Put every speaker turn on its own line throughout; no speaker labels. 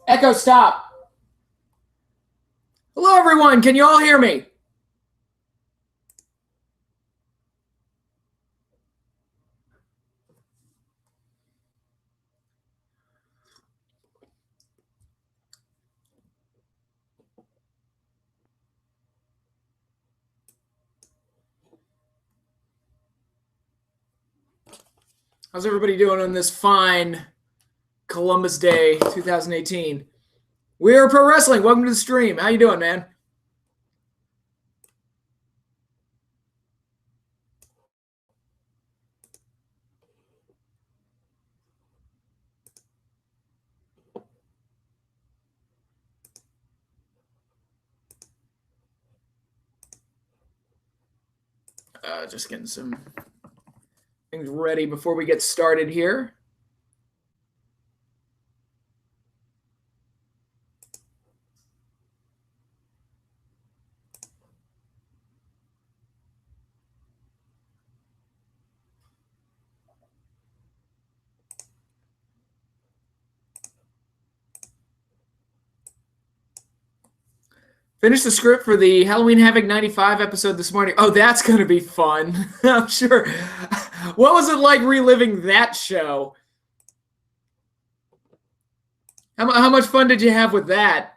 Echo, stop. Hello, everyone. Can you all hear me? How's everybody doing on this fine Columbus Day 2018? We are Pro Wrestling. Welcome to the stream. How you doing, man? Just getting some things ready before we get started here. Finished the script for the Halloween Havoc 95 episode this morning. Oh, that's going to be fun. I'm sure. What was it like reliving that show? How much fun did you have with that?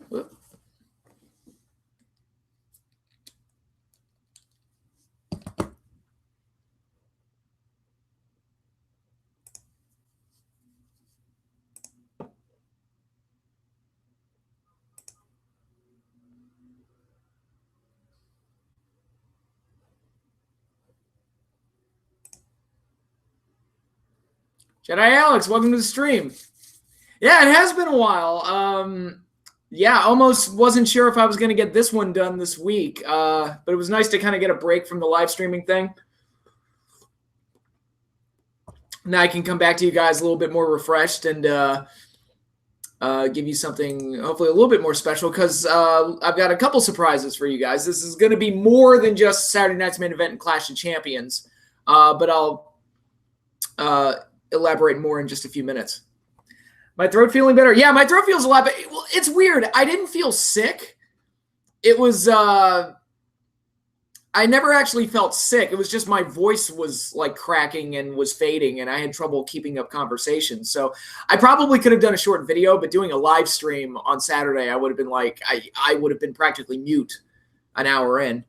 Whoop. Jedi Alex, welcome to the stream. Yeah, it has been a while. Yeah, almost wasn't sure if I was going to get this one done this week, but it was nice to kind of get a break from the live streaming thing. Now I can come back to you guys a little bit more refreshed and give you something hopefully a little bit more special because I've got a couple surprises for you guys. This is going to be more than just Saturday night's main event and Clash of Champions, but I'll elaborate more in just a few minutes. My throat feeling better? Yeah, my throat feels a lot better. Well, it's weird. I didn't feel sick. It was, I never actually felt sick. It was just my voice was like cracking and was fading and I had trouble keeping up conversations. So I probably could have done a short video, but doing a live stream on Saturday, I would have been like, I would have been practically mute an hour in.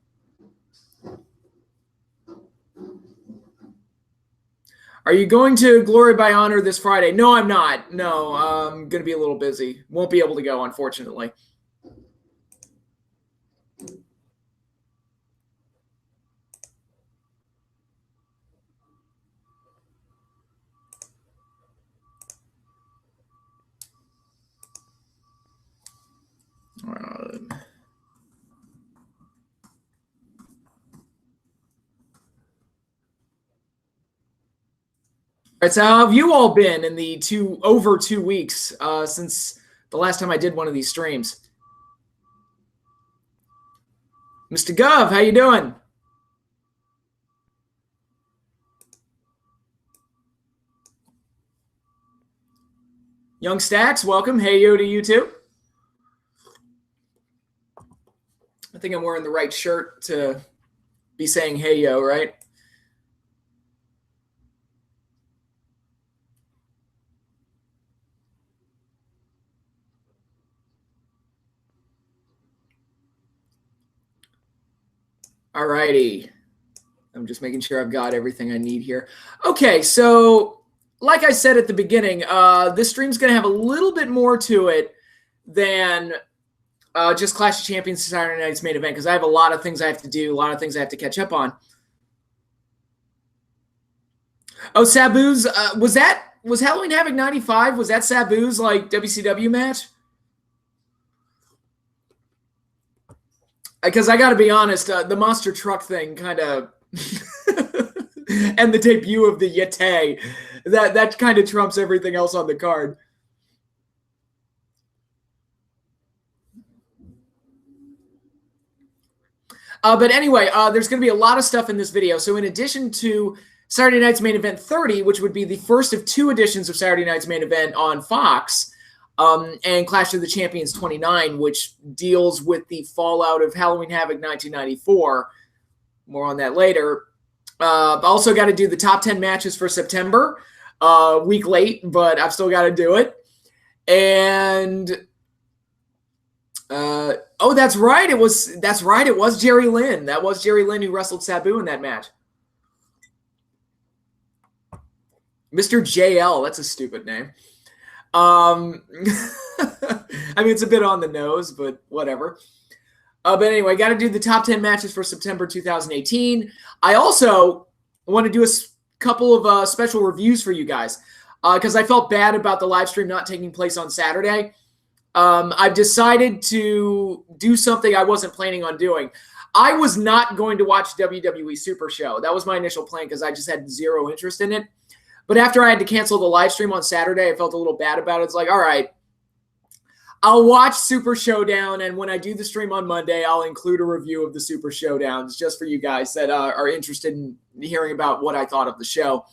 Are you going to Glory by Honor this Friday? No, I'm not. No, I'm going to be a little busy. Won't be able to go, unfortunately. All right, so how have you all been in the over 2 weeks since the last time I did one of these streams? Mr. Gov, how you doing? Young Stacks, welcome. Hey yo to you too. I think I'm wearing the right shirt to be saying hey yo, right? All righty. I'm just making sure I've got everything I need here. Okay, so like I said at the beginning, this stream's going to have a little bit more to it than just Clash of Champions Saturday night's main event because I have a lot of things I have to do, a lot of things I have to catch up on. Oh, Sabu's, was Halloween Havoc 95? Was that Sabu's like WCW match? Because I got to be honest, the monster truck thing kind of, and the debut of the Yeti, that kind of trumps everything else on the card. But anyway, there's going to be a lot of stuff in this video. So in addition to Saturday Night's Main Event 30, which would be the first of 2 editions of Saturday Night's Main Event on Fox, and Clash of the Champions 29, which deals with the fallout of Halloween Havoc 1994. More on that later. Also got to do the top 10 matches for September. Week late, but I've still got to do it. And oh, that's right. It was Jerry Lynn. That was Jerry Lynn who wrestled Sabu in that match. Mr. JL, that's a stupid name. I mean, it's a bit on the nose, but whatever. But anyway, got to do the top 10 matches for September 2018. I also want to do a couple of special reviews for you guys because I felt bad about the live stream not taking place on Saturday. I've decided to do something I wasn't planning on doing. I was not going to watch WWE Super Show. That was my initial plan because I just had zero interest in it. But after I had to cancel the live stream on Saturday, I felt a little bad about it. It's like, all right, I'll watch Super Showdown, and when I do the stream on Monday, I'll include a review of the Super Showdowns just for you guys that are interested in hearing about what I thought of the show.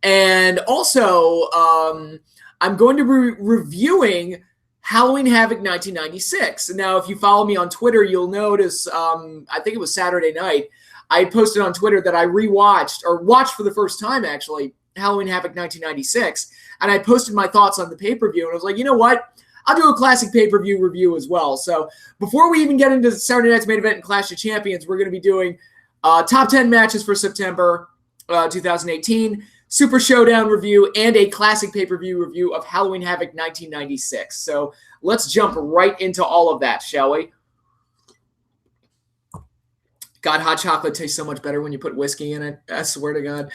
And also, I'm going to be reviewing Halloween Havoc 1996. Now, if you follow me on Twitter, you'll notice, I think it was Saturday night, I posted on Twitter that I rewatched, or watched for the first time, actually, Halloween Havoc 1996, and I posted my thoughts on the pay-per-view, and I was like, you know what? I'll do a classic pay-per-view review as well. So before we even get into Saturday Night's Main Event and Clash of Champions, we're going to be doing top 10 matches for September 2018, Super Showdown review, and a classic pay-per-view review of Halloween Havoc 1996. So let's jump right into all of that, shall we? God, hot chocolate tastes so much better when you put whiskey in it. I swear to God.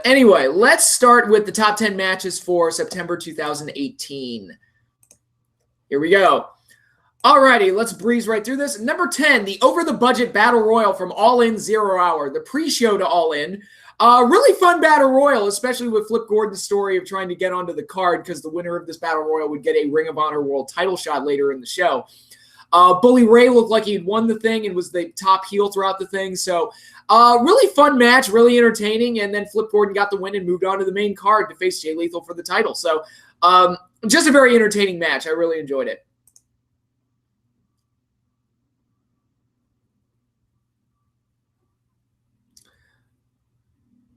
Anyway, let's start with the top 10 matches for September 2018. Here we go. Alrighty, let's breeze right through this. Number 10, the over-the-budget Battle Royal from All In 0 Hour, the pre-show to All In. Really fun Battle Royal, especially with Flip Gordon's story of trying to get onto the card because the winner of this Battle Royal would get a Ring of Honor World title shot later in the show. Bully Ray looked like he'd won the thing and was the top heel throughout the thing. So really fun match, really entertaining. And then Flip Gordon got the win and moved on to the main card to face Jay Lethal for the title. So just a very entertaining match. I really enjoyed it.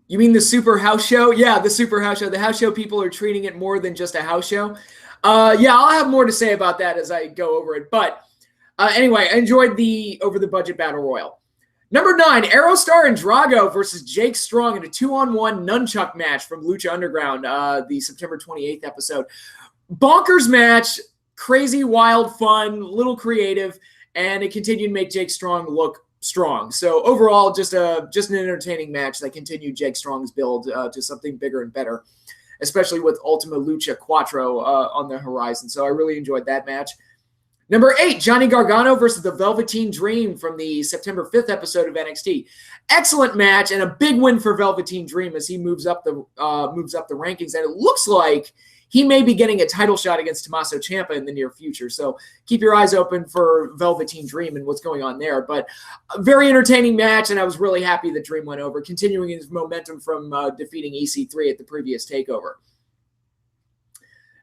You mean the Super House Show? Yeah, the Super House Show. The house show people are treating it more than just a house show. Yeah, I'll have more to say about that as I go over it. But anyway, I enjoyed the over-the-budget Battle Royal. Number 9, Aerostar and Drago versus Jake Strong in a 2-on-1 nunchuck match from Lucha Underground, the September 28th episode. Bonkers match, crazy, wild, fun, little creative, and it continued to make Jake Strong look strong. So overall, just an entertaining match that continued Jake Strong's build to something bigger and better, especially with Ultima Lucha Quattro on the horizon. So I really enjoyed that match. Number 8, Johnny Gargano versus the Velveteen Dream from the September 5th episode of NXT. Excellent match and a big win for Velveteen Dream as he moves up the rankings. And it looks like he may be getting a title shot against Tommaso Ciampa in the near future. So keep your eyes open for Velveteen Dream and what's going on there. But a very entertaining match, and I was really happy that Dream went over, continuing his momentum from defeating EC3 at the previous TakeOver.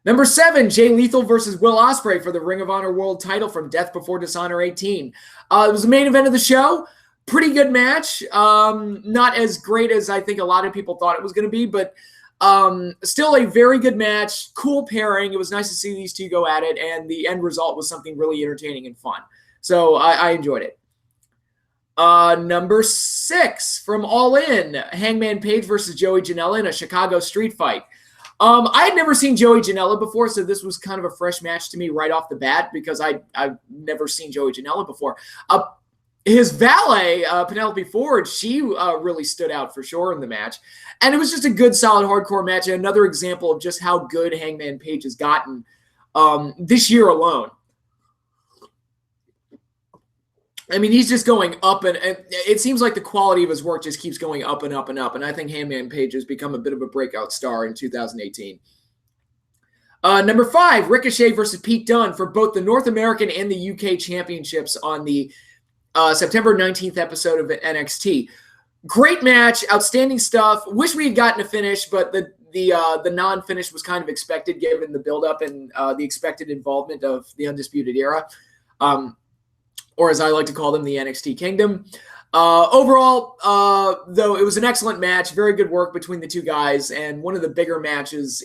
Number 7, Jay Lethal versus Will Ospreay for the Ring of Honor World title from Death Before Dishonor 18. It was the main event of the show. Pretty good match. Not as great as I think a lot of people thought it was going to be, but still a very good match. Cool pairing. It was nice to see these two go at it, and the end result was something really entertaining and fun. So I enjoyed it. Number 6, from All In, Hangman Page versus Joey Janela in a Chicago street fight. I had never seen Joey Janela before, so this was kind of a fresh match to me right off the bat because I've never seen Joey Janela before. His valet, Penelope Ford, she really stood out for sure in the match. And it was just a good, solid, hardcore match, and another example of just how good Hangman Page has gotten this year alone. I mean, he's just going up, and it seems like the quality of his work just keeps going up and up and up. And I think Hangman Page has become a bit of a breakout star in 2018. Number 5, Ricochet versus Pete Dunne for both the North American and the UK championships on the September 19th episode of NXT. Great match, outstanding stuff. Wish we had gotten a finish, but the non-finish was kind of expected given the build-up and the expected involvement of the Undisputed Era, or as I like to call them, the NXT Kingdom. Overall, though, it was an excellent match. Very good work between the two guys, and one of the bigger matches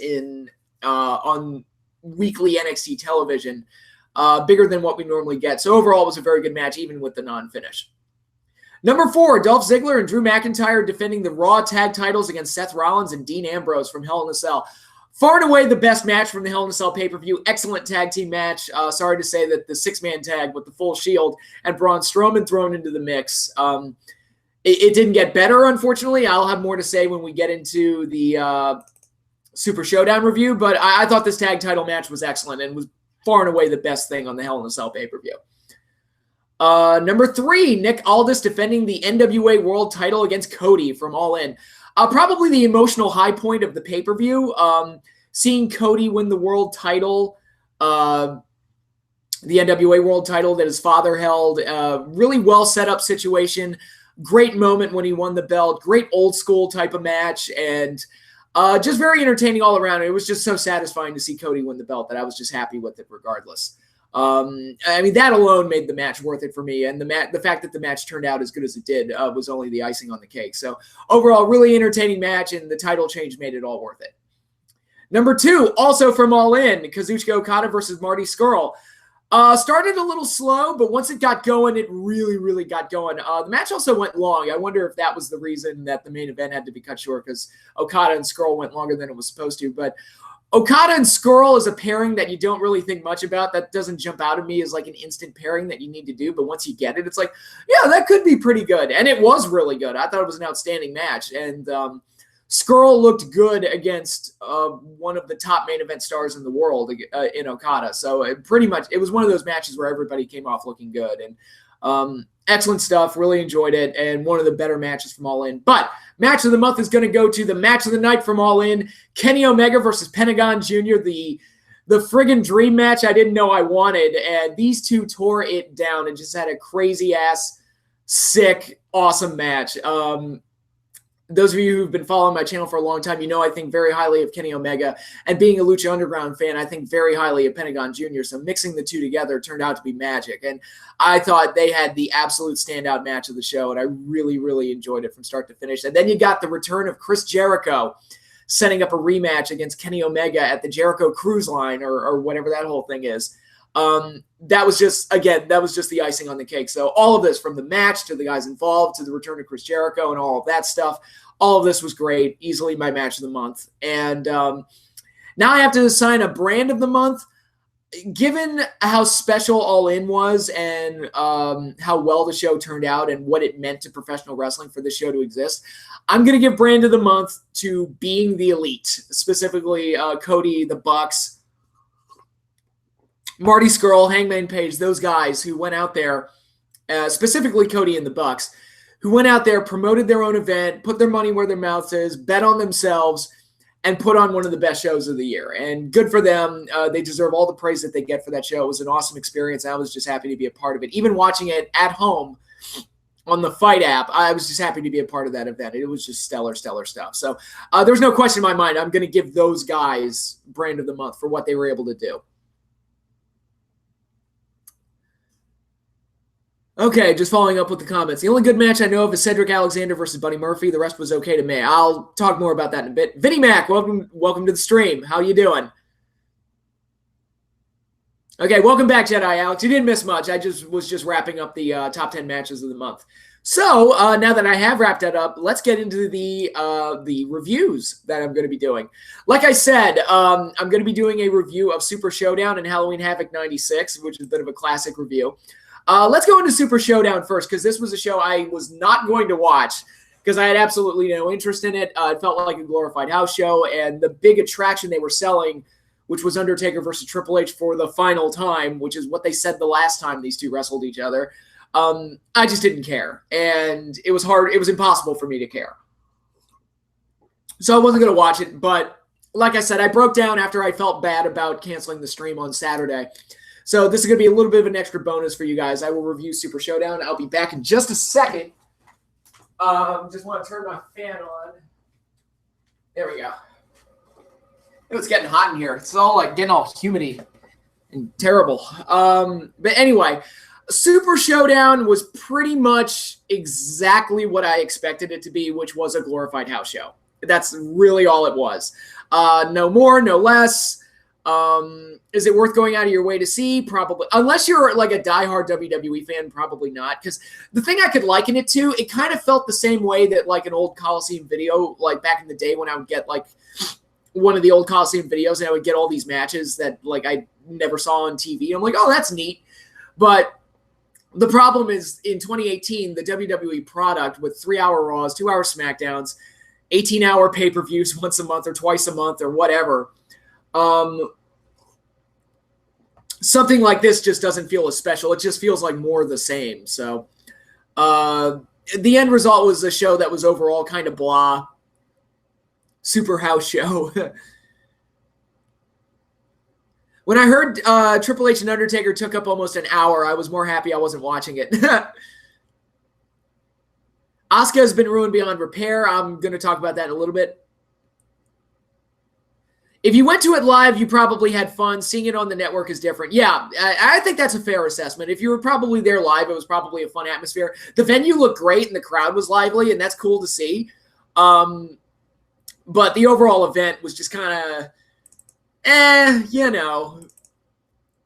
on weekly NXT television, bigger than what we normally get. So overall, it was a very good match, even with the non-finish. Number 4, Dolph Ziggler and Drew McIntyre defending the Raw tag titles against Seth Rollins and Dean Ambrose from Hell in a Cell. Far and away the best match from the Hell in a Cell pay-per-view. Excellent tag team match. Sorry to say that the 6-man tag with the full Shield and Braun Strowman thrown into the mix. It didn't get better, unfortunately. I'll have more to say when we get into the Super Showdown review, but I thought this tag title match was excellent and was far and away the best thing on the Hell in a Cell pay-per-view. Number 3, Nick Aldis defending the NWA World title against Cody from All In. Probably the emotional high point of the pay-per-view. Seeing Cody win the world title, the NWA World title that his father held, really well set up situation. Great moment when he won the belt. Great old school type of match, and just very entertaining all around. It was just so satisfying to see Cody win the belt that I was just happy with it regardless. I mean, that alone made the match worth it for me, and the fact that the match turned out as good as it did was only the icing on the cake. So overall, really entertaining match, and the title change made it all worth it. Number 2, also from All In, Kazuchika Okada versus Marty Scurll. Started a little slow, but once it got going, it really, really got going. The match also went long. I wonder if that was the reason that the main event had to be cut short, because Okada and Scurll went longer than it was supposed to. But Okada and Scurll is a pairing that you don't really think much about. That doesn't jump out at me as like an instant pairing that you need to do. But once you get it, it's like, yeah, that could be pretty good. And it was really good. I thought it was an outstanding match. And Scurll looked good against one of the top main event stars in the world in Okada. So it was one of those matches where everybody came off looking good. And excellent stuff. Really enjoyed it. And one of the better matches from All In. But match of the month is going to go to the match of the night from All In. Kenny Omega versus Pentagon Jr., the friggin' dream match I didn't know I wanted. And these two tore it down and just had a crazy-ass, sick, awesome match. Those of you who've been following my channel for a long time, you know I think very highly of Kenny Omega. And being a Lucha Underground fan, I think very highly of Pentagon Jr. So mixing the two together turned out to be magic. And I thought they had the absolute standout match of the show, and I really, really enjoyed it from start to finish. And then you got the return of Chris Jericho setting up a rematch against Kenny Omega at the Jericho Cruise Line or whatever that whole thing is. That was just the icing on the cake. So all of this, from the match to the guys involved to the return of Chris Jericho and all of that stuff, all of this was great. Easily my match of the month. And now I have to assign a brand of the month. Given how special All In was and how well the show turned out and what it meant to professional wrestling for this show to exist, I'm going to give brand of the month to Being the Elite, specifically Cody, the Bucks, Marty Scurll, Hangman Page, those guys who went out there, specifically Cody and the Bucks, who went out there, promoted their own event, put their money where their mouth is, bet on themselves, and put on one of the best shows of the year. And good for them. They deserve all the praise that they get for that show. It was an awesome experience. I was just happy to be a part of it. Even watching it at home on the Fight app, I was just happy to be a part of that event. It was just stellar, stellar stuff. So there's no question in my mind. I'm going to give those guys brand of the month for what they were able to do. Okay, just following up with the comments. The only good match I know of is Cedric Alexander versus Buddy Murphy. The rest was okay to me. I'll talk more about that in a bit. Vinnie Mac, welcome to the stream. How you doing? Okay, welcome back, Jedi Alex. You didn't miss much. I was just wrapping up the top 10 matches of the month. So now that I have wrapped that up, let's get into the reviews that I'm going to be doing. Like I said, I'm going to be doing a review of Super Showdown and Halloween Havoc 96, which is a bit of a classic review. Let's go into Super Showdown first, because this was a show I was not going to watch because I had absolutely no interest in it. It felt like a glorified house show, and the big attraction they were selling, which was Undertaker versus Triple H for the final time, which is what they said the last time these two wrestled each other, I just didn't care. And it was hard. It was impossible for me to care. So I wasn't going to watch it, but like I said, I broke down after I felt bad about canceling the stream on Saturday. So this is going to be a little bit of an extra bonus for you guys. I will review Super Showdown. I'll be back in just a second. Just want to turn my fan on. There we go. It was getting hot in here. It's all like getting all humid and terrible. But anyway, Super Showdown was pretty much exactly what I expected it to be, which was a glorified house show. That's really all it was. No more, no less. Is it worth going out of your way to see? Probably. Unless you're like a diehard WWE fan, probably not. Because the thing I could liken it to, it kind of felt the same way that like an old Coliseum video, like back in the day when I would get like one of the old Coliseum videos and I would get all these matches that like I never saw on TV. I'm like, oh, that's neat. But the problem is in 2018, the WWE product with 3-hour Raws, 2-hour SmackDowns, 18-hour pay-per-views once a month or twice a month or whatever, something like this just doesn't feel as special. It just feels like more of the same. So the end result was a show that was overall kind of blah. Super house show. When I heard Triple H and Undertaker took up almost an hour, I was more happy I wasn't watching it. Asuka has been ruined beyond repair. I'm going to talk about that in a little bit. If you went to it live, you probably had fun. Seeing it on the network is different. Yeah, I think that's a fair assessment. If you were probably there live, it was probably a fun atmosphere. The venue looked great and the crowd was lively, and that's cool to see. But the overall event was just kind of, you know.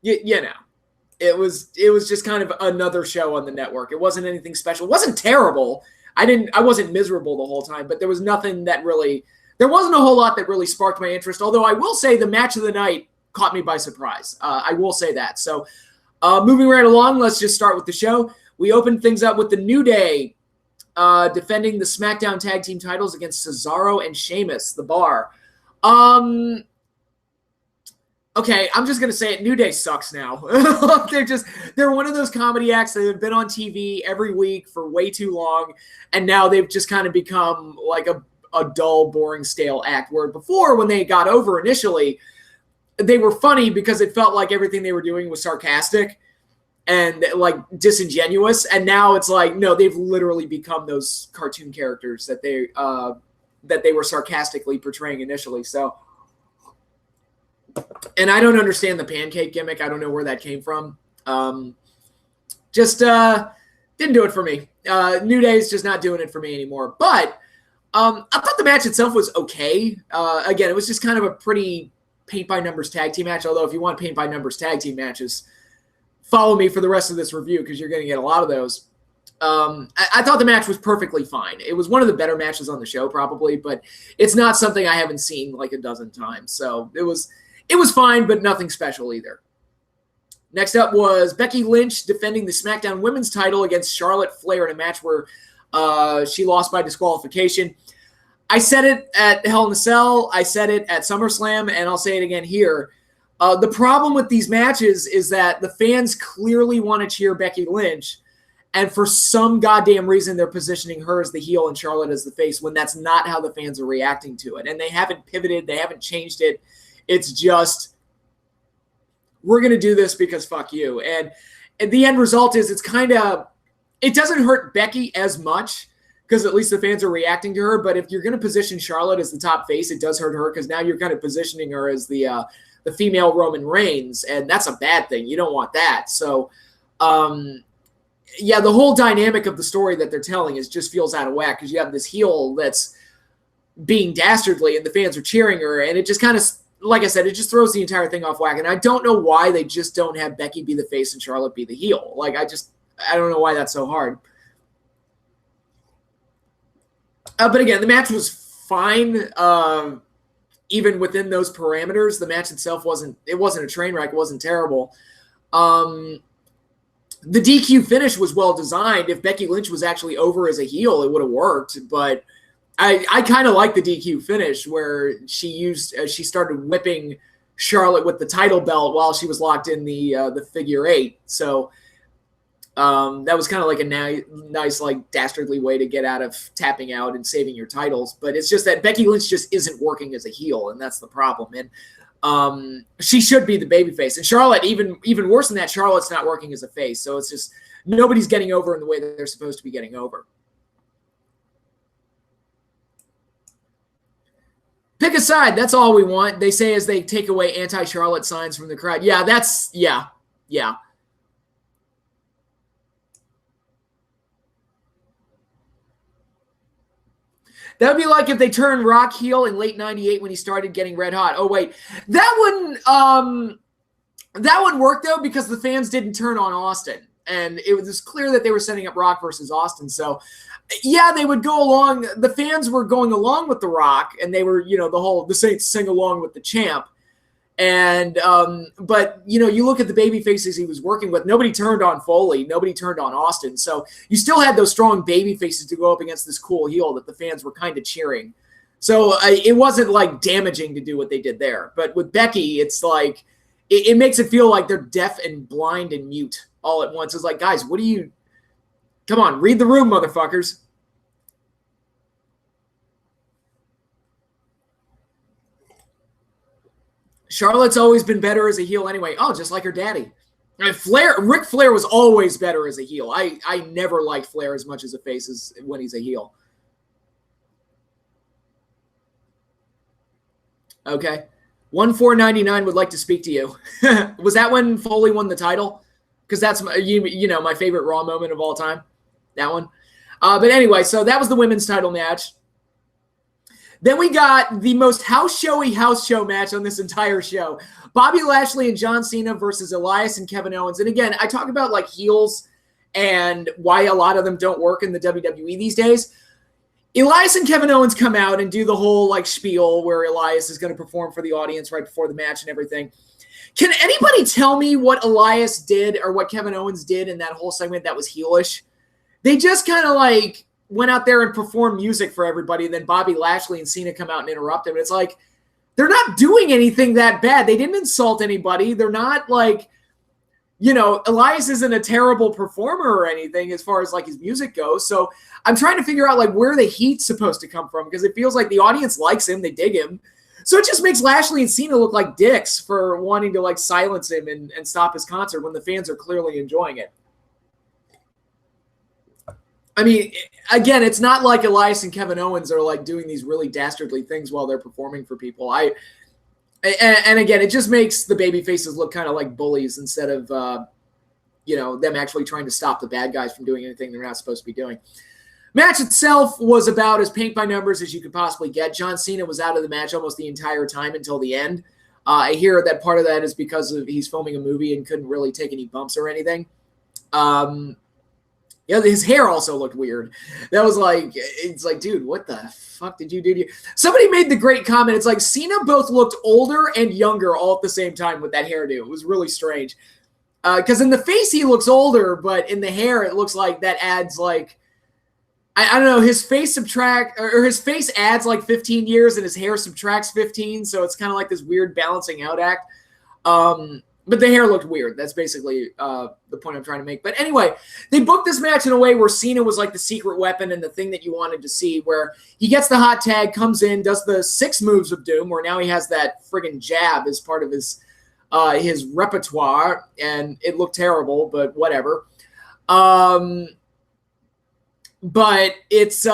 It was just kind of another show on the network. It wasn't anything special. It wasn't terrible. I wasn't miserable the whole time, but there was nothing that really, there wasn't a whole lot that really sparked my interest. Although I will say the match of the night caught me by surprise. I will say that. So moving right along, let's just start with the show. We opened things up with the New Day defending the SmackDown Tag Team titles against Cesaro and Sheamus, the Bar. Okay, I'm just going to say it. New Day sucks now. They're one of those comedy acts that have been on TV every week for way too long, and now they've just kind of become like a dull, boring, stale act, where before, when they got over initially, they were funny because it felt like everything they were doing was sarcastic and like disingenuous, and now it's like, no, they've literally become those cartoon characters that they were sarcastically portraying initially. So, and I don't understand the pancake gimmick. I don't know where that came from. Just didn't do it for me. New Day's just not doing it for me anymore. But I thought the match itself was okay. Again, it was just kind of a pretty paint-by-numbers tag team match, although if you want paint-by-numbers tag team matches, follow me for the rest of this review because you're going to get a lot of those. I thought the match was perfectly fine. It was one of the better matches on the show probably, but it's not something I haven't seen like a dozen times. So it was fine, but nothing special either. Next up was Becky Lynch defending the SmackDown Women's title against Charlotte Flair in a match where she lost by disqualification. I said it at Hell in a Cell, I said it at SummerSlam, and I'll say it again here. The problem with these matches is that the fans clearly want to cheer Becky Lynch, and for some goddamn reason they're positioning her as the heel and Charlotte as the face when that's not how the fans are reacting to it. And they haven't pivoted, they haven't changed it. It's just, we're going to do this because fuck you. And the end result is it doesn't hurt Becky as much because at least the fans are reacting to her. But if you're going to position Charlotte as the top face, it does hurt her because now you're kind of positioning her as the female Roman Reigns. And that's a bad thing. You don't want that. So, yeah, the whole dynamic of the story that they're telling just feels out of whack because you have this heel that's being dastardly and the fans are cheering her. And it just kind of, like I said, it just throws the entire thing off whack. And I don't know why they just don't have Becky be the face and Charlotte be the heel. Like, I don't know why that's so hard. But again, the match was fine. Even within those parameters, the match itself wasn't a train wreck. It wasn't terrible. The DQ finish was well designed. If Becky Lynch was actually over as a heel, it would have worked. But I kind of like the DQ finish where she started whipping Charlotte with the title belt while she was locked in the figure eight. So that was kind of like a nice, like, dastardly way to get out of tapping out and saving your titles. But it's just that Becky Lynch just isn't working as a heel, and that's the problem. And she should be the babyface. And Charlotte, even worse than that, Charlotte's not working as a face. So it's just nobody's getting over in the way that they're supposed to be getting over. Pick a side. That's all we want. They say as they take away anti-Charlotte signs from the crowd. Yeah, yeah. That would be like if they turned Rock heel in late '98 when he started getting red hot. Oh wait, that one worked though because the fans didn't turn on Austin, and it was clear that they were setting up Rock versus Austin. So, yeah, they would go along. The fans were going along with the Rock, and they were, the Saints sing along with the champ. And but you look at the baby faces he was working with. Nobody turned on Foley. Nobody turned on Austin. So you still had those strong baby faces to go up against this cool heel that the fans were kind of cheering. So it wasn't like damaging to do what they did there. But with Becky, it's like it makes it feel like they're deaf and blind and mute all at once. It's like, guys, what do you? Come on, read the room, motherfuckers. Charlotte's always been better as a heel anyway. Oh, just like her daddy. Ric Flair was always better as a heel. I never liked Flair as much as a face as when he's a heel. Okay. 1499 would like to speak to you. Was that when Foley won the title? Because that's my favorite Raw moment of all time. That one. But anyway, so that was the women's title match. Then we got the most house show match on this entire show. Bobby Lashley and John Cena versus Elias and Kevin Owens. And again, I talk about like heels and why a lot of them don't work in the WWE these days. Elias and Kevin Owens come out and do the whole like spiel where Elias is going to perform for the audience right before the match and everything. Can anybody tell me what Elias did or what Kevin Owens did in that whole segment that was heelish? They just kind of like went out there and performed music for everybody, and then Bobby Lashley and Cena come out and interrupt him. It's like, they're not doing anything that bad. They didn't insult anybody. They're not like, Elias isn't a terrible performer or anything as far as like his music goes. So I'm trying to figure out like where the heat's supposed to come from because it feels like the audience likes him. They dig him. So it just makes Lashley and Cena look like dicks for wanting to like silence him and stop his concert when the fans are clearly enjoying it. I mean, again, it's not like Elias and Kevin Owens are like doing these really dastardly things while they're performing for people. And again, it just makes the baby faces look kind of like bullies instead of, them actually trying to stop the bad guys from doing anything they're not supposed to be doing. Match itself was about as paint by numbers as you could possibly get. John Cena was out of the match almost the entire time until the end. I hear that part of that is because he's filming a movie and couldn't really take any bumps or anything. Yeah, his hair also looked weird. That was like, it's like, dude, what the fuck did you do to you? Somebody made the great comment. It's like Cena both looked older and younger all at the same time with that hairdo. It was really strange. Because in the face, he looks older, but in the hair, it looks like that adds like, I don't know, his face adds like 15 years and his hair subtracts 15. So it's kind of like this weird balancing out act. But the hair looked weird. That's basically the point I'm trying to make. But anyway, they booked this match in a way where Cena was like the secret weapon and the thing that you wanted to see, where he gets the hot tag, comes in, does the 6 moves of doom, where now he has that friggin' jab as part of his repertoire, and it looked terrible, but whatever. But it's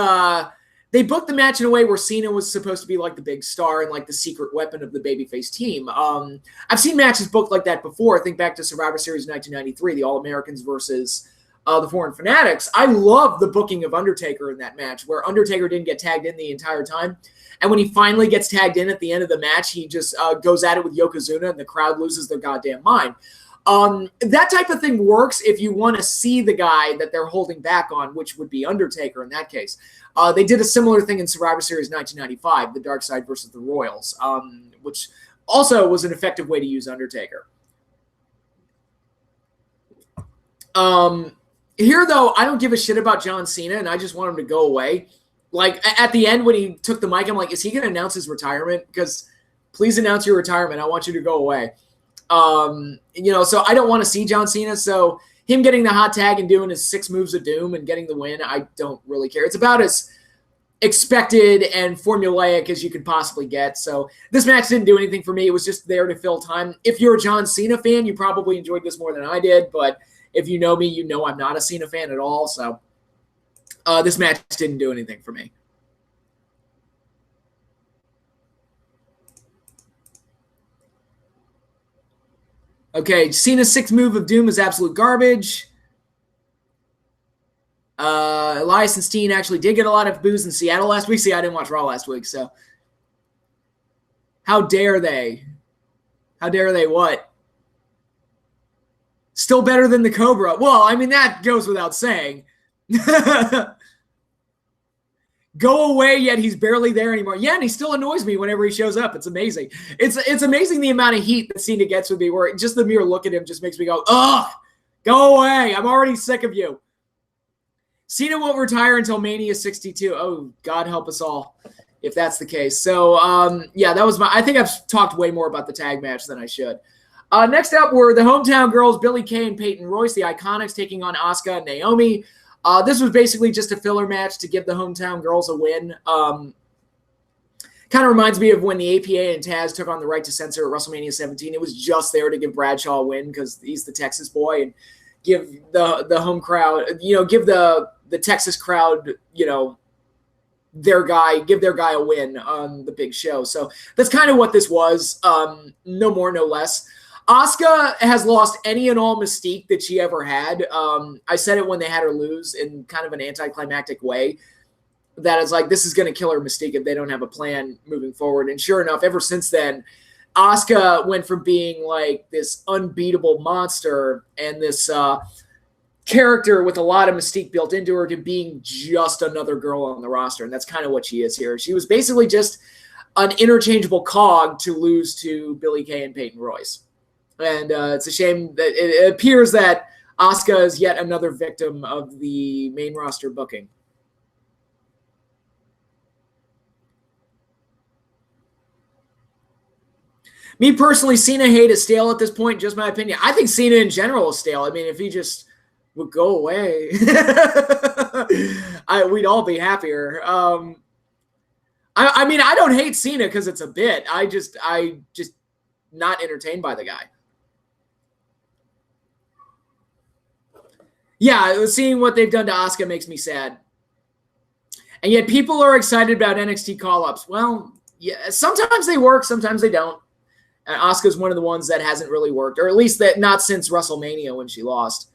they booked the match in a way where Cena was supposed to be like the big star and like the secret weapon of the babyface team. I've seen matches booked like that before. Think back to Survivor Series 1993, the All-Americans versus the Foreign Fanatics. I love the booking of Undertaker in that match, where Undertaker didn't get tagged in the entire time. And when he finally gets tagged in at the end of the match, he just goes at it with Yokozuna and the crowd loses their goddamn mind. That type of thing works if you want to see the guy that they're holding back on, which would be Undertaker in that case. They did a similar thing in Survivor Series 1995, the Dark Side versus the Royals, which also was an effective way to use Undertaker. Here, though, I don't give a shit about John Cena, and I just want him to go away. Like, at the end when he took the mic, I'm like, is he going to announce his retirement? Because please announce your retirement. I want you to go away. So I don't want to see John Cena. So him getting the hot tag and doing his 6 moves of doom and getting the win, I don't really care. It's about as expected and formulaic as you could possibly get. So this match didn't do anything for me. It was just there to fill time. If you're a John Cena fan, you probably enjoyed this more than I did. But if you know me, you know I'm not a Cena fan at all. So this match didn't do anything for me. Okay, Cena's 6th move of Doom is absolute garbage. Elias and Steen actually did get a lot of boos in Seattle last week. See, I didn't watch Raw last week, so. How dare they? How dare they what? Still better than the Cobra. Well, I mean, that goes without saying. Go away, yet he's barely there anymore. Yeah, and he still annoys me whenever he shows up. It's amazing. It's amazing the amount of heat that Cena gets with me, where just the mere look at him just makes me go, ugh, go away. I'm already sick of you. Cena won't retire until Mania 62. Oh, God help us all if that's the case. So, yeah, that was I think I've talked way more about the tag match than I should. Next up were the hometown girls, Billie Kay and Peyton Royce, the Iconics, taking on Asuka and Naomi. This was basically just a filler match to give the hometown girls a win. Kind of reminds me of when the APA and Taz took on the Right to Censor at WrestleMania 17. It was just there to give Bradshaw a win because he's the Texas boy, and give the home crowd, give the Texas crowd, give their guy a win on the big show. So that's kind of what this was. No more, no less. Asuka has lost any and all mystique that she ever had. I said it when they had her lose in kind of an anticlimactic way, that it's like, this is going to kill her mystique if they don't have a plan moving forward. And sure enough, ever since then, Asuka went from being like this unbeatable monster and this character with a lot of mystique built into her to being just another girl on the roster. And that's kind of what she is here. She was basically just an interchangeable cog to lose to Billie Kay and Peyton Royce. And it's a shame that it appears that Asuka is yet another victim of the main roster booking. Me personally, Cena hate is stale at this point, just my opinion. I think Cena in general is stale. I mean, if he just would go away, we'd all be happier. I mean, I don't hate Cena because it's a bit. I just not entertained by the guy. Yeah, seeing what they've done to Asuka makes me sad. And yet people are excited about NXT call-ups. Well, yeah, sometimes they work, sometimes they don't. And Asuka's one of the ones that hasn't really worked, or at least that not since WrestleMania when she lost.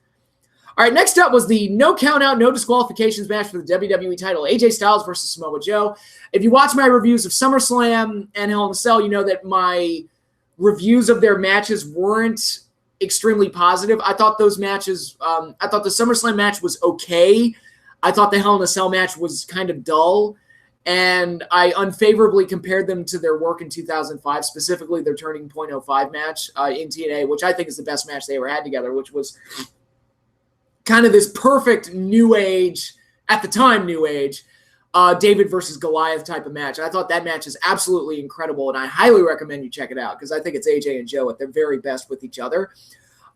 All right, next up was the no count-out, no disqualifications match for the WWE title. AJ Styles versus Samoa Joe. If you watch my reviews of SummerSlam and Hell in a Cell, you know that my reviews of their matches weren't extremely positive. I thought those matches, I thought the SummerSlam match was okay. I thought the Hell in a Cell match was kind of dull. And I unfavorably compared them to their work in 2005, specifically their Turning Point 05 match in TNA, which I think is the best match they ever had together, which was kind of this perfect new age, at the time new age, David versus Goliath type of match. I thought that match is absolutely incredible, and I highly recommend you check it out because I think it's AJ and Joe at their very best with each other.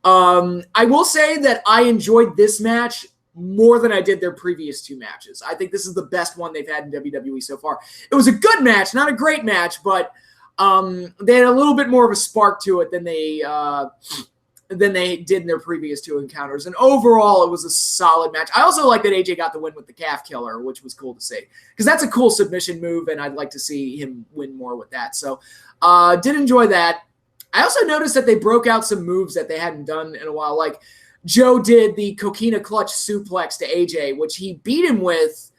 I will say that I enjoyed this match more than I did their previous two matches. I think this is the best one they've had in WWE so far. It was a good match, not a great match, but they had a little bit more of a spark to it than they did in their previous two encounters. And overall, it was a solid match. I also like that AJ got the win with the calf killer, which was cool to see because that's a cool submission move, and I'd like to see him win more with that. So did enjoy that. I also noticed that they broke out some moves that they hadn't done in a while. Like Joe did the Coquina Clutch suplex to AJ, which he beat him with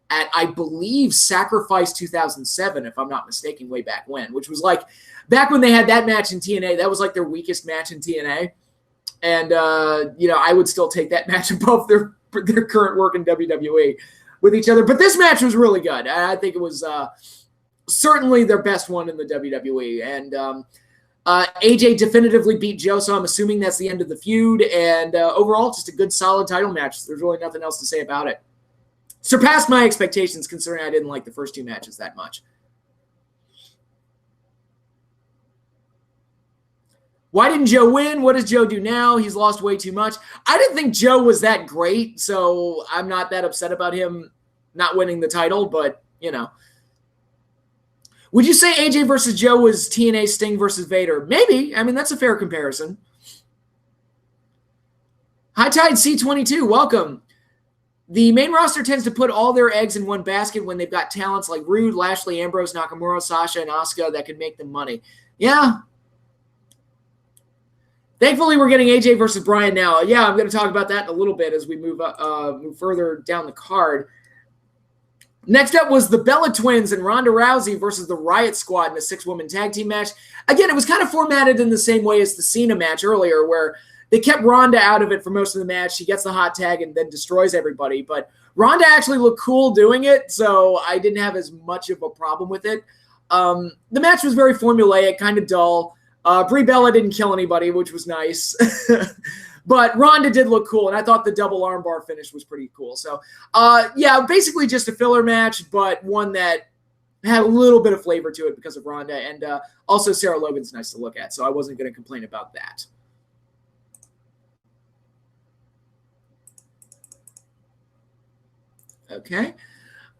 at, I believe, Sacrifice 2007, if I'm not mistaken, way back when, which was like back when they had that match in TNA. That was like their weakest match in TNA. And, I would still take that match above their current work in WWE with each other. But this match was really good. I think it was certainly their best one in the WWE. And AJ definitively beat Joe, so I'm assuming that's the end of the feud. And overall, just a good, solid title match. There's really nothing else to say about it. Surpassed my expectations, considering I didn't like the first two matches that much. Why didn't Joe win? What does Joe do now? He's lost way too much. I didn't think Joe was that great, so I'm not that upset about him not winning the title, but you know. Would you say AJ versus Joe was TNA Sting versus Vader? Maybe. I mean, that's a fair comparison. High Tide C22, welcome. The main roster tends to put all their eggs in one basket when they've got talents like Rude, Lashley, Ambrose, Nakamura, Sasha, and Asuka that can make them money. Yeah. Thankfully, we're getting AJ versus Bryan now. Yeah, I'm going to talk about that in a little bit as we move further down the card. Next up was the Bella Twins and Ronda Rousey versus the Riot Squad in a 6-woman tag team match. Again, it was kind of formatted in the same way as the Cena match earlier, where they kept Ronda out of it for most of the match. She gets the hot tag and then destroys everybody. But Ronda actually looked cool doing it, so I didn't have as much of a problem with it. The match was very formulaic, kind of dull. Brie Bella didn't kill anybody, which was nice. But Ronda did look cool, and I thought the double armbar finish was pretty cool. So, yeah, basically just a filler match, but one that had a little bit of flavor to it because of Ronda. And also Sarah Logan's nice to look at, so I wasn't going to complain about that. Okay.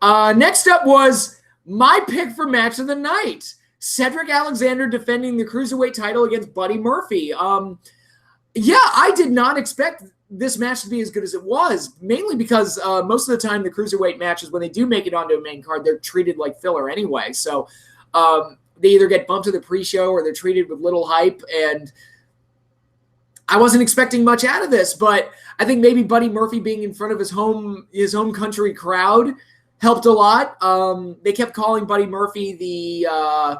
Next up was my pick for match of the night. Cedric Alexander defending the Cruiserweight title against Buddy Murphy. Yeah, I did not expect this match to be as good as it was, mainly because most of the time the Cruiserweight matches, when they do make it onto a main card, they're treated like filler anyway. So they either get bumped to the pre-show or they're treated with little hype, and I wasn't expecting much out of this, but I think maybe Buddy Murphy being in front of his home country crowd helped a lot. They kept calling Buddy Murphy the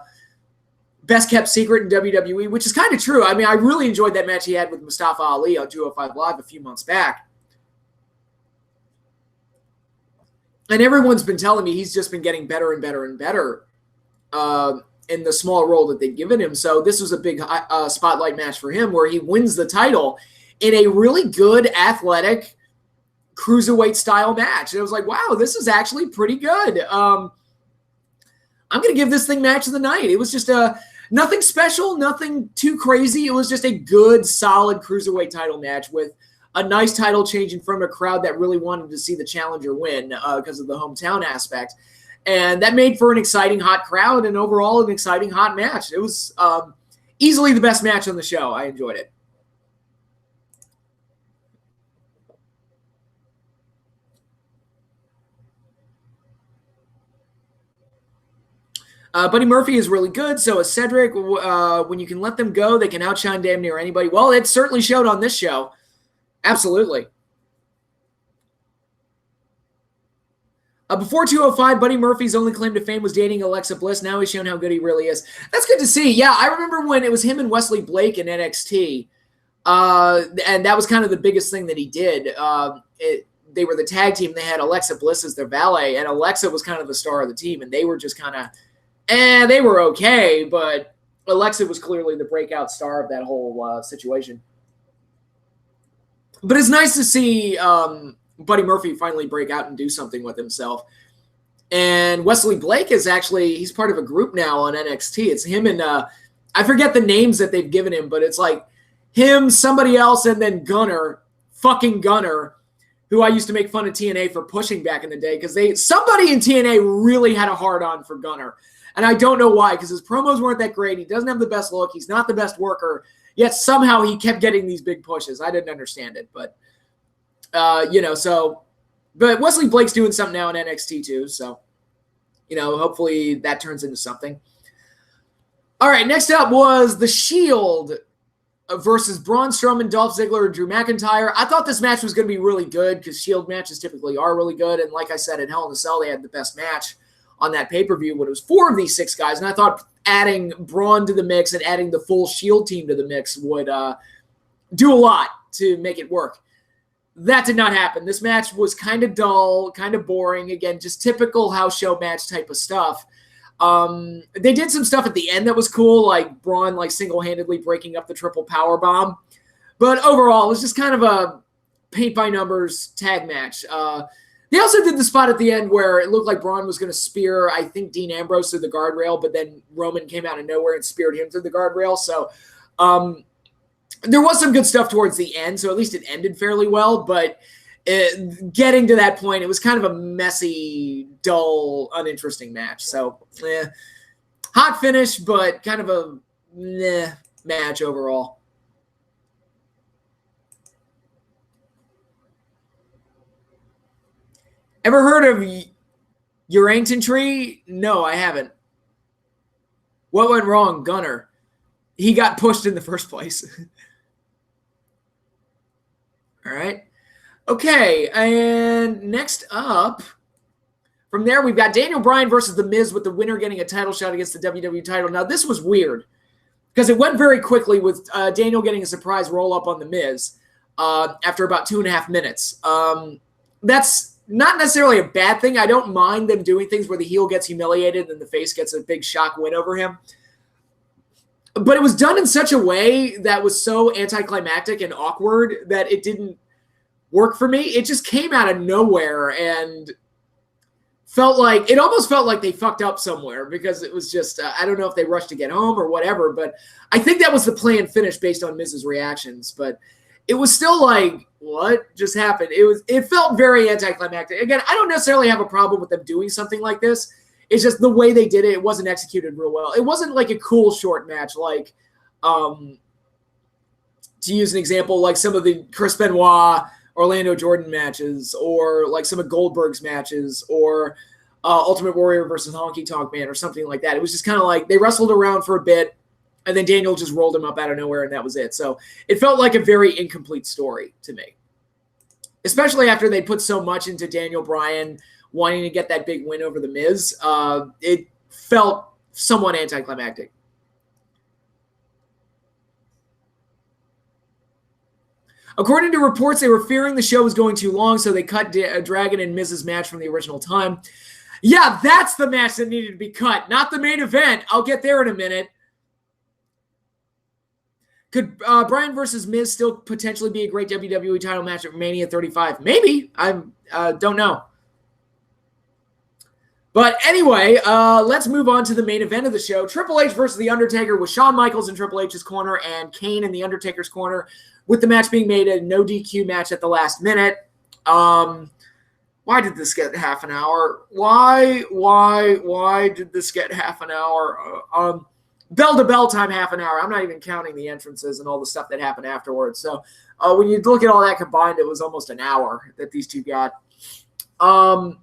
best kept secret in WWE, which is kind of true. I mean, I really enjoyed that match he had with Mustafa Ali on 205 Live a few months back. And everyone's been telling me he's just been getting better and better and better in the small role that they've given him. So this was a big spotlight match for him where he wins the title in a really good, athletic, cruiserweight style match. And I was like, wow, this is actually pretty good. I'm going to give this thing match of the night. It was just nothing special, nothing too crazy. It was just a good, solid cruiserweight title match with a nice title change in front of a crowd that really wanted to see the challenger win because of the hometown aspect. And that made for an exciting, hot crowd and overall an exciting, hot match. It was easily the best match on the show. I enjoyed it. Buddy Murphy is really good. So is Cedric. When you can let them go, they can outshine damn near anybody. Well, it certainly showed on this show. Absolutely. Before 205, Buddy Murphy's only claim to fame was dating Alexa Bliss. Now he's shown how good he really is. That's good to see. Yeah, I remember when it was him and Wesley Blake in NXT. And that was kind of the biggest thing that he did. They were the tag team. They had Alexa Bliss as their valet, and Alexa was kind of the star of the team, and they were just kind of they were okay, but Alexa was clearly the breakout star of that whole situation. But it's nice to see Buddy Murphy finally break out and do something with himself. And Wesley Blake is he's part of a group now on NXT. It's him and I forget the names that they've given him, but it's like him, somebody else, and then fucking Gunner, who I used to make fun of TNA for pushing back in the day because somebody in TNA really had a hard-on for Gunner. And I don't know why, because his promos weren't that great. He doesn't have the best look. He's not the best worker. Yet somehow he kept getting these big pushes. I didn't understand it. But, but Wesley Blake's doing something now in NXT too. So, hopefully that turns into something. All right, next up was The Shield versus Braun Strowman, Dolph Ziggler, and Drew McIntyre. I thought this match was going to be really good because Shield matches typically are really good. And like I said, in Hell in a Cell, they had the best match on that pay-per-view when it was 4 of these 6 guys. And I thought adding Braun to the mix and adding the full Shield team to the mix would do a lot to make it work. That did not happen. This match was kind of dull, kind of boring. Again, just typical house show match type of stuff. They did some stuff at the end that was cool, like Braun single-handedly breaking up the triple power bomb. But overall, it was just kind of a paint-by-numbers tag match. They also did the spot at the end where it looked like Braun was going to spear, I think, Dean Ambrose through the guardrail, but then Roman came out of nowhere and speared him through the guardrail. So there was some good stuff towards the end, so at least it ended fairly well. But getting to that point, it was kind of a messy, dull, uninteresting match. So, hot finish, but kind of a match overall. Ever heard of Urangton Tree? No, I haven't. What went wrong? Gunner. He got pushed in the first place. All right. Okay, and next up, from there, we've got Daniel Bryan versus The Miz, with the winner getting a title shot against the WWE title. Now, this was weird because it went very quickly with Daniel getting a surprise roll-up on The Miz after about 2.5 minutes. That's not necessarily a bad thing. I don't mind them doing things where the heel gets humiliated and the face gets a big shock win over him. But it was done in such a way that was so anticlimactic and awkward that it didn't work for me. It just came out of nowhere and almost felt like they fucked up somewhere, because it was just, I don't know if they rushed to get home or whatever, but I think that was the planned finish based on Miz's reactions. But it was still like, what just happened? It felt very anticlimactic. Again, I don't necessarily have a problem with them doing something like this. It's just the way they did it. It wasn't executed real well. It wasn't like a cool short match, like, to use an example, like some of the Chris Benoit, Orlando Jordan matches, or like some of Goldberg's matches, or Ultimate Warrior versus Honky Tonk Man, or something like that. It was just kind of like they wrestled around for a bit, and then Daniel just rolled him up out of nowhere, and that was it. So it felt like a very incomplete story to me, especially after they put so much into Daniel Bryan wanting to get that big win over The Miz. It felt somewhat anticlimactic. According to reports, they were fearing the show was going too long, so they cut Dragon and Miz's match from the original time. Yeah, that's the match that needed to be cut, not the main event. I'll get there in a minute. Could Bryan versus Miz still potentially be a great WWE title match at Mania 35? Maybe. I don't know. But anyway, let's move on to the main event of the show. Triple H versus The Undertaker, with Shawn Michaels in Triple H's corner and Kane in The Undertaker's corner, with the match being made a no DQ match at the last minute. Why did this get half an hour? Why did this get half an hour? Bell to bell time, half an hour. I'm not even counting the entrances and all the stuff that happened afterwards. So when you look at all that combined, it was almost an hour that these two got. I'm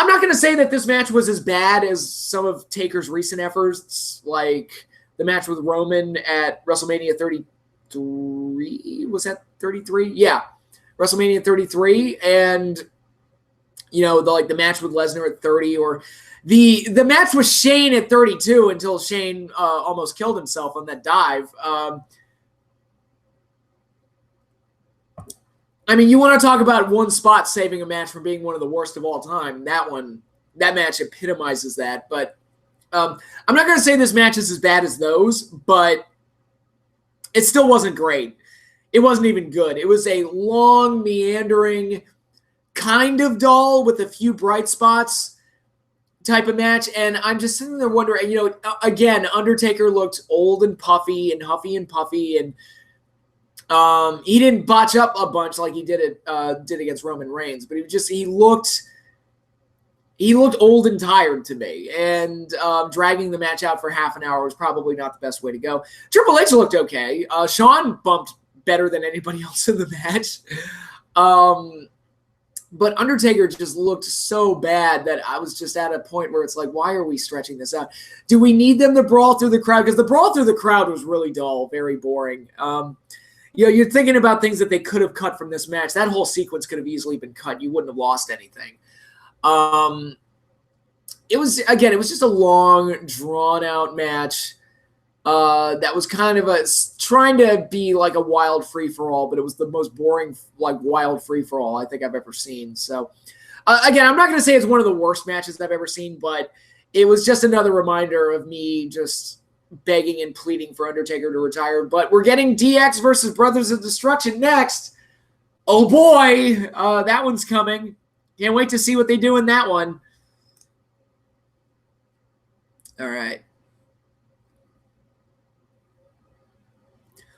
not going to say that this match was as bad as some of Taker's recent efforts, like the match with Roman at WrestleMania 33. Was that 33? Yeah, WrestleMania 33, and the match with Lesnar at 30, or the match with Shane at 32 until Shane almost killed himself on that dive. I mean, you want to talk about one spot saving a match from being one of the worst of all time. That match epitomizes that. But I'm not going to say this match is as bad as those, but it still wasn't great. It wasn't even good. It was a long, meandering, kind of dull with a few bright spots type of match. And I'm just sitting there wondering, again, Undertaker looked old and puffy and huffy and puffy, and he didn't botch up a bunch like he did against Roman Reigns, but he looked old and tired to me, and dragging the match out for half an hour was probably not the best way to go. Triple H looked okay. Shawn bumped better than anybody else in the match. But Undertaker just looked so bad that I was just at a point where it's like, why are we stretching this out? Do we need them to brawl through the crowd? Because the brawl through the crowd was really dull, very boring. You're thinking about things that they could have cut from this match. That whole sequence could have easily been cut. You wouldn't have lost anything. It was just a long, drawn-out match that was kind of trying to be like a wild free-for-all, but it was the most boring, like, wild free-for-all I think I've ever seen. So, again, I'm not going to say it's one of the worst matches I've ever seen, but it was just another reminder of me just begging and pleading for Undertaker to retire. But we're getting DX versus Brothers of Destruction next. Oh boy, that one's coming. Can't wait to see what they do in that one. All right.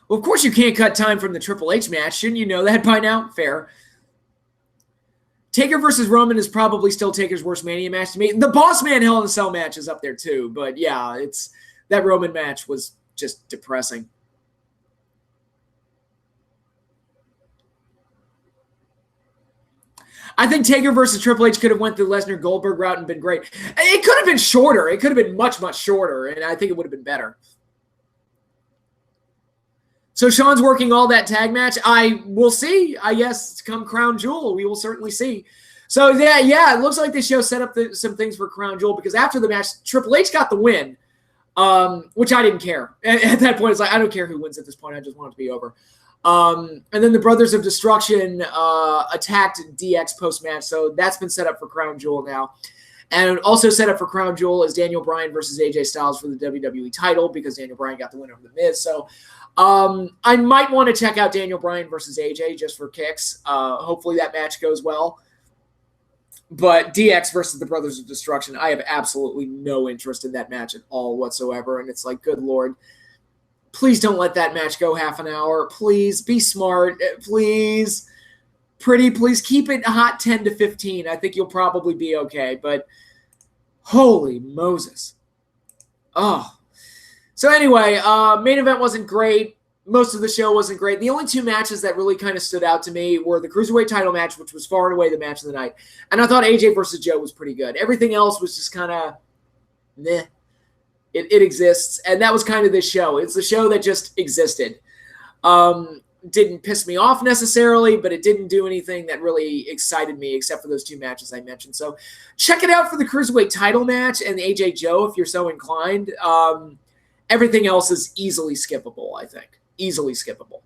Well, of course you can't cut time from the Triple H match. Shouldn't you know that by now? Fair. Taker versus Roman is probably still Taker's worst Mania match to me. The Boss Man Hell in a Cell match is up there too, but yeah, that Roman match was just depressing. I think Taker versus Triple H could have went the Lesnar Goldberg route and been great. It could have been shorter. It could have been much, much shorter, and I think it would have been better. So Sean's working all that tag match. I will see, I guess, come Crown Jewel. We will certainly see. So, yeah, it looks like this show set up some things for Crown Jewel because after the match, Triple H got the win, which I didn't care. At that point, it's like, I don't care who wins at this point. I just want it to be over. And then the Brothers of Destruction attacked DX post-match, so that's been set up for Crown Jewel now. And also set up for Crown Jewel is Daniel Bryan versus AJ Styles for the WWE title because Daniel Bryan got the win over The Miz. So I might want to check out Daniel Bryan versus AJ just for kicks. Hopefully that match goes well. But DX versus the Brothers of Destruction, I have absolutely no interest in that match at all whatsoever. And it's like, good Lord. Please don't let that match go half an hour. Please be smart. Please. Pretty, please keep it hot 10 to 15. I think you'll probably be okay. But holy Moses. Oh. So anyway, main event wasn't great. Most of the show wasn't great. The only two matches that really kind of stood out to me were the Cruiserweight title match, which was far and away the match of the night. And I thought AJ versus Joe was pretty good. Everything else was just kind of meh. It exists, and that was kind of this show. It's the show that just existed. Didn't piss me off necessarily, but it didn't do anything that really excited me except for those two matches I mentioned. So check it out for the Cruiserweight title match and the AJ Joe if you're so inclined. Everything else is easily skippable, I think. Easily skippable.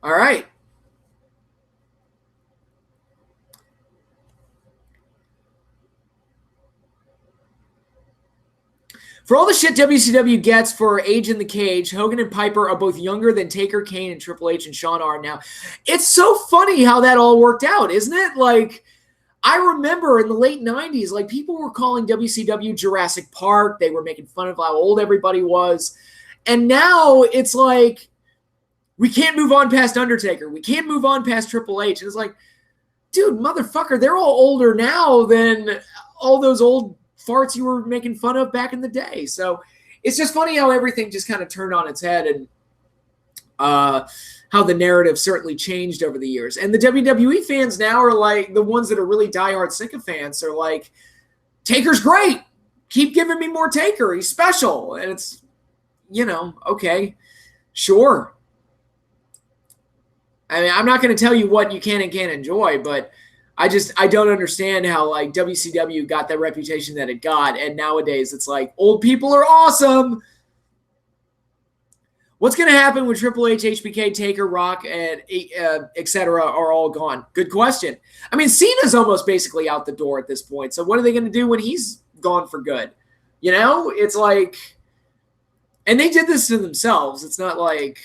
All right. For all the shit WCW gets for age in the cage, Hogan and Piper are both younger than Taker, Kane, and Triple H and Shawn are now. It's so funny how that all worked out, isn't it? Like, I remember in the late 90s, like, people were calling WCW Jurassic Park. They were making fun of how old everybody was. And now it's like, we can't move on past Undertaker. We can't move on past Triple H. And it's like, dude, motherfucker, they're all older now than all those old farts you were making fun of back in the day. So it's just funny how everything just kind of turned on its head and how the narrative certainly changed over the years. And the WWE fans now are like, the ones that are really diehard sycophants are like, Taker's great. Keep giving me more Taker. He's special. And it's, you know, okay, sure. I mean, I'm not going to tell you what you can and can't enjoy, but I don't understand how, like, WCW got that reputation that it got, and nowadays it's like, old people are awesome. What's going to happen when Triple H, HBK, Taker, Rock, and etc. are all gone? Good question. I mean, Cena's almost basically out the door at this point, so what are they going to do when he's gone for good? You know, it's like, and they did this to themselves. It's not like,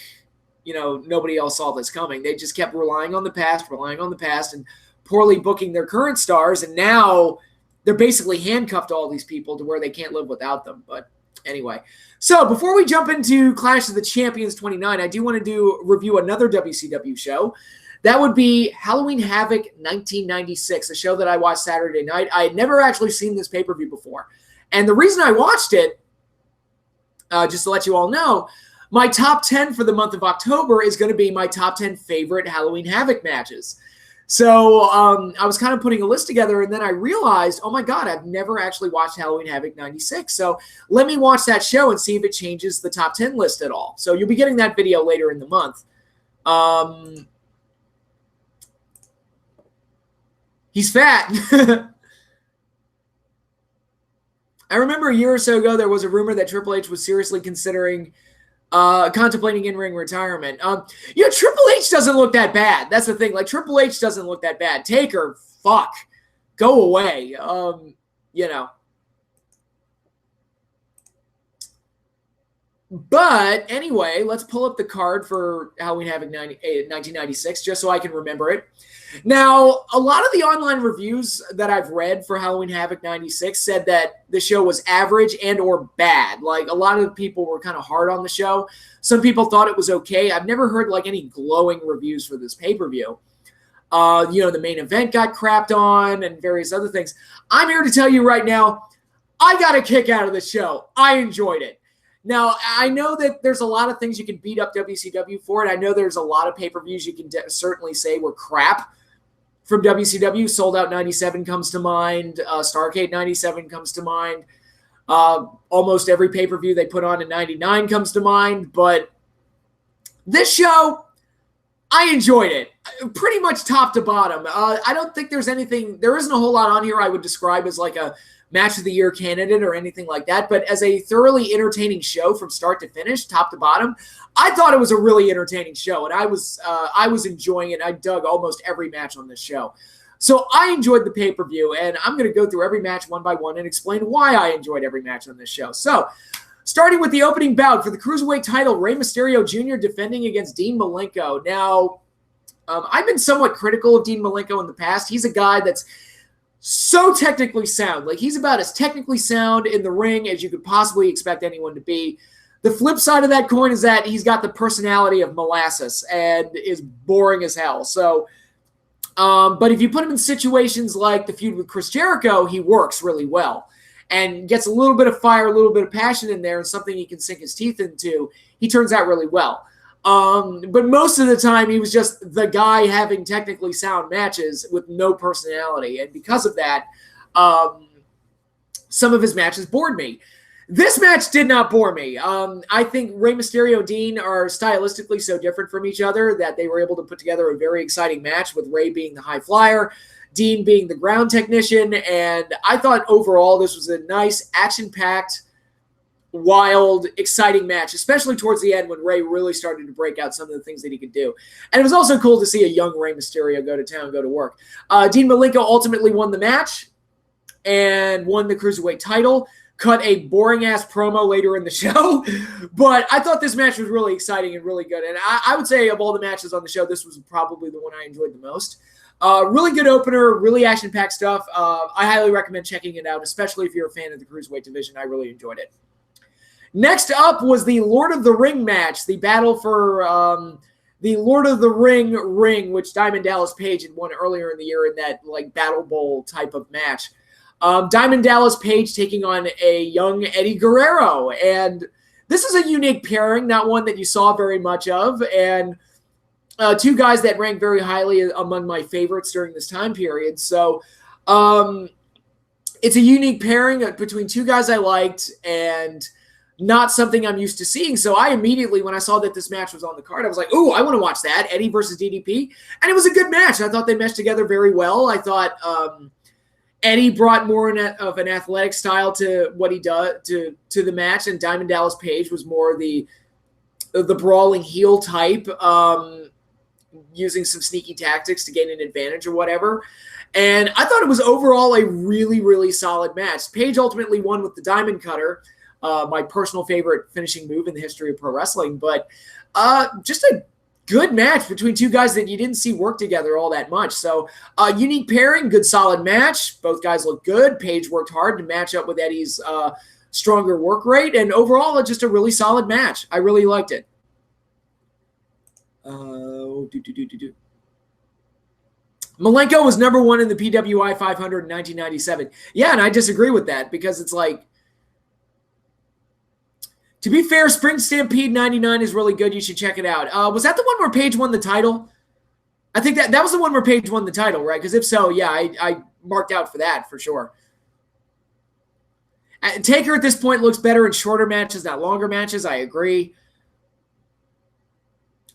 you know, nobody else saw this coming. They just kept relying on the past, and poorly booking their current stars, and now they're basically handcuffed to all these people to where they can't live without them. But anyway, so before we jump into Clash of the Champions 29, I do want to review another WCW show. That would be Halloween Havoc 1996, a show that I watched Saturday night. I had never actually seen this pay-per-view before. And the reason I watched it, just to let you all know, my top 10 for the month of October is going to be my top 10 favorite Halloween Havoc matches. So I was kind of putting a list together, and then I realized, oh my God, I've never actually watched Halloween Havoc 96. So let me watch that show and see if it changes the top 10 list at all. So you'll be getting that video later in the month. He's fat. I remember a year or so ago, there was a rumor that Triple H was seriously considering contemplating in-ring retirement. You know, Triple H doesn't look that bad. That's the thing. Like, Triple H doesn't look that bad. Taker, fuck. Go away. You know. But anyway, let's pull up the card for Halloween Havoc 1996 just so I can remember it. Now, a lot of the online reviews that I've read for Halloween Havoc 96 said that the show was average and or bad. Like, a lot of the people were kind of hard on the show. Some people thought it was okay. I've never heard like any glowing reviews for this pay-per-view. The main event got crapped on and various other things. I'm here to tell you right now, I got a kick out of the show. I enjoyed it. Now, I know that there's a lot of things you can beat up WCW for, and I know there's a lot of pay-per-views you can certainly say were crap from WCW. Sold Out 97 comes to mind. Starrcade 97 comes to mind. Almost every pay-per-view they put on in 99 comes to mind. But this show, I enjoyed it. Pretty much top to bottom. I don't think there isn't a whole lot on here I would describe as like a match of the year candidate or anything like that. But as a thoroughly entertaining show from start to finish, top to bottom, I thought it was a really entertaining show, and I was enjoying it. I dug almost every match on this show. So I enjoyed the pay-per-view, and I'm going to go through every match one by one and explain why I enjoyed every match on this show. So starting with the opening bout for the Cruiserweight title, Rey Mysterio Jr. defending against Dean Malenko. Now, I've been somewhat critical of Dean Malenko in the past. He's a guy that's so technically sound. Like, he's about as technically sound in the ring as you could possibly expect anyone to be. The flip side of that coin is that he's got the personality of molasses and is boring as hell. So, but if you put him in situations like the feud with Chris Jericho, he works really well and gets a little bit of fire, a little bit of passion in there, and something he can sink his teeth into. He turns out really well. But most of the time, he was just the guy having technically sound matches with no personality. And because of that, some of his matches bored me. This match did not bore me. I think Rey Mysterio and Dean are stylistically so different from each other that they were able to put together a very exciting match, with Rey being the high flyer, Dean being the ground technician. And I thought overall this was a nice, action-packed, wild, exciting match, especially towards the end when Rey really started to break out some of the things that he could do. And it was also cool to see a young Rey Mysterio go to town, go to work. Dean Malenko ultimately won the match and won the Cruiserweight title. Cut a boring-ass promo later in the show, but I thought this match was really exciting and really good. And I would say of all the matches on the show, this was probably the one I enjoyed the most. Really good opener, really action-packed stuff. I highly recommend checking it out, especially if you're a fan of the Cruiserweight division. I really enjoyed it. Next up was the Lord of the Ring match, the battle for the Lord of the ring, which Diamond Dallas Page had won earlier in the year in that like Battle Bowl type of match. Diamond Dallas Page taking on a young Eddie Guerrero. And this is a unique pairing, not one that you saw very much of. And two guys that rank very highly among my favorites during this time period. So it's a unique pairing between two guys I liked and not something I'm used to seeing. So I immediately, when I saw that this match was on the card, I was like, ooh, I want to watch that. Eddie versus DDP. And it was a good match. I thought they meshed together very well. I thought Eddie brought more of an athletic style to what he does to the match, and Diamond Dallas Page was more the brawling heel type, using some sneaky tactics to gain an advantage or whatever. And I thought it was overall a really, really solid match. Page ultimately won with the Diamond Cutter, my personal favorite finishing move in the history of pro wrestling. But just a good match between two guys that you didn't see work together all that much. So unique pairing, good solid match. Both guys look good. Page worked hard to match up with Eddie's stronger work rate. And overall, just a really solid match. I really liked it. Malenko was number one in the PWI 500 in 1997. Yeah, and I disagree with that because it's like, to be fair, Spring Stampede 99 is really good. You should check it out. Was that the one where Page won the title? I think that was the one where Page won the title, right? Because if so, yeah, I marked out for that for sure. Taker at this point looks better in shorter matches, not longer matches. I agree.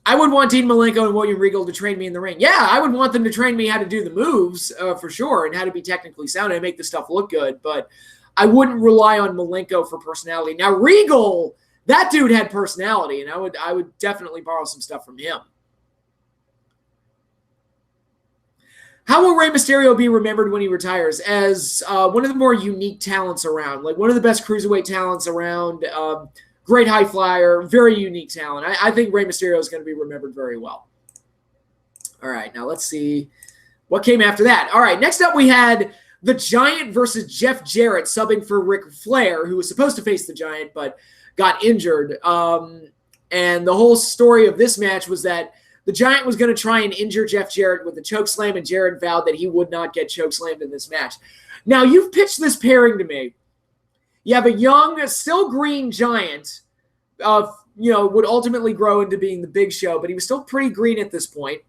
I would want Dean Malenko and William Regal to train me in the ring. Yeah, I would want them to train me how to do the moves for sure and how to be technically sound and make the stuff look good. But I wouldn't rely on Malenko for personality. Now, Regal, that dude had personality, and I would definitely borrow some stuff from him. How will Rey Mysterio be remembered when he retires? As one of the more unique talents around, like one of the best cruiserweight talents around. great high flyer, very unique talent. I think Rey Mysterio is going to be remembered very well. All right, now let's see what came after that. All right, next up we had the Giant versus Jeff Jarrett subbing for Ric Flair, who was supposed to face the Giant but got injured. And the whole story of this match was that the Giant was going to try and injure Jeff Jarrett with a chokeslam, and Jarrett vowed that he would not get chokeslammed in this match. Now, you've pitched this pairing to me. You have a young, still green Giant, would ultimately grow into being the Big Show, but he was still pretty green at this point,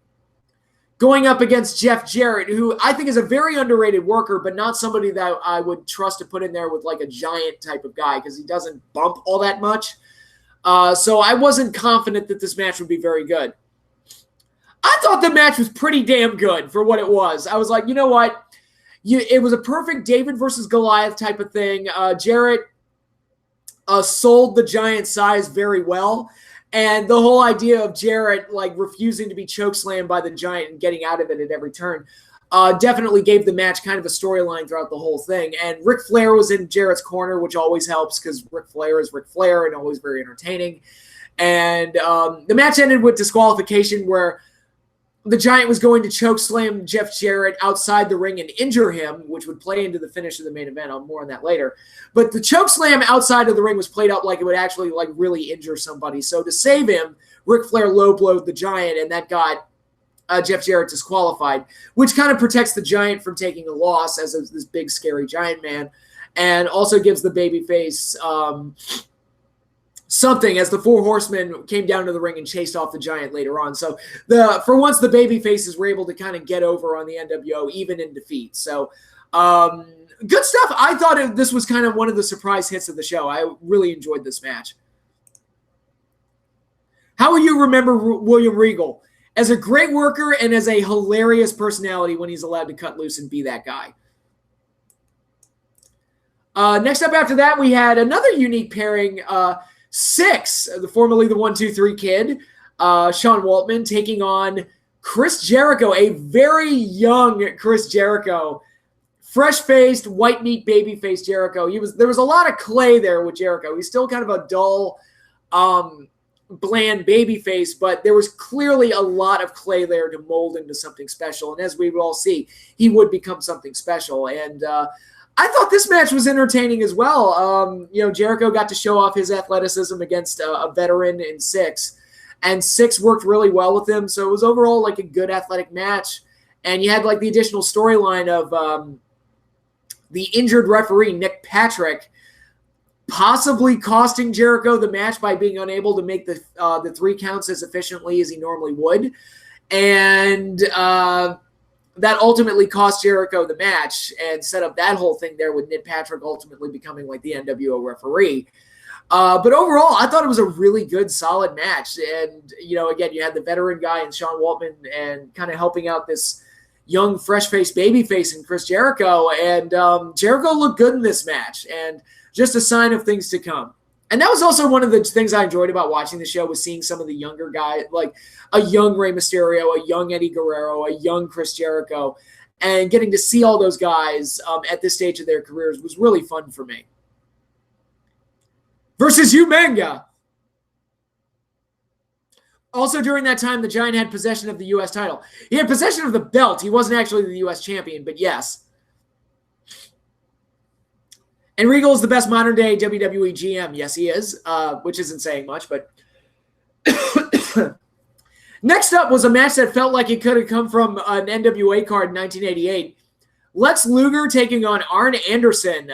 going up against Jeff Jarrett, who I think is a very underrated worker, but not somebody that I would trust to put in there with like a Giant type of guy because he doesn't bump all that much. So I wasn't confident that this match would be very good. I thought the match was pretty damn good for what it was. I was like, you know what? It was a perfect David versus Goliath type of thing. Jarrett sold the Giant size very well. And the whole idea of Jarrett like refusing to be chokeslammed by the Giant and getting out of it at every turn definitely gave the match kind of a storyline throughout the whole thing. And Ric Flair was in Jarrett's corner, which always helps because Ric Flair is Ric Flair and always very entertaining. And the match ended with disqualification where the Giant was going to chokeslam Jeff Jarrett outside the ring and injure him, which would play into the finish of the main event. I'll more on that later. But the chokeslam outside of the ring was played out like it would actually like really injure somebody. So to save him, Ric Flair low-blowed the Giant, and that got Jeff Jarrett disqualified, which kind of protects the Giant from taking a loss as this big, scary Giant man, and also gives the babyface something as the Four Horsemen came down to the ring and chased off the Giant later on. So for once, the baby faces were able to kind of get over on the NWO even in defeat. So good stuff. I thought this was kind of one of the surprise hits of the show. I really enjoyed this match. How will you remember William Regal? As a great worker and as a hilarious personality when he's allowed to cut loose and be that guy. Next up after that, we had another unique pairing. Six, formerly the 1-2-3 Kid, Sean Waltman, taking on Chris Jericho, a very young Chris Jericho, fresh-faced, white meat baby-faced Jericho. There was a lot of clay there with Jericho. He's still kind of a dull, bland baby face, but there was clearly a lot of clay there to mold into something special. And as we will all see, he would become something special. And I thought this match was entertaining as well. Jericho got to show off his athleticism against a veteran in Six, and Six worked really well with him. So it was overall like a good athletic match. And you had like the additional storyline of the injured referee, Nick Patrick, possibly costing Jericho the match by being unable to make the 3 counts as efficiently as he normally would. And that ultimately cost Jericho the match and set up that whole thing there with Nick Patrick ultimately becoming like the NWO referee. But overall, I thought it was a really good, solid match. And, again, you had the veteran guy and Sean Waltman and kind of helping out this young, fresh-faced babyface in Chris Jericho. And Jericho looked good in this match and just a sign of things to come. And that was also one of the things I enjoyed about watching the show was seeing some of the younger guys, like a young Rey Mysterio, a young Eddie Guerrero, a young Chris Jericho, and getting to see all those guys at this stage of their careers was really fun for me. Versus Umenga. Also during that time, the Giant had possession of the U.S. title. He had possession of the belt. He wasn't actually the U.S. champion, but yes. And Regal is the best modern-day WWE GM. Yes, he is, which isn't saying much. But next up was a match that felt like it could have come from an NWA card in 1988. Lex Luger taking on Arn Anderson.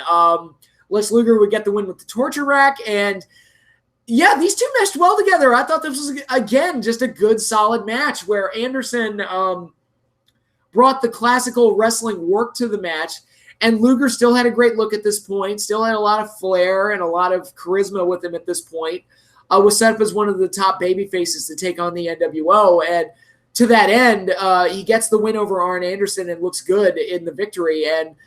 Lex Luger would get the win with the torture rack. And, yeah, these two meshed well together. I thought this was, again, just a good, solid match where Anderson brought the classical wrestling work to the match. And Luger still had a great look at this point, still had a lot of flair and a lot of charisma with him at this point. Was set up as one of the top baby faces to take on the NWO. And to that end, he gets the win over Arn Anderson and looks good in the victory. And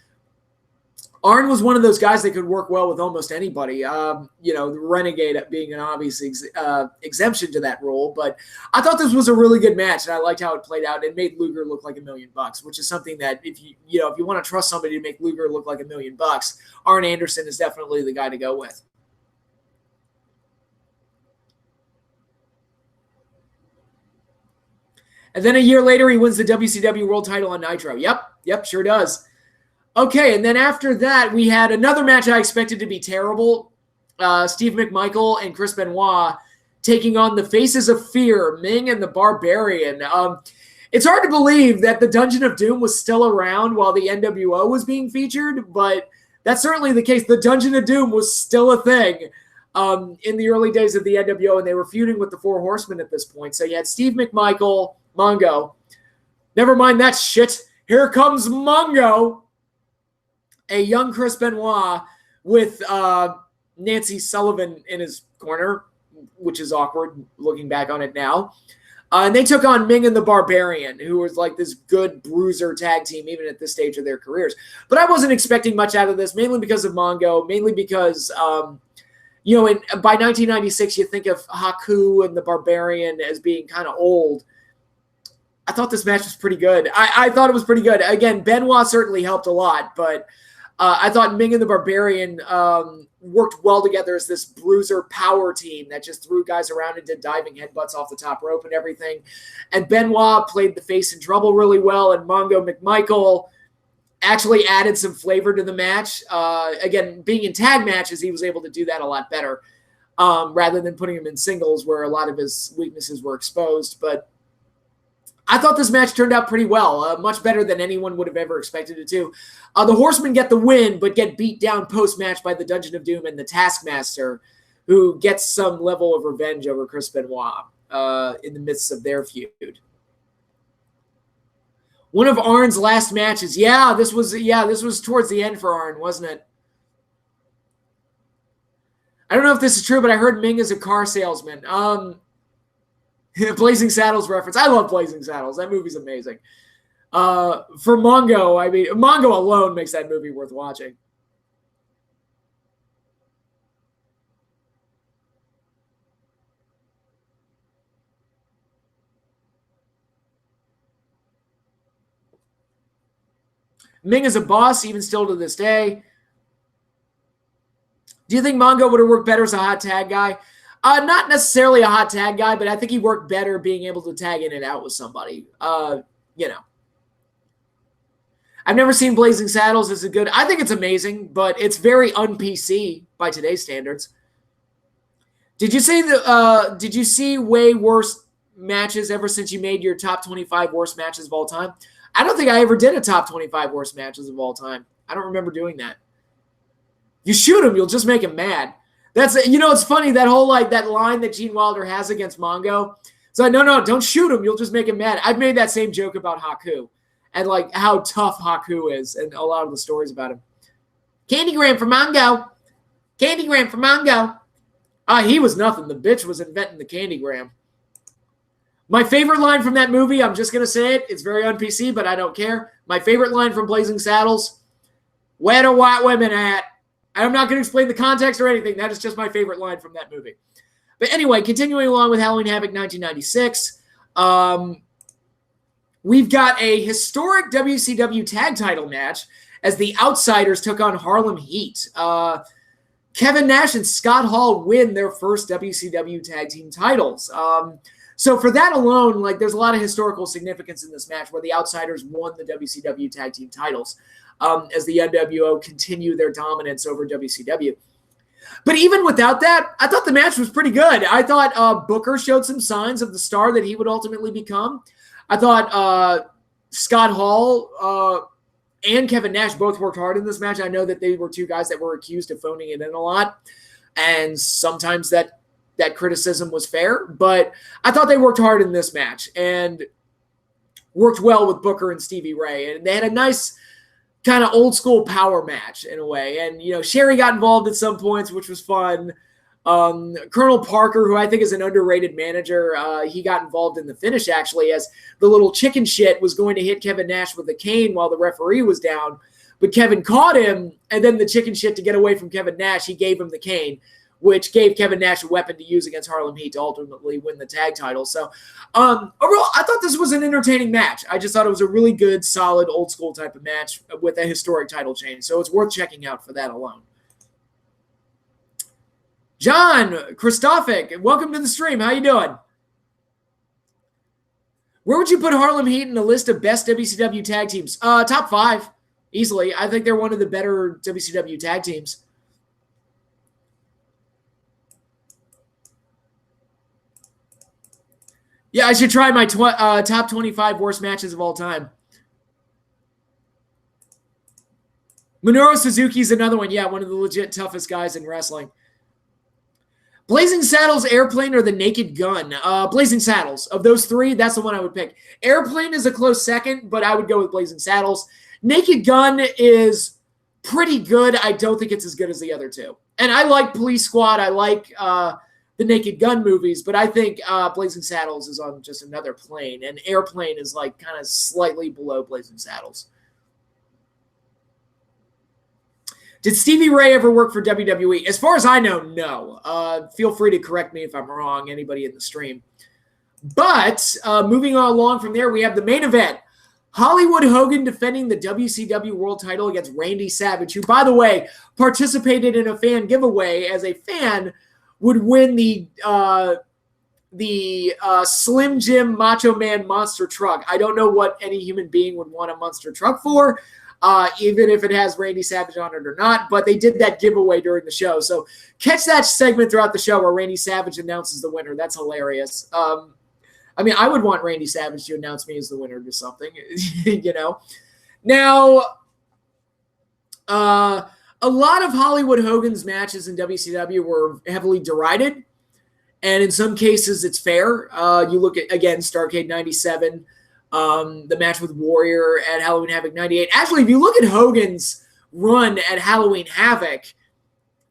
Arn was one of those guys that could work well with almost anybody. The Renegade being an obvious exemption to that rule. But I thought this was a really good match, and I liked how it played out. It made Luger look like $1 million, which is something that if you want to trust somebody to make Luger look like $1 million, Arn Anderson is definitely the guy to go with. And then a year later, he wins the WCW World title on Nitro. Yep, sure does. Okay, and then after that, we had another match I expected to be terrible. Steve McMichael and Chris Benoit taking on the Faces of Fear, Ming and the Barbarian. It's hard to believe that the Dungeon of Doom was still around while the NWO was being featured, but that's certainly the case. The Dungeon of Doom was still a thing in the early days of the NWO, and they were feuding with the Four Horsemen at this point. So you had Steve McMichael, Mongo. Never mind that shit. Here comes Mongo. A young Chris Benoit with Nancy Sullivan in his corner, which is awkward looking back on it now. And they took on Ming and the Barbarian, who was like this good bruiser tag team, even at this stage of their careers. But I wasn't expecting much out of this, mainly because of Mongo, mainly because, by 1996, you think of Haku and the Barbarian as being kind of old. I thought this match was pretty good. I thought it was pretty good. Again, Benoit certainly helped a lot, but I thought Ming and the Barbarian worked well together as this bruiser power team that just threw guys around and did diving headbutts off the top rope and everything. And Benoit played the face in trouble really well, and Mongo McMichael actually added some flavor to the match. Again, being in tag matches, he was able to do that a lot better rather than putting him in singles where a lot of his weaknesses were exposed. But I thought this match turned out pretty well, much better than anyone would have ever expected it to. The Horsemen get the win, but get beat down post-match by the Dungeon of Doom and the Taskmaster, who gets some level of revenge over Chris Benoit in the midst of their feud. One of Arn's last matches. This was towards the end for Arn, wasn't it? I don't know if this is true, but I heard Ming is a car salesman. Blazing Saddles reference. I love Blazing Saddles. That movie's amazing. For Mongo, I mean, Mongo alone makes that movie worth watching. Ming is a boss, even still to this day. Do you think Mongo would have worked better as a hot tag guy? Not necessarily a hot tag guy, but I think he worked better being able to tag in and out with somebody. I've never seen Blazing Saddles as a good. I think it's amazing, but it's very un-PC by today's standards. Did you see way worse matches ever since you made your top 25 worst matches of all time? I don't think I ever did a top 25 worst matches of all time. I don't remember doing that. You shoot him, you'll just make him mad. That's, it's funny, that whole, that line that Gene Wilder has against Mongo. It's like, no, don't shoot him. You'll just make him mad. I've made that same joke about Haku and, how tough Haku is and a lot of the stories about him. Candygram for Mongo. Candygram for Mongo. He was nothing. The bitch was inventing the Candygram. My favorite line from that movie, I'm just going to say it. It's very un-PC, but I don't care. My favorite line from Blazing Saddles, where the white women at? I'm not going to explain the context or anything. That is just my favorite line from that movie. But anyway, continuing along with Halloween Havoc 1996, we've got a historic WCW tag title match as the Outsiders took on Harlem Heat. Kevin Nash and Scott Hall win their first WCW tag team titles. So for that alone, there's a lot of historical significance in this match where the Outsiders won the WCW tag team titles. As the NWO continue their dominance over WCW. But even without that, I thought the match was pretty good. I thought Booker showed some signs of the star that he would ultimately become. I thought Scott Hall and Kevin Nash both worked hard in this match. I know that they were two guys that were accused of phoning it in a lot, and sometimes that criticism was fair, but I thought they worked hard in this match and worked well with Booker and Stevie Ray, and they had a nice kind of old school power match in a way. And, Sherry got involved at some points, which was fun. Colonel Parker, who I think is an underrated manager, he got involved in the finish actually as the little chicken shit was going to hit Kevin Nash with a cane while the referee was down. But Kevin caught him, and then the chicken shit to get away from Kevin Nash, he gave him the cane, which gave Kevin Nash a weapon to use against Harlem Heat to ultimately win the tag title. So overall, I thought this was an entertaining match. I just thought it was a really good, solid, old-school type of match with a historic title change. So it's worth checking out for that alone. John Christophic, welcome to the stream. How you doing? Where would you put Harlem Heat in the list of best WCW tag teams? Top 5, easily. I think they're one of the better WCW tag teams. Yeah, I should try my top 25 worst matches of all time. Minoru Suzuki's another one. Yeah, one of the legit toughest guys in wrestling. Blazing Saddles, Airplane, or the Naked Gun? Blazing Saddles. Of those three, that's the one I would pick. Airplane is a close second, but I would go with Blazing Saddles. Naked Gun is pretty good. I don't think it's as good as the other two. And I like Police Squad. I like the Naked Gun movies, but I think Blazing Saddles is on just another plane, and Airplane is like kind of slightly below Blazing Saddles. Did Stevie Ray ever work for WWE? As far as I know, no. Feel free to correct me if I'm wrong, anybody in the stream. But moving on along from there, we have the main event. Hollywood Hogan defending the WCW World title against Randy Savage, who, by the way, participated in a fan giveaway. As a fan, would win the Slim Jim Macho Man monster truck. I don't know what any human being would want a monster truck for, even if it has Randy Savage on it or not, but they did that giveaway during the show. So catch that segment throughout the show where Randy Savage announces the winner. That's hilarious. I mean, I would want Randy Savage to announce me as the winner to something, you know. Now, a lot of Hollywood Hogan's matches in WCW were heavily derided, and in some cases it's fair. You look at, again, Starrcade 97, the match with Warrior at Halloween Havoc 98. Actually, if you look at Hogan's run at Halloween Havoc,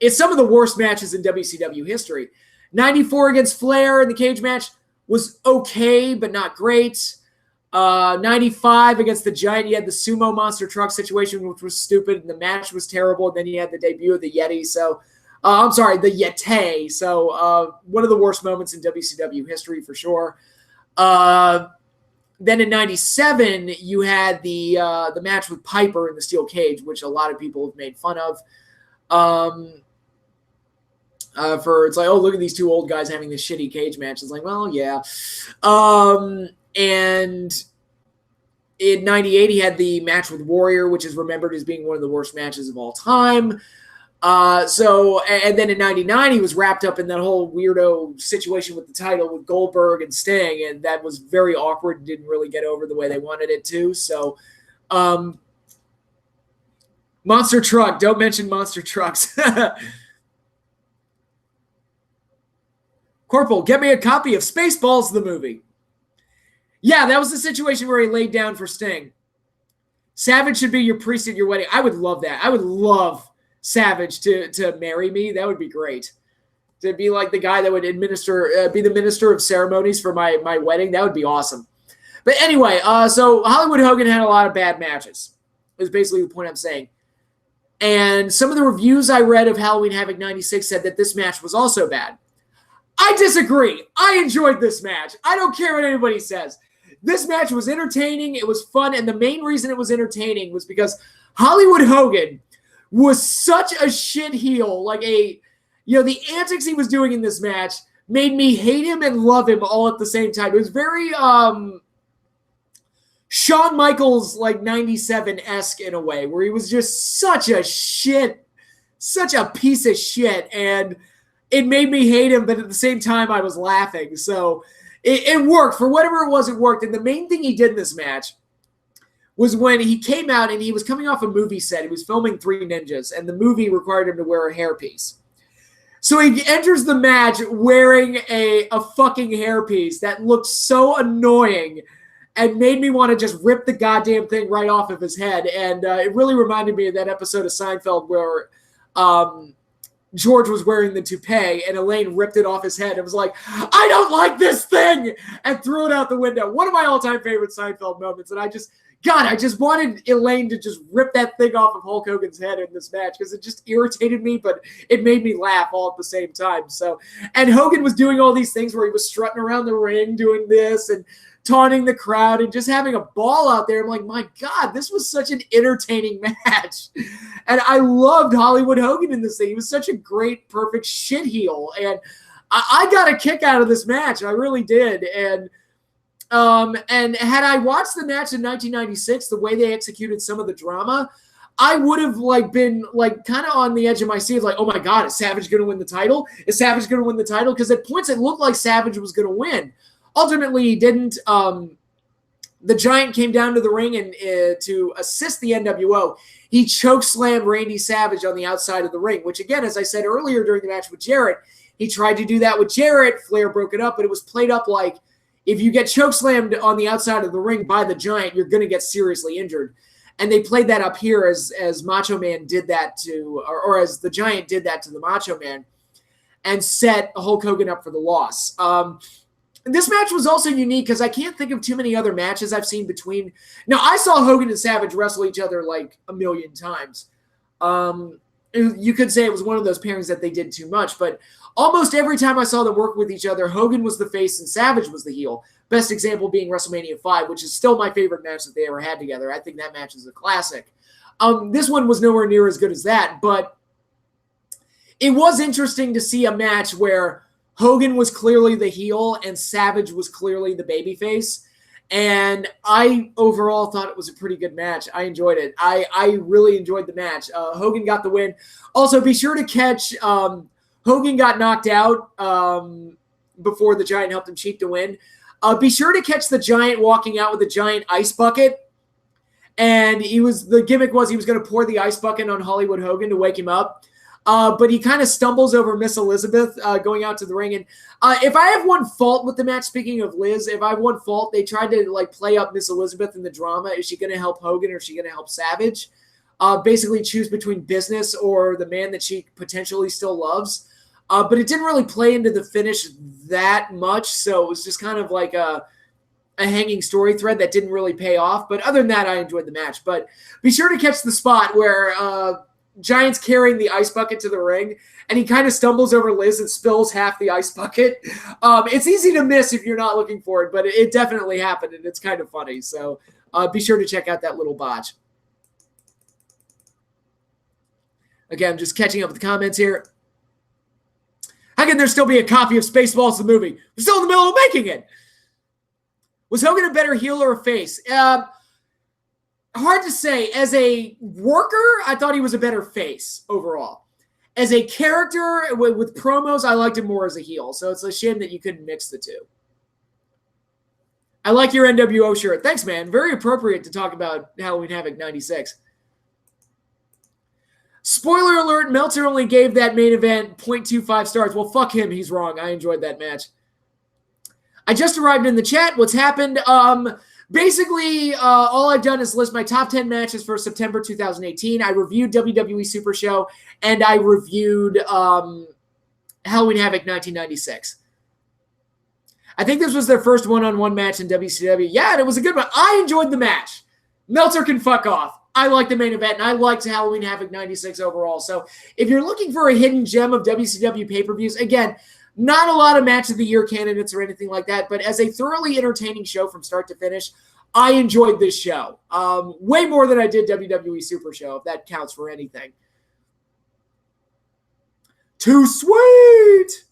it's some of the worst matches in WCW history. 94 against Flair in the cage match was okay, but not great. 95 against the Giant, you had the Sumo Monster Truck situation, which was stupid, and the match was terrible. And then you had the debut of the Yeti. So, I'm sorry, the Yeti. So, one of the worst moments in WCW history for sure. Then in 97, you had the match with Piper in the steel cage, which a lot of people have made fun of. It's like, oh, look at these two old guys having this shitty cage match. It's like, well, yeah. And in 98, he had the match with Warrior, which is remembered as being one of the worst matches of all time. And then in 99, he was wrapped up in that whole weirdo situation with the title with Goldberg and Sting, and that was very awkward and didn't really get over the way they wanted it to. So, Monster Truck. Don't mention monster trucks. Corporal, get me a copy of Spaceballs, the movie. Yeah, that was the situation where he laid down for Sting. Savage should be your priest at your wedding. I would love that. I would love Savage to marry me. That would be great. To be like the guy that would be the minister of ceremonies for my wedding. That would be awesome. But anyway, so Hollywood Hogan had a lot of bad matches, is basically the point I'm saying. And some of the reviews I read of Halloween Havoc 96 said that this match was also bad. I disagree. I enjoyed this match. I don't care what anybody says. This match was entertaining. It was fun. And the main reason it was entertaining was because Hollywood Hogan was such a shit heel. The antics he was doing in this match made me hate him and love him all at the same time. It was very Shawn Michaels, 97-esque in a way, where he was just such a piece of shit. And it made me hate him, but at the same time, I was laughing. So it worked. For whatever it was, it worked. And the main thing he did in this match was when he came out and he was coming off a movie set. He was filming Three Ninjas, and the movie required him to wear a hairpiece. So he enters the match wearing a fucking hairpiece that looked so annoying and made me want to just rip the goddamn thing right off of his head. And it really reminded me of that episode of Seinfeld where George was wearing the toupee and Elaine ripped it off his head. It was like, I don't like this thing, and threw it out the window. One of my all-time favorite Seinfeld moments. And I just wanted Elaine to just rip that thing off of Hulk Hogan's head in this match because it just irritated me, but it made me laugh all at the same time. So, and Hogan was doing all these things where he was strutting around the ring doing this and taunting the crowd and just having a ball out there. I'm like, my God, this was such an entertaining match. And I loved Hollywood Hogan in this thing. He was such a great, perfect shit heel. And I got a kick out of this match. I really did. And And had I watched the match in 1996, the way they executed some of the drama, I would have been kind of on the edge of my seat, like, oh my God, is Savage going to win the title? Is Savage going to win the title? Because at points it looked like Savage was going to win. Ultimately, he didn't. The Giant came down to the ring and to assist the NWO. He chokeslammed Randy Savage on the outside of the ring, which again, as I said earlier during the match with Jarrett, he tried to do that with Jarrett. Flair broke it up, but it was played up like if you get chokeslammed on the outside of the ring by the Giant, you're going to get seriously injured. And they played that up here as Macho Man did that to, or as the Giant did that to the Macho Man and set Hulk Hogan up for the loss. This match was also unique because I can't think of too many other matches I've seen between. Now, I saw Hogan and Savage wrestle each other like a million times. You could say it was one of those pairings that they did too much, but almost every time I saw them work with each other, Hogan was the face and Savage was the heel. Best example being WrestleMania 5, which is still my favorite match that they ever had together. I think that match is a classic. This one was nowhere near as good as that, but it was interesting to see a match where Hogan was clearly the heel and Savage was clearly the babyface. And I overall thought it was a pretty good match. I enjoyed it. I really enjoyed the match. Hogan got the win. Also, be sure to catch Hogan got knocked out before the Giant helped him cheat to win. Be sure to catch the Giant walking out with a giant ice bucket. And the gimmick was he was going to pour the ice bucket on Hollywood Hogan to wake him up. But he kind of stumbles over Miss Elizabeth going out to the ring. And if I have one fault with the match, speaking of Liz, if I have one fault, they tried to play up Miss Elizabeth in the drama. Is she going to help Hogan or is she going to help Savage? Basically choose between business or the man that she potentially still loves. But it didn't really play into the finish that much. So it was just kind of like a hanging story thread that didn't really pay off. But other than that, I enjoyed the match. But be sure to catch the spot where Giant's carrying the ice bucket to the ring, and he kind of stumbles over Liz and spills half the ice bucket. It's easy to miss if you're not looking for it, but it definitely happened, and it's kind of funny. So be sure to check out that little botch. Again, just catching up with the comments here. How can there still be a copy of Spaceballs the movie? We're still in the middle of making it. Was Hogan a better heel or a face? Hard to say. As a worker, I thought he was a better face overall. As a character with promos, I liked him more as a heel. So it's a shame that you couldn't mix the two. I like your NWO shirt. Thanks, man. Very appropriate to talk about Halloween Havoc 96. Spoiler alert, Meltzer only gave that main event 0.25 stars. Well, fuck him. He's wrong. I enjoyed that match. I just arrived in the chat. What's happened? Basically, all I've done is list my top 10 matches for September 2018. I reviewed WWE Super Show, and I reviewed Halloween Havoc 1996. I think this was their first one-on-one match in WCW. Yeah, and it was a good one. I enjoyed the match. Meltzer can fuck off. I liked the main event, and I liked Halloween Havoc 96 overall. So if you're looking for a hidden gem of WCW pay-per-views, again, not a lot of match of the year candidates or anything like that, but as a thoroughly entertaining show from start to finish, I enjoyed this show. Way more than I did WWE Super Show, if that counts for anything. Too sweet!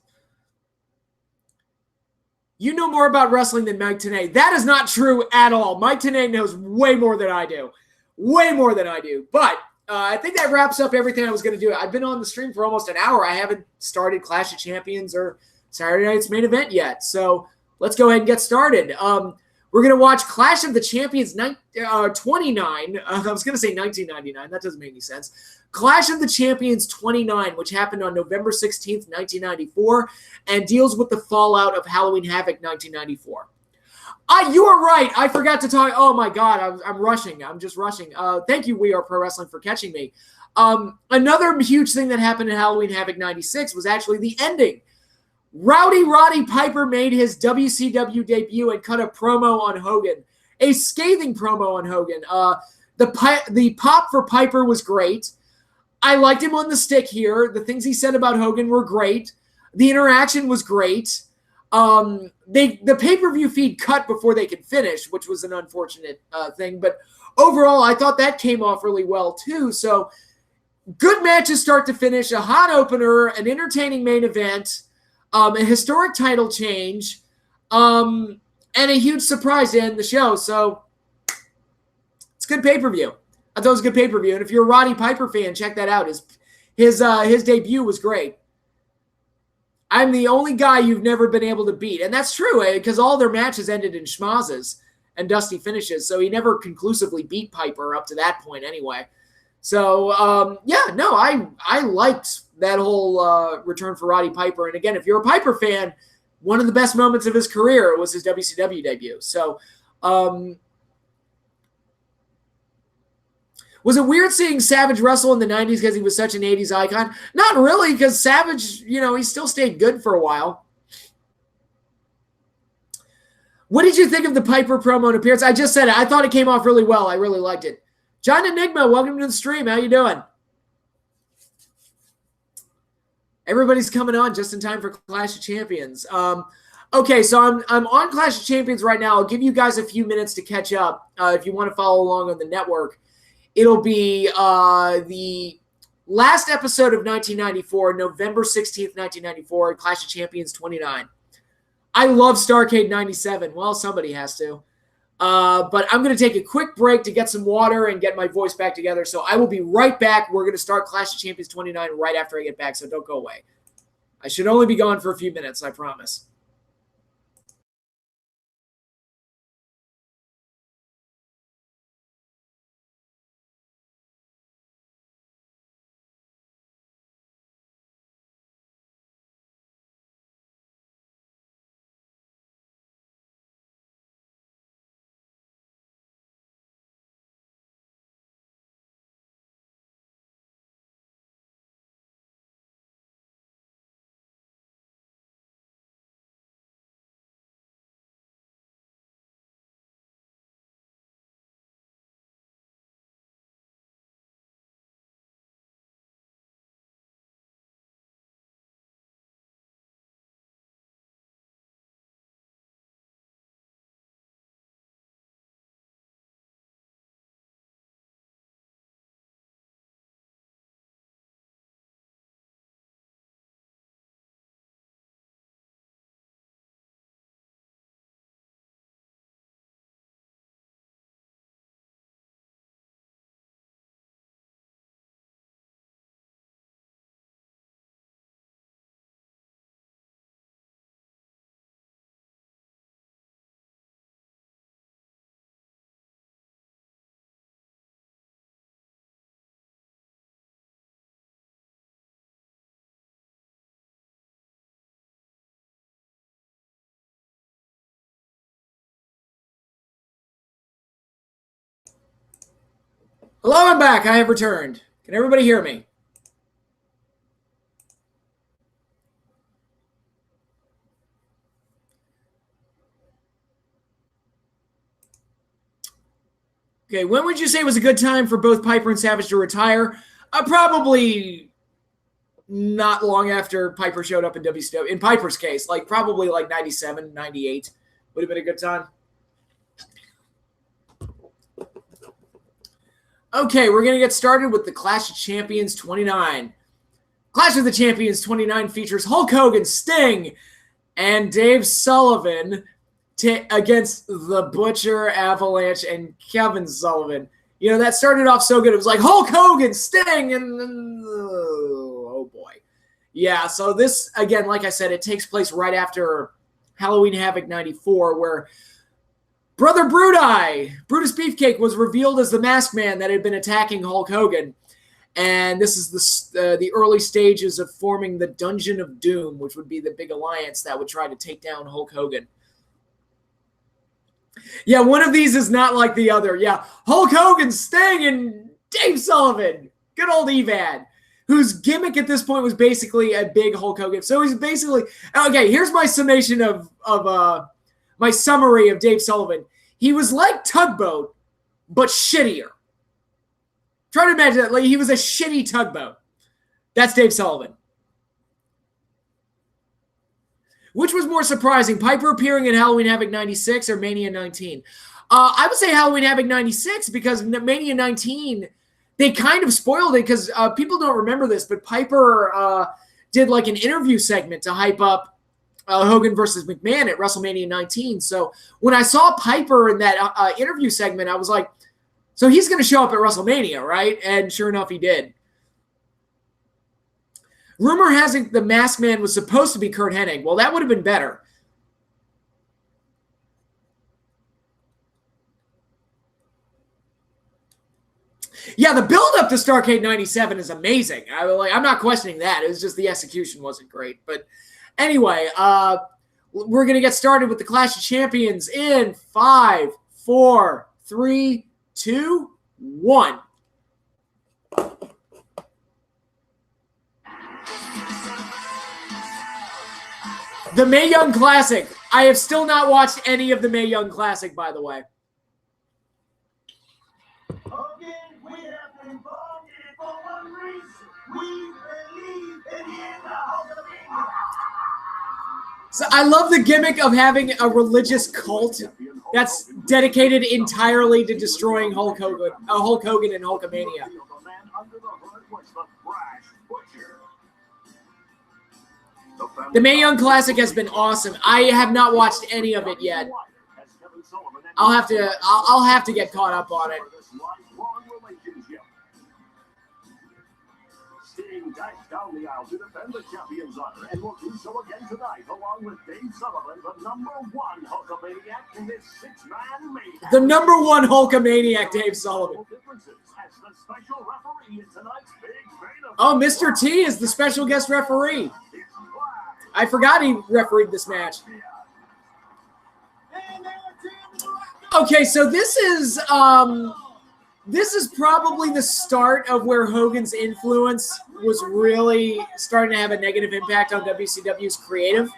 You know more about wrestling than Mike Tenay. That is not true at all. Mike Tenay knows way more than I do. Way more than I do. But I think that wraps up everything I was going to do. I've been on the stream for almost an hour. I haven't started Clash of Champions or Saturday Night's Main Event yet. So let's go ahead and get started. We're going to watch Clash of the Champions 29. I was going to say 1999. That doesn't make any sense. Clash of the Champions 29, which happened on November 16th, 1994, and deals with the fallout of Halloween Havoc 1994. You are right. I forgot to talk. Oh, my God. I'm rushing. I'm just rushing. Thank you, We Are Pro Wrestling, for catching me. Another huge thing that happened in Halloween Havoc 96 was actually the ending. Rowdy Roddy Piper made his WCW debut and cut a promo on Hogan. A scathing promo on Hogan. The pop for Piper was great. I liked him on the stick here. The things he said about Hogan were great. The interaction was great. The pay-per-view feed cut before they could finish, which was an unfortunate thing. But overall, I thought that came off really well, too. So good matches start to finish, a hot opener, an entertaining main event, a historic title change, and and a huge surprise to end the show. So it's good pay-per-view. I thought it was a good pay-per-view. And if you're a Roddy Piper fan, check that out. His debut was great. I'm the only guy you've never been able to beat. And that's true, because all their matches ended in schmazzes and dusty finishes. So he never conclusively beat Piper up to that point anyway. So, I liked that whole return for Roddy Piper. And again, if you're a Piper fan, one of the best moments of his career was his WCW debut. So, was it weird seeing Savage wrestle in the 90s because he was such an 80s icon? Not really, because Savage, he still stayed good for a while. What did you think of the Piper promo and appearance? I just said it. I thought it came off really well. I really liked it. John Enigma, welcome to the stream. How you doing? Everybody's coming on just in time for Clash of Champions. Okay, so I'm on Clash of Champions right now. I'll give you guys a few minutes to catch up if you want to follow along on the network. It'll be the last episode of 1994, November 16th, 1994, Clash of Champions 29. I love Starrcade 97. Well, somebody has to. But I'm going to take a quick break to get some water and get my voice back together. So I will be right back. We're going to start Clash of Champions 29 right after I get back, so don't go away. I should only be gone for a few minutes, I promise. Hello, I'm back. I have returned. Can everybody hear me? Okay, when would you say was a good time for both Piper and Savage to retire? Probably not long after Piper showed up in WCW. In Piper's case, probably 97, 98 would have been a good time. Okay, we're going to get started with the Clash of Champions 29. Clash of the Champions 29 features Hulk Hogan, Sting, and Dave Sullivan against the Butcher, Avalanche, and Kevin Sullivan. That started off so good. It was like Hulk Hogan, Sting, and oh boy. Yeah, so this, again, like I said, it takes place right after Halloween Havoc 94, where Brother Brutus Beefcake, was revealed as the masked man that had been attacking Hulk Hogan. And this is the early stages of forming the Dungeon of Doom, which would be the big alliance that would try to take down Hulk Hogan. Yeah, one of these is not like the other. Yeah, Hulk Hogan, Sting, and Dave Sullivan. Good old Evad, whose gimmick at this point was basically a big Hulk Hogan. So he's basically... Okay, here's my summation of my summary of Dave Sullivan. He was like Tugboat, but shittier. Try to imagine that. He was a shitty Tugboat. That's Dave Sullivan. Which was more surprising, Piper appearing in Halloween Havoc 96 or Mania 19? I would say Halloween Havoc 96, because Mania 19, they kind of spoiled it, because people don't remember this, but Piper did an interview segment to hype up Hogan versus McMahon at WrestleMania 19. So when I saw Piper in that interview segment, I was like, so he's going to show up at WrestleMania, right? And sure enough, he did. Rumor has it the Masked Man was supposed to be Curt Hennig. Well, that would have been better. Yeah, the build-up to Starrcade 97 is amazing. I'm not questioning that. It was just the execution wasn't great. But anyway, we're going to get started with the Clash of Champions in 5, 4, 3, 2, 1. The Mae Young Classic. I have still not watched any of the Mae Young Classic, by the way.
Hogan, we have been involved in it for one reason. We believe in the Hulkamania.
So I love the gimmick of having a religious cult that's dedicated entirely to destroying Hulk Hogan and Hulkamania. The Mae Young Classic has been awesome. I have not watched any of it yet. I'll have to get caught up on it.
Sting dashed down the aisle to defend the champion's honor and will do so again tonight, along with Dave Sullivan, the #1 Hulkamaniac in this 6-man mayhem.
The #1 Hulkamaniac, Dave Sullivan. Oh, Mr. T is the special guest referee. I forgot he refereed this match. Okay, so this is probably the start of where Hogan's influence was really starting to have a negative impact on WCW's creative.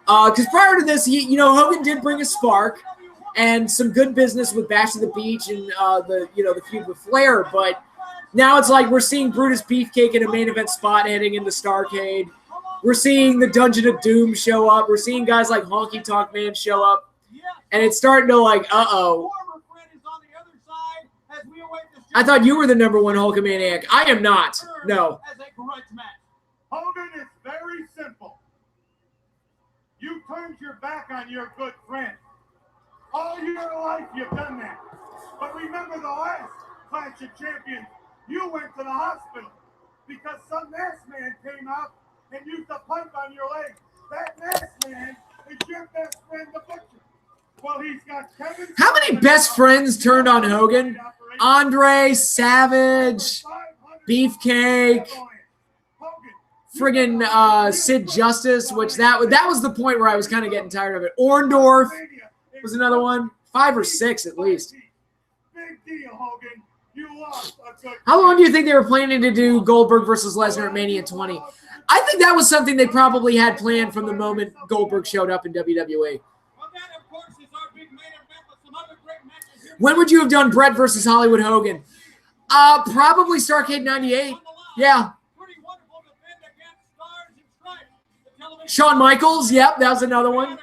Because prior to this, Hogan did bring a spark and some good business with Bash of the Beach and the feud with Flair. But now it's like we're seeing Brutus Beefcake in a main event spot heading into Starrcade. We're seeing the Dungeon of Doom show up. We're seeing guys like Honky Tonk Man show up. And it's starting to uh-oh. I thought you were the #1 Hulkamaniac. I am not. No.
Hogan, it's very simple. You turned your back on your good friend. All your life you've done that. But remember the last Clash of Champions, you went to the hospital because some masked man came out and used a pipe on your leg. That masked man is your best friend, the Butcher. Well, he's got Kevin.
How many best friends turned on Hogan? Andre, Savage, Beefcake, friggin' Sid Justice, which that was the point where I was kind of getting tired of it. Orndorff was another one. 5 or 6 at least.
Big deal, Hogan. You lost a good.
How long do you think they were planning to do Goldberg versus Lesnar at Mania 20? I think that was something they probably had planned from the moment Goldberg showed up in WWE. When would you have done Brett versus Hollywood Hogan? Probably Starrcade 98. Yeah. Shawn Michaels. Yep, that was another one.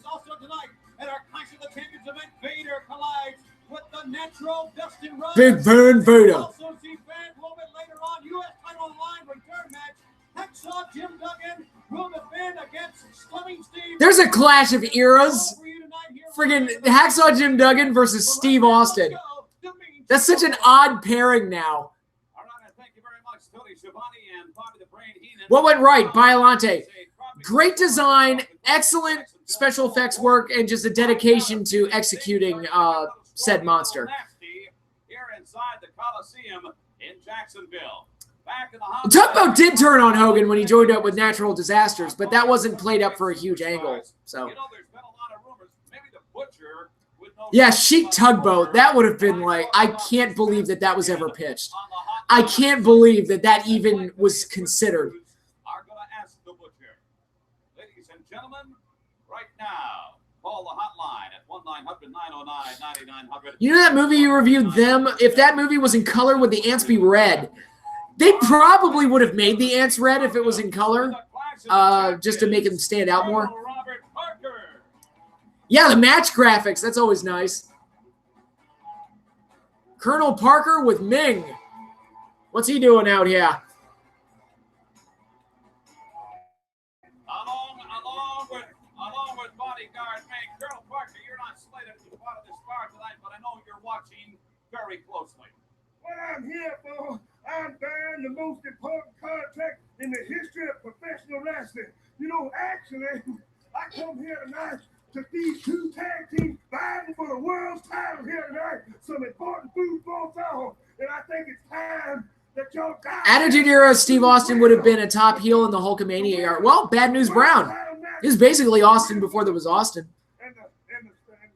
Also tonight at our Clash of the Champions event, Vader collides with the natural Dustin Rhodes.
Big Van Vader.
Also see Van a little bit later on, U.S. title on the line return match. Hacksaw Jim Duggan will defend against Stunning Steve.
There's a clash of eras. Friggin' Hacksaw Jim Duggan versus Steve Austin. That's such an odd pairing now.
All right, thank you very much, Tony Schiavone and Bobby the Brain Heenan.
What went right? Biollante. Great design, excellent special effects work, and just a dedication to executing said monster.
Here inside the Coliseum in Jacksonville.
Tugboat did turn on Hogan when he joined up with Natural Disasters, but that wasn't played up for a huge angle. So, yeah, Chic Tugboat. That would have been like, I can't believe that was ever pitched. I can't believe that even was considered.
Are going to ask the Butcher. Ladies and gentlemen, right now, call the hotline at 1-900-909-9900.
You know that movie you reviewed, Them? If that movie was in color, would the ants be red? They probably would have made the ants red if it was in color, just to make them stand out more. Yeah, the match graphics, that's always nice. Colonel Parker with Ming. What's he doing out here?
Along with bodyguard Ming, Colonel Parker, you're not slated to be part of this card tonight, but I know you're watching very closely.
What I'm here for, I'm bearing the most important contract in the history of professional wrestling. You know, actually, I come here tonight to these two tag teams fighting for the world title here tonight. Some important food for all, and I think it's time that y'all die.
Attitude Era Steve Austin would have been a top heel in the Hulkamania era. Well, Bad News Brown. He was basically Austin before there was Austin.
And the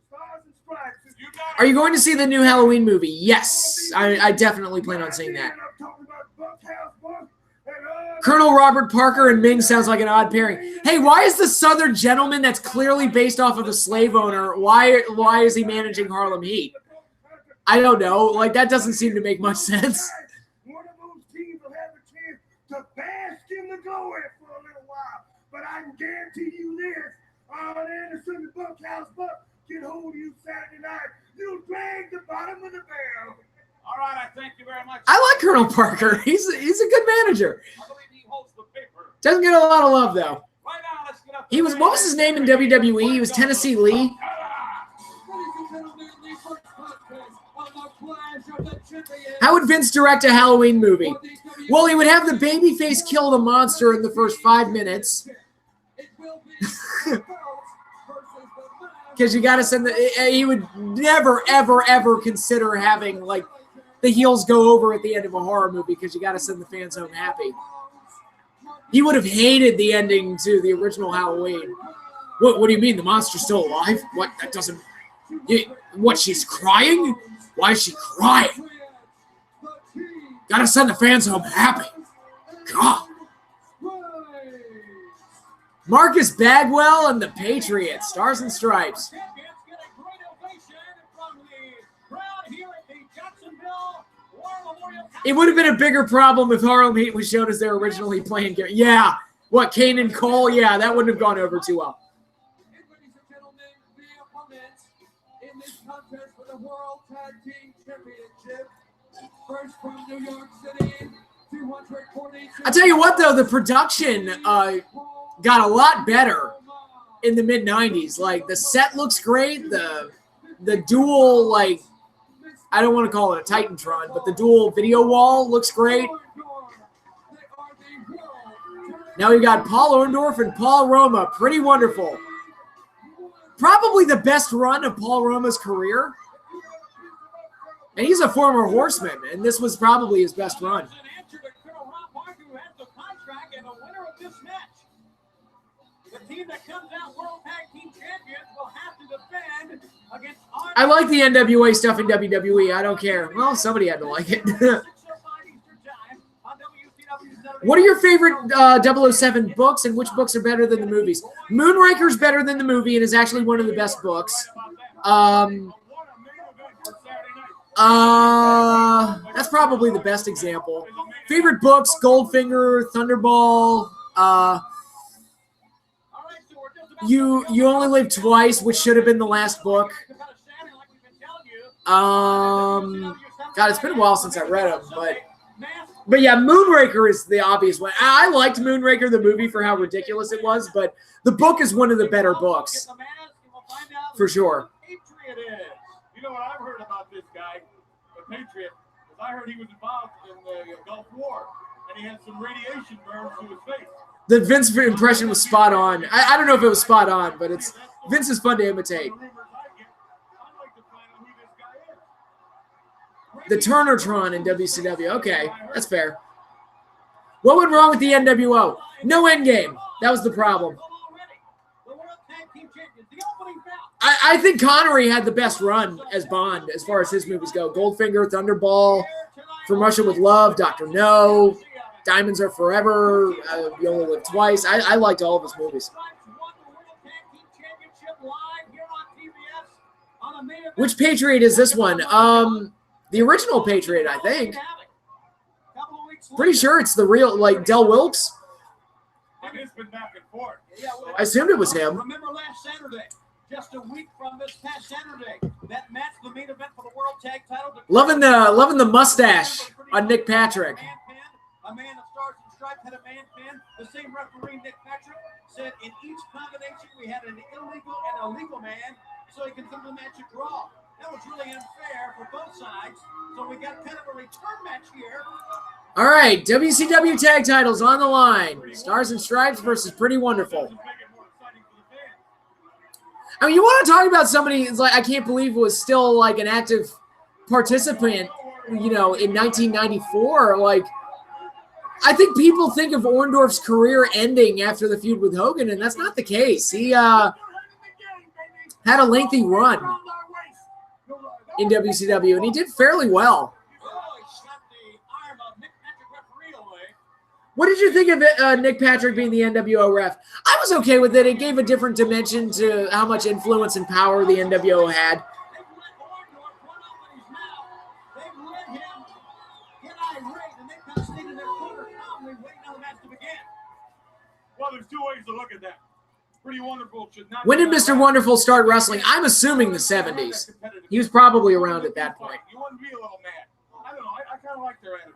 Stars and Stripes.
Are you going to see the new Halloween movie? Yes. I definitely plan on seeing that. Colonel Robert Parker and Ming sounds like an odd pairing. Hey, why is the Southern gentleman that's clearly based off of a slave owner, why is he managing Harlem Heat? I don't know. Like, that doesn't seem to make much sense.
One of those teams will have a chance to bask in the glory for a little while. But I can guarantee you this. Arn Anderson and Bunkhouse Buck get hold of you Saturday night. You'll drag the bottom of the barrel.
All right, I thank you very much.
I like Colonel Parker. He's a good manager.
I believe he holds the paper.
Doesn't get a lot of love, though.
Right now, let's get up.
He was, what was his name in WWE? He was Tennessee Lee. How would Vince direct a Halloween movie? Well, he would have the babyface kill the monster in the first 5 minutes. Because you got to send he would never, ever, ever consider having, like, the heels go over at the end of a horror movie because you got to send the fans home happy. He would have hated the ending to the original Halloween. What do you mean? The monster's still alive? What? That doesn't... What, she's crying? Why is she crying? Gotta send the fans home happy. God. Marcus Bagwell and the Patriots. Stars and Stripes. It would have been a bigger problem if Harlem Heat was shown as they're originally playing. Yeah. What, Kane and Cole? Yeah, that wouldn't have gone over too well.
Ladies and gentlemen, the opponents in this contest for the World Tag Team Championship. First from New York City, 242.
I tell you what, though, the production got a lot better in the mid-90s. Like, the set looks great. The dual, like, I don't want to call it a Titantron, but the dual video wall looks great. Now we got Paul Orndorff and Paul Roma. Pretty wonderful. Probably the best run of Paul Roma's career. And he's a former Horseman, and this was probably his best run. I like the NWA stuff in WWE. I don't care. Well, somebody had to like it. What are your favorite 007 books, and which books are better than the movies? Moonraker's better than the movie and is actually one of the best books. That's probably the best example. Favorite books: Goldfinger, Thunderball. You Only Live Twice, which should have been the last book. God, it's been a while since I read them, but yeah, Moonraker is the obvious one. I liked Moonraker, the movie, for how ridiculous it was, but the book is one of the better books, for sure.
You know what I've heard about this guy, the Patriot, is I heard he was involved in the Gulf War, and he had some radiation burns to his face.
The Vince impression was spot on. I don't know if it was spot on, but Vince is fun to imitate. The Turnertron in WCW. Okay, that's fair. What went wrong with the NWO? No endgame. That was the problem. I think Connery had the best run as Bond as far as his movies go. Goldfinger, Thunderball, From Russia with Love, Dr. No, Diamonds Are Forever, You Only Live Twice. I liked all of his movies. Which Patriot is this one? The original Patriot, I think. Pretty sure it's the real, like, Del Wilkes.
It's been back and forth.
I assumed it was him.
Remember last Saturday?
just a week from this past Saturday. That match, the main event for the World Tag Title.
Loving the mustache on Nick Patrick.
A man of Stars and Stripes had a man pin. The same referee, Nick Patrick, said in each combination we had an illegal and a legal man, so he considered the match a draw. That was really unfair for both sides. So we got kind of a return match here.
All right, WCW tag titles on the line. Stars and Stripes versus Pretty Wonderful. I mean, you want to talk about somebody like I can't believe was still like an active participant, you know, in 1994. Like, I think people think of Orndorff's career ending after the feud with Hogan, and that's not the case. He had a lengthy run in WCW, and he did fairly well. What did you think of it, Nick Patrick being the NWO ref? I was okay with it. It gave a different dimension to how much influence and power the NWO had.
Well, there's two ways to look at that. Pretty Wonderful should not.
When did Mr. Wonderful start wrestling? I'm assuming the 70s. He was probably around at that point.
You wouldn't be a little mad. I don't know. I kind of like their attitude.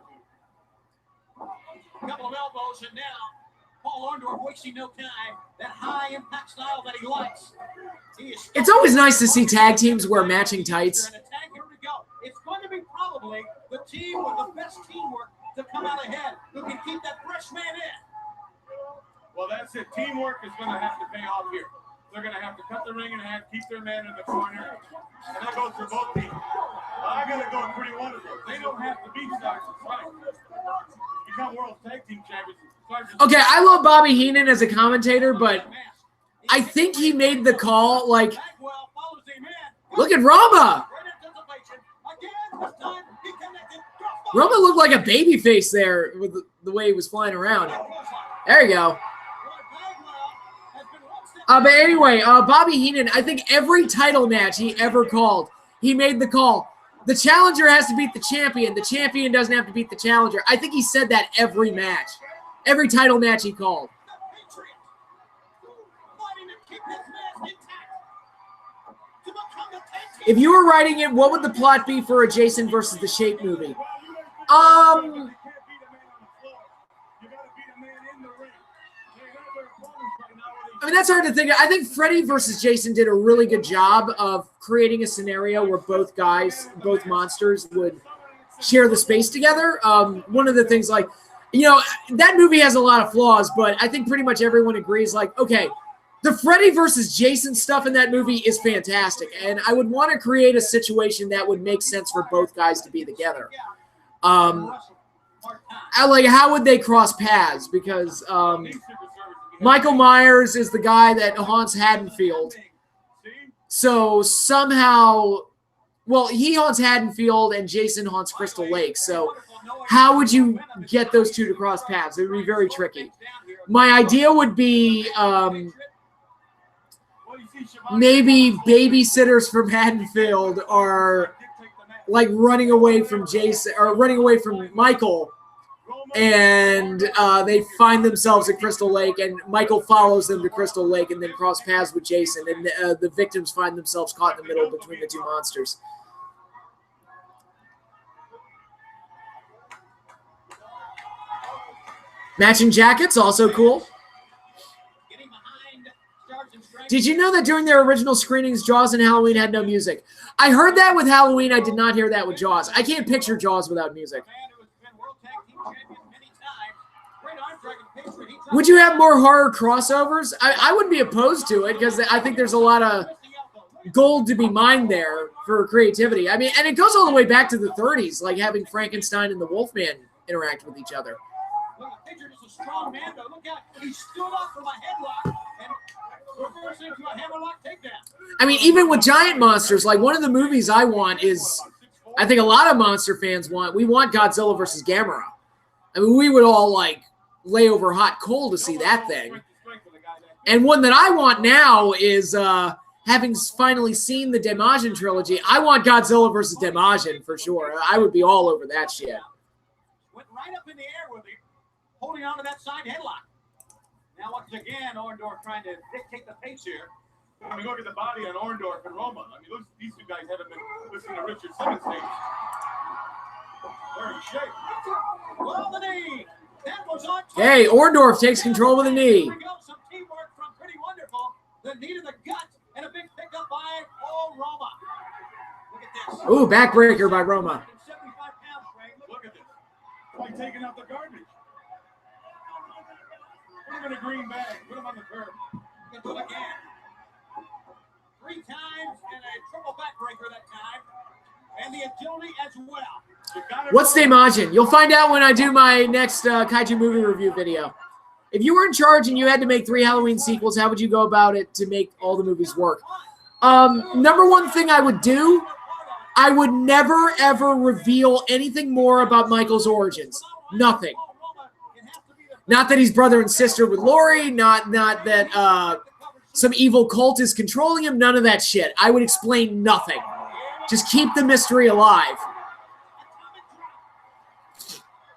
A couple of elbows, and now Paul Orndorff wasting no time. That high impact style that he likes.
It's always nice to see tag teams wear matching tights.
Here we go. It's going to be probably the team with the best teamwork to come out ahead, who can keep that fresh man in.
Well, that's it. Teamwork is going to have to pay off here. They're going to have to cut the ring in half, keep their man in the corner, and that goes for both teams. I got to go with Pretty Wonderful. They don't have to beat Stars and Stripes. Become World Tag Team Champions.
Okay, I love Bobby Heenan as a commentator, but I think he made the call, like, look at Rama. Rama looked like a baby face there with the way he was flying around. There you go. But anyway, Bobby Heenan, I think every title match he ever called, he made the call. The challenger has to beat the champion. The champion doesn't have to beat the challenger. I think he said that every match. Every title match he called. If you were writing it, what would the plot be for a Jason versus the Shape movie? I mean, that's hard to think of. I think Freddie versus Jason did a really good job of creating a scenario where both guys, both monsters, would share the space together. One of the things, like, you know, that movie has a lot of flaws, but I think pretty much everyone agrees, like, okay, the Freddie versus Jason stuff in that movie is fantastic, and I would want to create a situation that would make sense for both guys to be together. Like, how would they cross paths? Because Michael Myers is the guy that haunts Haddonfield. So somehow, well, he haunts Haddonfield and Jason haunts Crystal Lake. So how would you get those two to cross paths? It would be very tricky. My idea would be maybe babysitters from Haddonfield are like running away from Jason or running away from Michael, and they find themselves at Crystal Lake, and Michael follows them to Crystal Lake and then cross paths with Jason, and the victims find themselves caught in the middle between the two monsters. Matching jackets, also cool. Did you know that during their original screenings, Jaws and Halloween had no music? I heard that with Halloween. I did not hear that with Jaws. I can't picture Jaws without music. Would you have more horror crossovers? I wouldn't be opposed to it because I think there's a lot of gold to be mined there for creativity. I mean, and it goes all the way back to the 30s, like having Frankenstein and the Wolfman interact with each other.
Strong man, though. Look out. He stood up from a headlock and reversed into a hammerlock takedown.
I mean, even with giant monsters, like one of the movies I want is, I think a lot of monster fans want, we want Godzilla versus Gamera. I mean, we would all like lay over hot coal to see that thing. And one that I want now is, having finally seen the Demajin trilogy, I want Godzilla versus Demajin for sure. I would be all over that shit.
Went right up in the air with him, holding on to that side headlock. Now, once again, Orndorff trying to dictate the pace here.
I mean, look at the body on Orndorff and Roma. I mean, these two guys haven't been listening to Richard Simmons tapes. They're in shape.
Well, the knee. That was on top.
Hey, Orndorff takes control with a knee.
Here we go. Some teamwork from Pretty Wonderful. The knee to the gut and a big pickup by Roma. Look at this.
Ooh, backbreaker by Roma.
75 pounds, Frank.
Look at this. It's like taking out the garbage. Put him in a green bag. Put him on the curb.
Look at it again. 3 times and a triple backbreaker that time. And the agility as well.
What's the margin? You'll find out when I do my next Kaiju movie review video. If you were in charge and you had to make 3 Halloween sequels, how would you go about it to make all the movies work? Number one thing I would do, I would never, ever reveal anything more about Michael's origins. Nothing. Not that he's brother and sister with Laurie, not that some evil cult is controlling him, none of that shit. I would explain nothing. Just keep the mystery alive.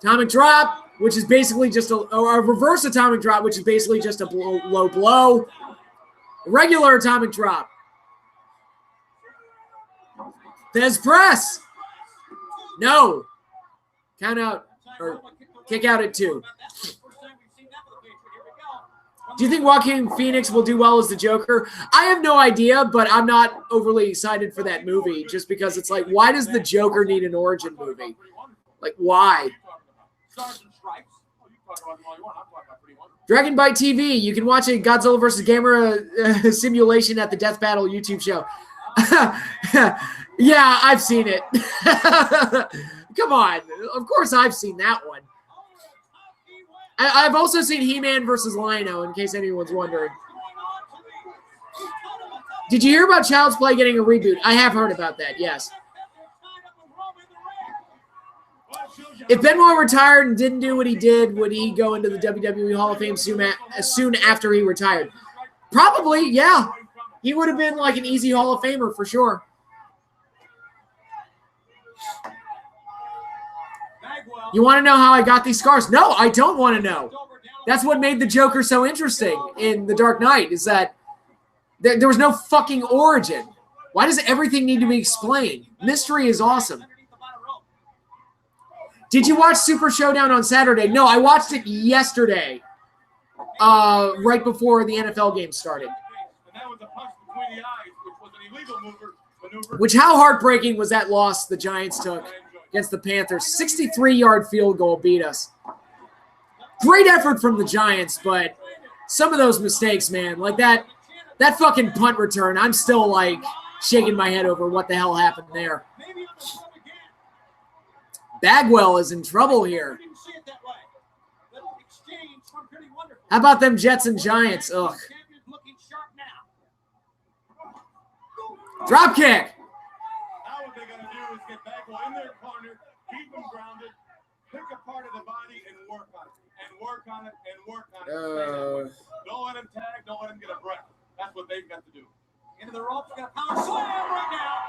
Atomic drop, which is basically just a reverse atomic drop, which is basically just a low blow. Regular atomic drop. There's press. No. Count out or kick out at 2. Do you think Joaquin Phoenix will do well as the Joker? I have no idea, but I'm not overly excited for that movie just because it's like, why does the Joker need an origin movie? Like, why? Dragon Bite TV. You can watch a Godzilla vs. Gamera simulation at the Death Battle YouTube show. Yeah, I've seen it. Come on. Of course I've seen that one. I've also seen He-Man versus Lion-O, in case anyone's wondering. Did you hear about Child's Play getting a reboot? I have heard about that, yes. If Benoit retired and didn't do what he did, would he go into the WWE Hall of Fame soon after he retired? Probably, yeah. He would have been like an easy Hall of Famer for sure. You want to know how I got these scars? No, I don't want to know. That's what made the Joker so interesting in The Dark Knight, is that there was no fucking origin. Why does everything need to be explained? Mystery is awesome. Did you watch Super Showdown on Saturday? No, I watched it yesterday, right before the NFL game started. Which, how heartbreaking was that loss the Giants took against the Panthers? 63-yard field goal beat us. Great effort from the Giants, but some of those mistakes, man, like that fucking punt return, I'm still like shaking my head over what the hell happened there. Bagwell is in trouble here. How about them Jets and Giants? Ugh. Drop kick.
Now what they're going to do is get Bagwell in their corner, keep him grounded, pick a part of the body and work on it. And work on it and work on it. Don't let him tag. Don't let him get a breath. That's what they've got to do.
Into the ropes. Got a power slam right now.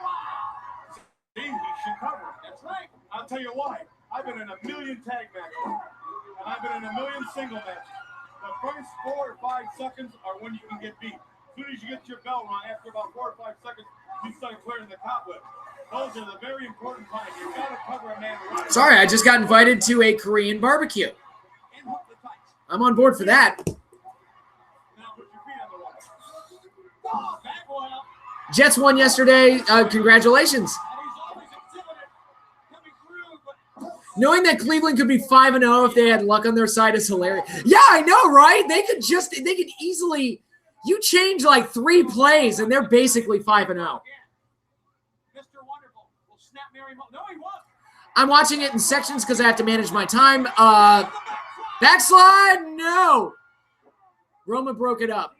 Wow.
See, he should cover.
That's right.
I'll tell you why. I've been in a million tag matches. And I've been in a million single matches. The first 4 or 5 seconds are when you can get beat. As soon as you get your bell rung, after about 4 or 5 seconds, you start clearing the cobweb. Those are the very important times. You've got to cover a man right.
Sorry, I just got invited to a Korean barbecue. I'm on board for that.
Now put your feet on the wall.
Jets won yesterday. Congratulations. Knowing that Cleveland could be 5-0 if they had luck on their side is hilarious. Yeah, I know, right? They could easily. You change like 3 plays and they're basically 5-0. I'm watching it in sections because I have to manage my time. Backslide? No. Roma broke it up.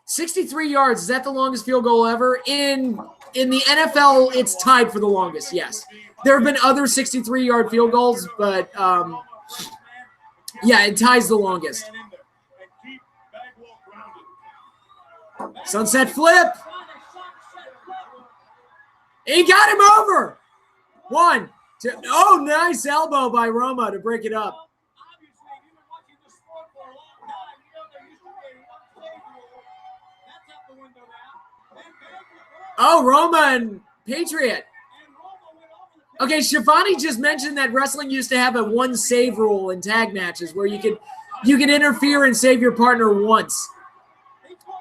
63 yards. Is that the longest field goal ever? In the NFL, it's tied for the longest, yes. There have been other 63-yard field goals, but yeah, it ties the longest. Sunset flip. He got him over. 1, 2. Oh, nice elbow by Roma to break it up. Oh, Roma and Patriot. Okay, Shivani just mentioned that wrestling used to have a one save rule in tag matches where you could interfere and save your partner once.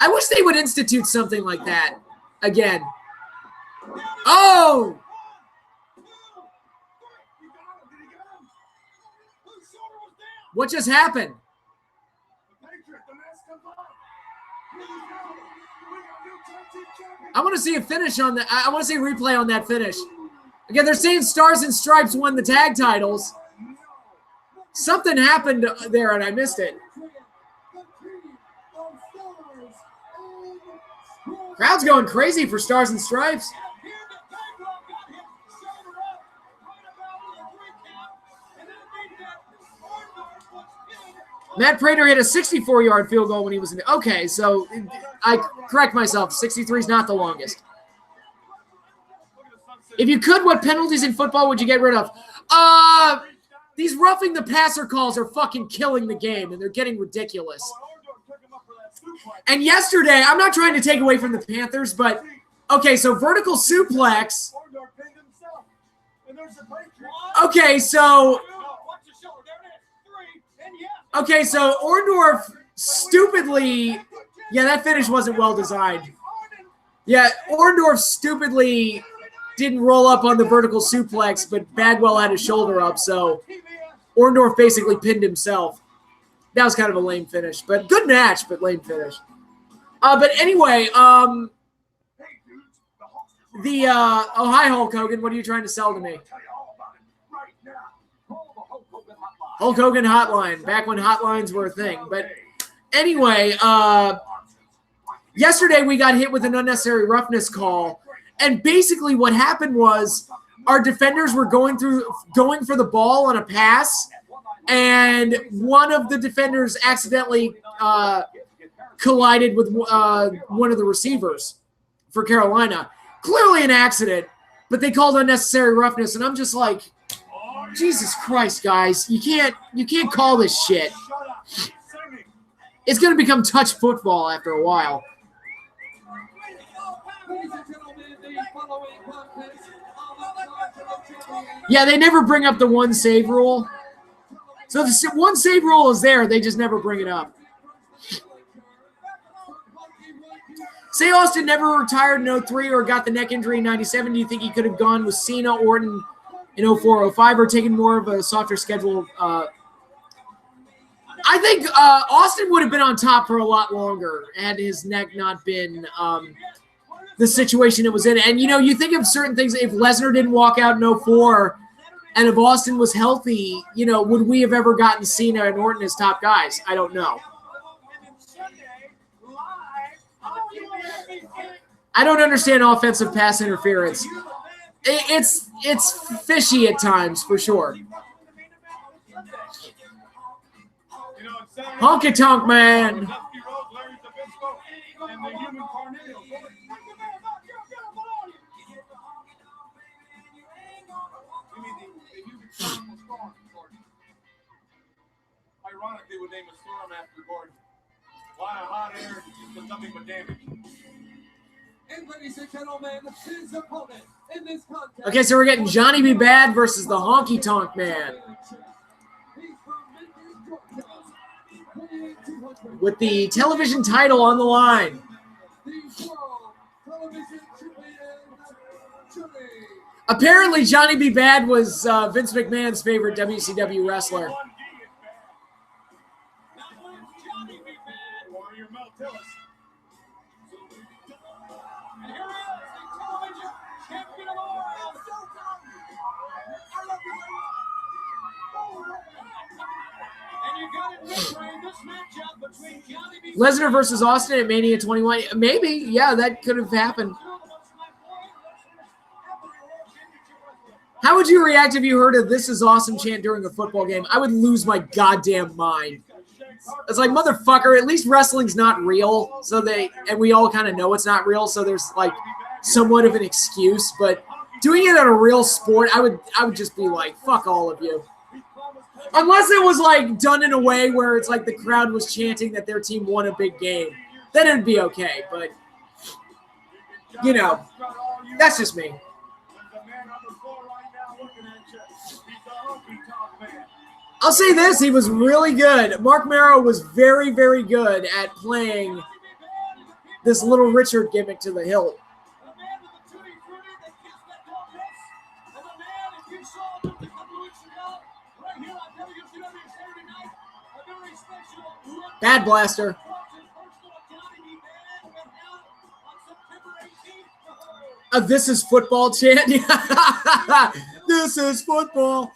I wish they would institute something like that again. Oh! What just happened? I want to see a finish on that. I want to see a replay on that finish. Again, they're saying Stars and Stripes won the tag titles. Something happened there and I missed it. Crowd's going crazy for Stars and Stripes. Matt Prater hit a 64-yard field goal when he was in. Okay, so I correct myself. 63 is not the longest. If you could, what penalties in football would you get rid of? These roughing the passer calls are fucking killing the game, and they're getting ridiculous. And yesterday, I'm not trying to take away from the Panthers, but okay, so vertical suplex. Okay, so Orndorff stupidly, yeah, that finish wasn't well designed. Yeah, Orndorff stupidly didn't roll up on the vertical suplex, but Bagwell had his shoulder up, so Orndorff basically pinned himself. That was kind of a lame finish, but good match, but lame finish. But anyway, oh, hi, Hulk Hogan. What are you trying to sell to me? Hulk Hogan hotline, back when hotlines were a thing. But anyway, yesterday we got hit with an unnecessary roughness call. And basically what happened was our defenders were going for the ball on a pass, and one of the defenders accidentally collided with one of the receivers for Carolina. Clearly an accident, but they called unnecessary roughness, and I'm just like, Jesus Christ, guys, you can't call this shit. It's going to become touch football after a while. Yeah, they never bring up the one save rule. So the one save rule is there, they just never bring it up. Say Austin never retired in 03 or got the neck injury in 97. Do you think he could have gone with Cena, Orton in 04, 05, or taken more of a softer schedule? I think Austin would have been on top for a lot longer had his neck not been the situation it was in. And, you know, you think of certain things. If Lesnar didn't walk out in 04 and if Austin was healthy, you know, would we have ever gotten Cena and Orton as top guys? I don't know. I don't understand offensive pass interference. It's fishy at times, for sure. Honky Tonk Man.
Ironically, would name a storm after Gordon. A lot of hot air does nothing but damage.
And ladies and gentlemen, his opponent in this contest.
Okay, so we're getting Johnny B. Bad versus the Honky Tonk Man. With the television title on the line. Apparently, Johnny B. Bad was Vince McMahon's favorite WCW wrestler. Lesnar versus Austin at Mania 21. Maybe, yeah, that could have happened. How would you react if you heard a "This is awesome" chant during a football game? I would lose my goddamn mind. It's like, motherfucker, at least wrestling's not real. And we all kind of know it's not real, so there's like somewhat of an excuse. But doing it at a real sport, I would just be like, fuck all of you. Unless it was like done in a way where it's like the crowd was chanting that their team won a big game. Then it'd be okay, but you know, that's just me. I'll say this, he was really good. Mark Merrow was very, very good at playing this Little Richard gimmick to the hilt. Bad blaster. This is football chant. This is football.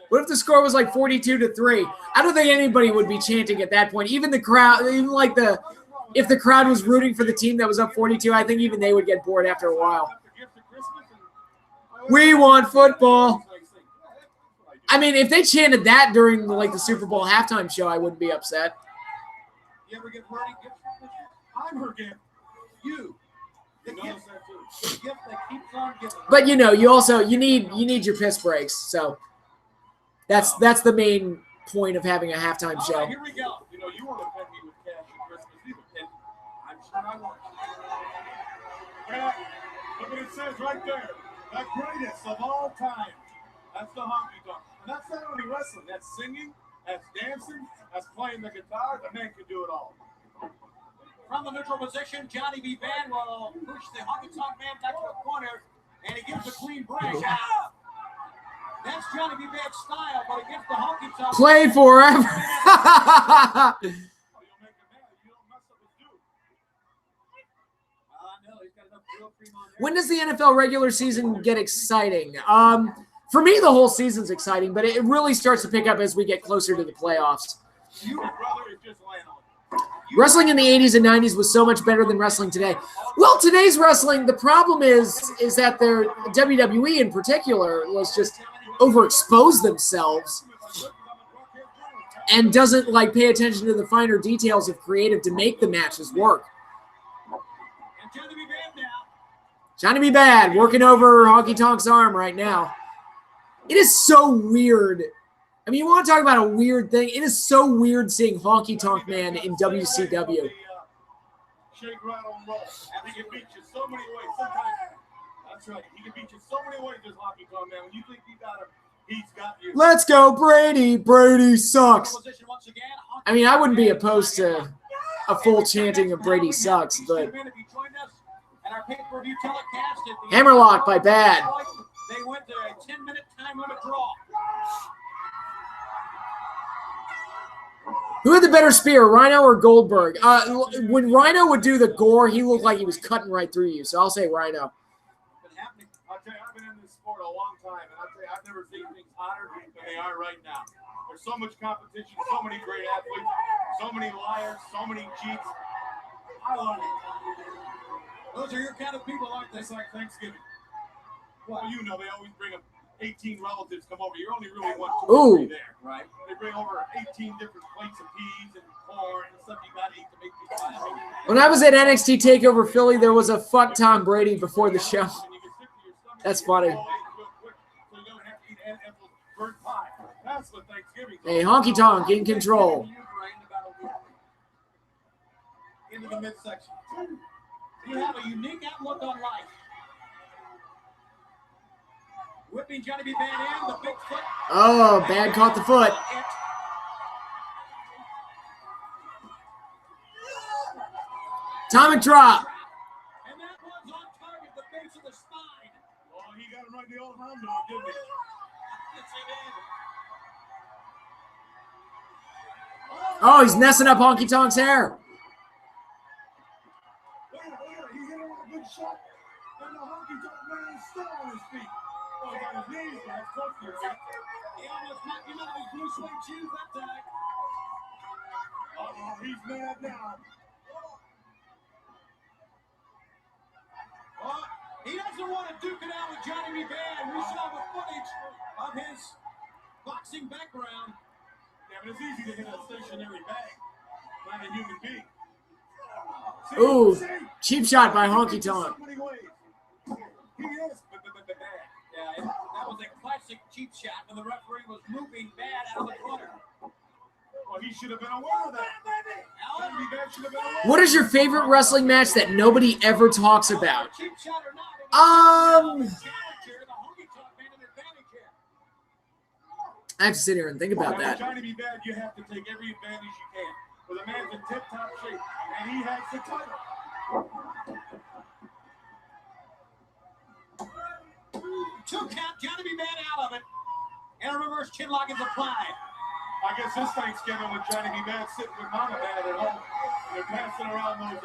What if the score was like 42-3? I don't think anybody would be chanting at that point. Even the crowd, even like if the crowd was rooting for the team that was up 42, I think even they would get bored after a while. We want football. I mean, if they chanted that during like the Super Bowl halftime show, I wouldn't be upset.
You ever get ready? I'm her gift. You. The gift that keeps on giving.
But you know, you need your piss breaks. So that's the main point of having a halftime show.
Right, here we go. You know, you want to pay me with cash at Christmas either, and I'm sure I won't.
Look what it says right there. The greatest of all time. That's the honky tonk. And that's not only wrestling. That's singing. That's dancing. That's playing the guitar. The man can do it all.
From the neutral position, Johnny B. Bad will push the honky tonk man back to the corner, and he gives a clean break. Ah! That's Johnny B. Bad's style, but against the honky tonk.
Play forever. When does the NFL regular season get exciting? For me, the whole season's exciting, but it really starts to pick up as we get closer to the playoffs. Wrestling in the 80s and 90s was so much better than wrestling today. Well, today's wrestling, the problem is that their WWE in particular was just overexposed themselves and doesn't like pay attention to the finer details of creative to make the matches work. Johnny B. Bad working over Honky Tonk's arm right now. It is so weird. I mean, you want to talk about a weird thing? It is so weird seeing Honky Tonk Man in WCW.
Shake, rattle, and roll. And he can beat you so many ways. Sometimes, that's right. He can beat you so many ways, this Honky Tonk Man. When you think you got him, he's got you.
Let's go, Brady. Brady sucks. I mean, I wouldn't be opposed to a full chanting of Brady sucks, but Hammerlock by Bad.
They went to a 10-minute time limit draw.
Who had the better spear, Rhino or Goldberg? When Rhino would do the gore, he looked like he was cutting right through you. So I'll say Rhino.
I'll tell you, I've been in this sport a long time, and I'll tell you, I've never seen things hotter than they are right now. There's so much competition, so many great athletes, so many liars, so many cheats. I love it.
Those are your kind of people, aren't they?
It's like Thanksgiving. Well, you know, they always bring up 18 relatives come over. You're only really one, two, or three there, right? They bring over 18 different plates of peas and corn and stuff you got to eat to make people happy.
When I was at NXT TakeOver Philly, there was a fuck Tom Brady before the show. That's funny. Hey, Honky Tonk in control.
Into the midsection. You have a unique outlook on life. Whipping Johnny B. Bad in, the big foot.
Oh, Bad caught the foot. Atomic drop.
And that one's on target, the base of the spine.
Oh, he got him right in the old hound dog, didn't he?
Yes, he did.
Oh, he's messing up Honky Tonk's hair.
He hit him with a good shot, and the Honky Tonk Man is still on his feet. Oh, he got his knees, but that's close to your feet.
He almost knocked him out of his blue suede shoes that time.
Uh-oh, he's mad now.
Oh, he doesn't want to duke it out with Johnny B. Bad. We saw the footage of his boxing background.
Yeah, but it's easy to hit a stationary bag, not a human being.
Ooh, cheap shot by Honky Tonk.
He is bad.
Yeah, that was a classic cheap shot when the referee was moving Bad out of the corner.
Well, he should have been aware of that. Johnny B. Bad should have been aware.
What is your favorite wrestling match that nobody ever talks about? I have to sit here and think about that.
Johnny B. Bad, you have to take every advantage you can. For the man's in tip-top shape, and he has the title.
2 count, Johnny B. Bad out of it. And a reverse chinlock is applied.
I guess this Thanksgiving with Johnny B. Bad sitting with Mama Bad at home. They're passing around those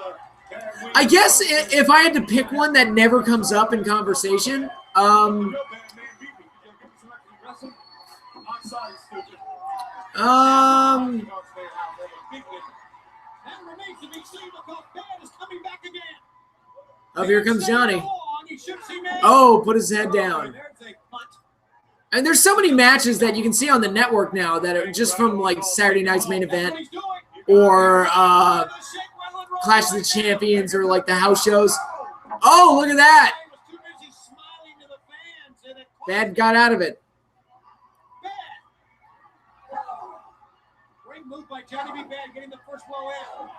bad wings.
I guess if I had to pick one that never comes up in conversation, oh, here comes Johnny. Oh, put his head down. And there's so many matches that you can see on the network now that are just from like Saturday Night's Main Event or Clash of the Champions or like the house shows. Oh, look at that. Bad got out of it.
Great move by Johnny B. Bad getting the first blow in.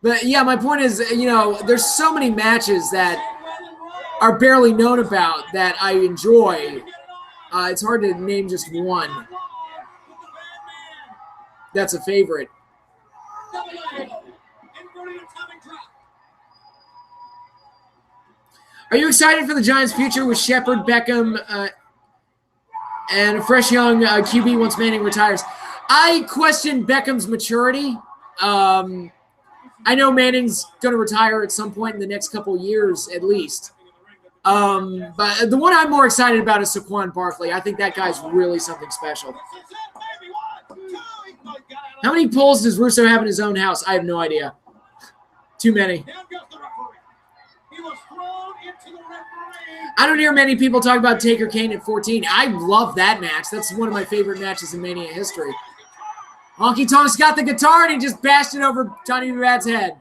But yeah, my point is, you know, there's so many matches that are barely known about that I enjoy. It's hard to name just one that's a favorite. Are you excited for the Giants' future with Shepard, Beckham, and a fresh young QB once Manning retires? I question Beckham's maturity. I know Manning's going to retire at some point in the next couple years at least. But the one I'm more excited about is Saquon Barkley. I think that guy's really something special. How many polls does Russo have in his own house? I have no idea. Too many. I don't hear many people talk about Taker Kane at 14. I love that match. That's one of my favorite matches in Mania history. Honky Tonk's got the guitar and he just bashed it over Johnny B. Bad's head.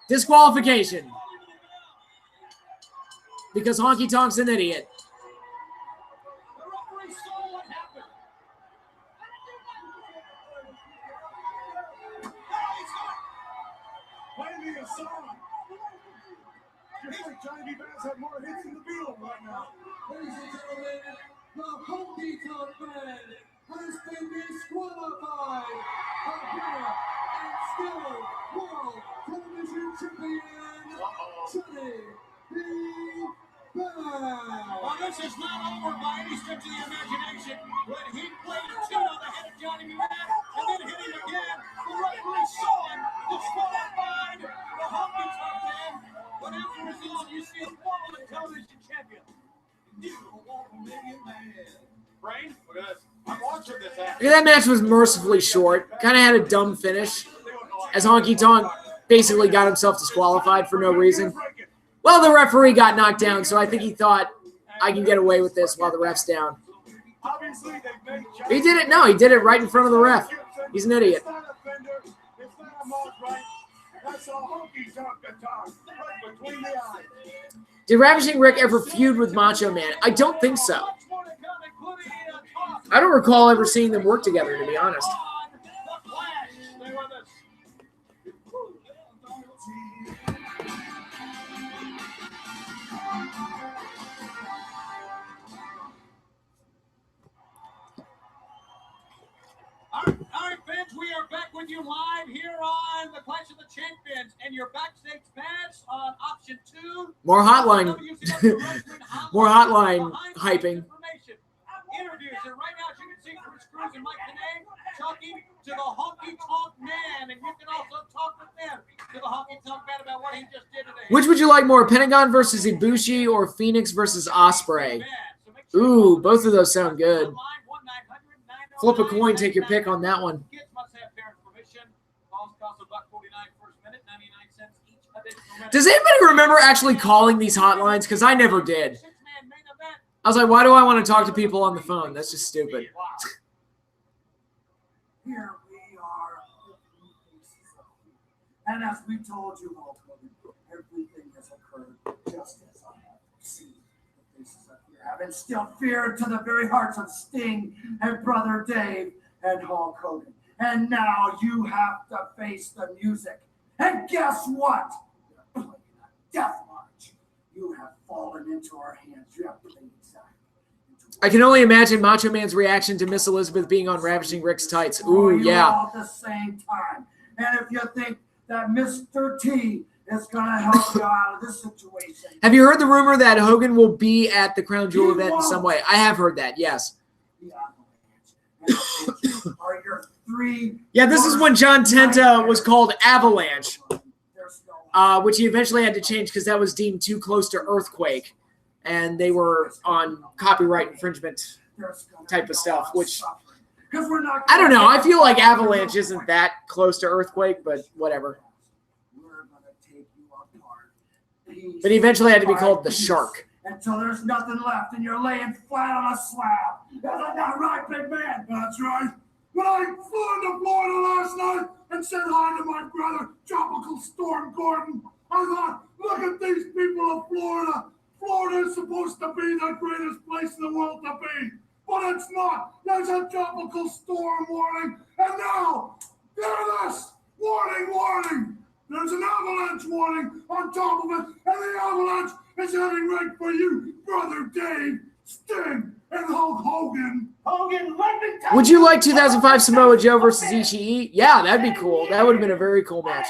Disqualification. Because Honky Tonk's an idiot.
Johnny B. Bad's had more hits than the Beatles right now.
Ladies and gentlemen, the Honky Tonk Man has been disqualified. The winner and still World Television Champion, Johnny B. Bad.
Well, this is not over by any stretch of the imagination. When he played a tune on the head of Johnny B. Bad and then hit him again, the referee saw him, disqualified the Honky Tonk Man. But after his loss, you see a former television champion. You want to make it mad.
Brain, look at this. I'm watching this
Yeah, that match was mercifully short. Kind of had a dumb finish as Honky Tonk basically got himself disqualified for no reason. Well, the referee got knocked down, so I think he thought, I can get away with this while the ref's down. He did it. No, he did it right in front of the ref. He's an idiot. Did Ravishing Rick ever feud with Macho Man? I don't think so. I don't recall ever seeing them work together, to be honest.
All right, fans, we are back with you live here on the Clash of the Champions, and your backstage pass on option 2.
More hotline. More hotline hyping.
Interviews, and right now, as you can see from Screws and Mike Tenay talking to the Honky Tonk Man, and you can also talk with them, to the Honky Tonk Man, about what he just did today.
Which would you like more, Pentagon versus Ibushi or Phoenix versus Ospreay? Ooh, both of those sound good. Flip a coin, take your pick on that one. Does anybody remember actually calling these hotlines? Because I never did. I was like, why do I want to talk to people on the phone? That's just stupid.
Here we are, and as we told you, Hulk Hogan, everything has occurred just as I have seen the faces up here have. instilled fear into the very hearts of Sting and Brother Dave and Hulk Hogan. And now you have to face the music. And guess what? You're playing a death march. You have fallen into our hands. You have played exactly.
I can only imagine Macho Man's reaction to Miss Elizabeth being on Ravishing Rick's tights. Ooh, yeah.
All at the same time. And if you think that Mr. T is going to help you out of this situation.
Have you heard the rumor that Hogan will be at the Crown Jewel event in some way? I have heard that, yes.
Are your three
Yeah, this is when John Tenta was called Avalanche, which he eventually had to change because that was deemed too close to Earthquake, and they were on copyright infringement type of stuff, which I don't know. I feel like Avalanche isn't that close to Earthquake, but whatever. But he eventually had to be called the Shark.
Until there's nothing left and you're laying flat on a slab. Isn't that right, big man? That's right. When I flew into Florida last night and said hi to my brother, Tropical Storm Gordon, I thought, look at these people of Florida. Florida is supposed to be the greatest place in the world to be. But it's not. There's a tropical storm warning. And now, hear this. Warning, warning. There's an avalanche warning on top of it. And the avalanche is heading right for you, Brother Dave, Sting, and Hulk Hogan.
Hogan, let me tell
Would you like 2005 Samoa Joe versus Ishii? Yeah, that'd be cool. That would have been a very cool match.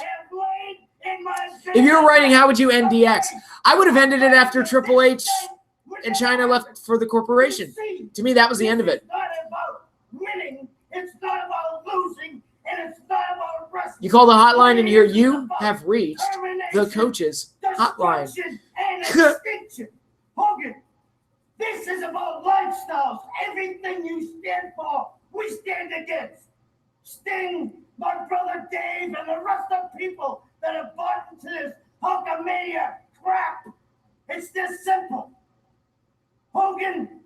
If you were writing, how would you end DX? I would have ended it after Triple H and China left for the corporation. To me, that was the end of it.
It's not about winning. It's not about losing. And it's not about wrestling.
You call the hotline and hear you have reached the coach's hotline.
And extinction. Hogan, this is about lifestyles. Everything you stand for, we stand against. Sting, my brother Dave, and the rest of people that have bought into this Hulkamania crap. It's this simple. Hogan,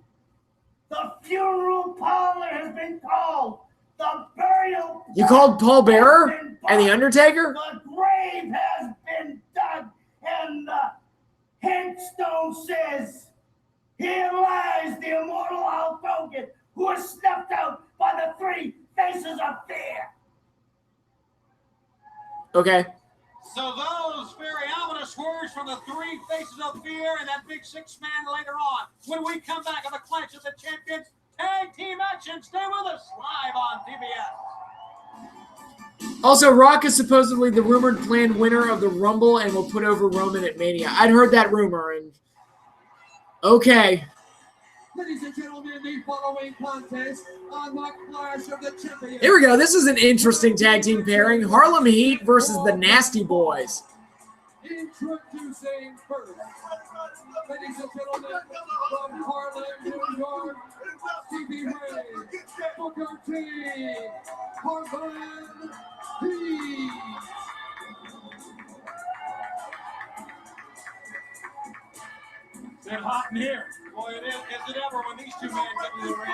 the funeral parlor has been called. The burial.
You called Paul Bearer and The Undertaker?
The grave has been dug, and the headstone says, "Here lies the immortal Hulk Hogan, who was snuffed out by the three faces of fear."
Okay.
So those very ominous words from the three faces of fear and that big six-man later on. When we come back on the Clash of the Champions tag team action, stay with us live on TBS.
Also, Rock is supposedly the rumored planned winner of the Rumble and will put over Roman at Mania. I'd heard that rumor, and okay.
Ladies and gentlemen, the following contest on the Clash of the Champions.
Here we go. This is an interesting tag team pairing. Harlem Heat versus the Nasty Boys.
Introducing first, ladies and gentlemen, from Harlem, New York, Stevie Ray, Booker T, Harlem Heat.
They're hot in here.
Boy, it is it ever when these two men get to the ring. And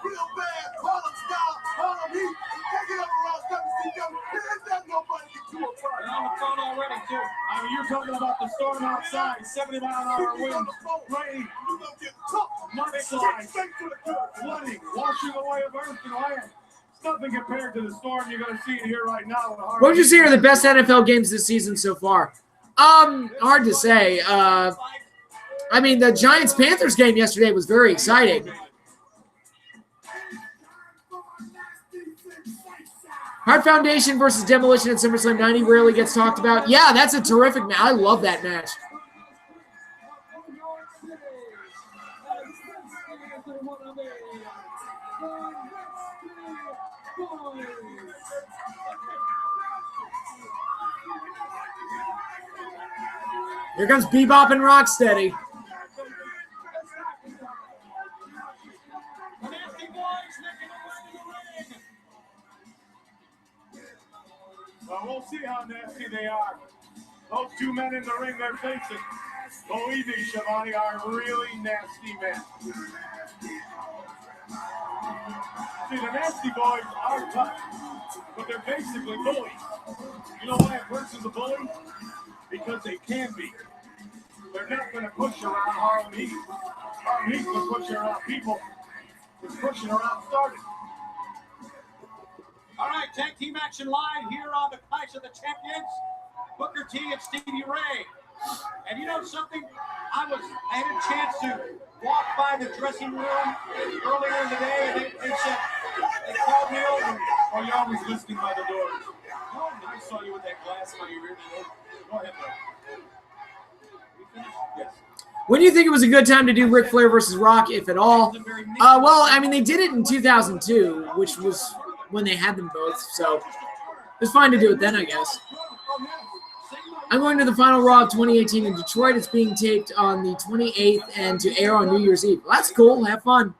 Real bad, Harlem style, Harlem Heat. Take it up around WCW. There's not nobody get too apart.
they're on the phone already, too.
I mean, you're talking about the storm outside, 70-mile-an-hour wind, rain,
You gonna get tough.
mudslides,
Straight to the curb.
flooding, washing away of earth and land. It's nothing compared to the storm you're going to see here right now.
What would you say are the best NFL games this season so far? Hard to say. I mean, the Giants-Panthers game yesterday was very exciting. Hart Foundation versus Demolition at SummerSlam 90 rarely gets talked about. Yeah, that's a terrific match. I love that match. Here comes Bebop and Rocksteady.
Well, we'll see how nasty they are. Those two men in the ring they're facing, believe me, Shivani, are really nasty men. See, the nasty boys are tough, but they're basically bullies. You know why a person's a bully? Because they can be. They're not going to push around Harlem Heat. He's been pushing around people. He's pushing around started.
All right, tag team action live here on the Clash of the Champions. Booker T and Stevie Ray. And you know something? I had a chance to walk by the dressing room earlier in the day, and they said, they called me over.
Oh, you're always listening by the door. Oh, I saw you with that glass by your ear. Go ahead, bro. You finished? Yes.
When do you think it was a good time to do Ric Flair versus Rock, if at all? Well, I mean, they did it in 2002, which was when they had them both, so it was fine to do it then, I guess. I'm going to the final Raw of 2018 in Detroit. It's being taped on the 28th and to air on New Year's Eve. Well, that's cool. Have fun.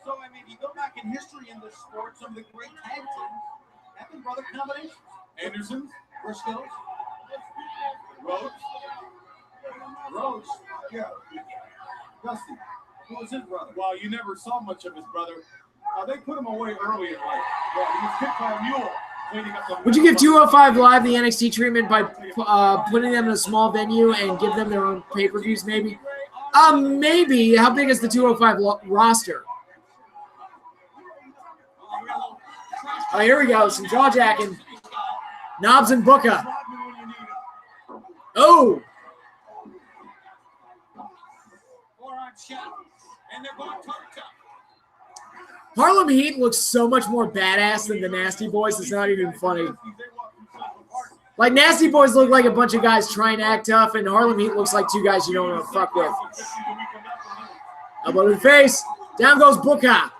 So, I mean, you go back in history in this sport, some of the great tag teams have been brother combinations.
Anderson,
Briscoes,
Rhodes, yeah.
Dustin. Who was his brother?
Well, you never saw much of his brother. They put him away early in life. Well, he was kicked by a mule.
Would you give 205 Live the NXT treatment by putting them in a small venue and give them their own pay-per-views, maybe? Maybe. How big is the 205 roster? Oh, here we go. Some jaw-jacking. Knobs and Booker. Oh!
And they're going toe-to-toe.
Harlem Heat looks so much more badass than the Nasty Boys. It's not even funny. Like, Nasty Boys look like a bunch of guys trying to act tough, and Harlem Heat looks like two guys you don't want to fuck with. Elbow to the face. Down goes Booker.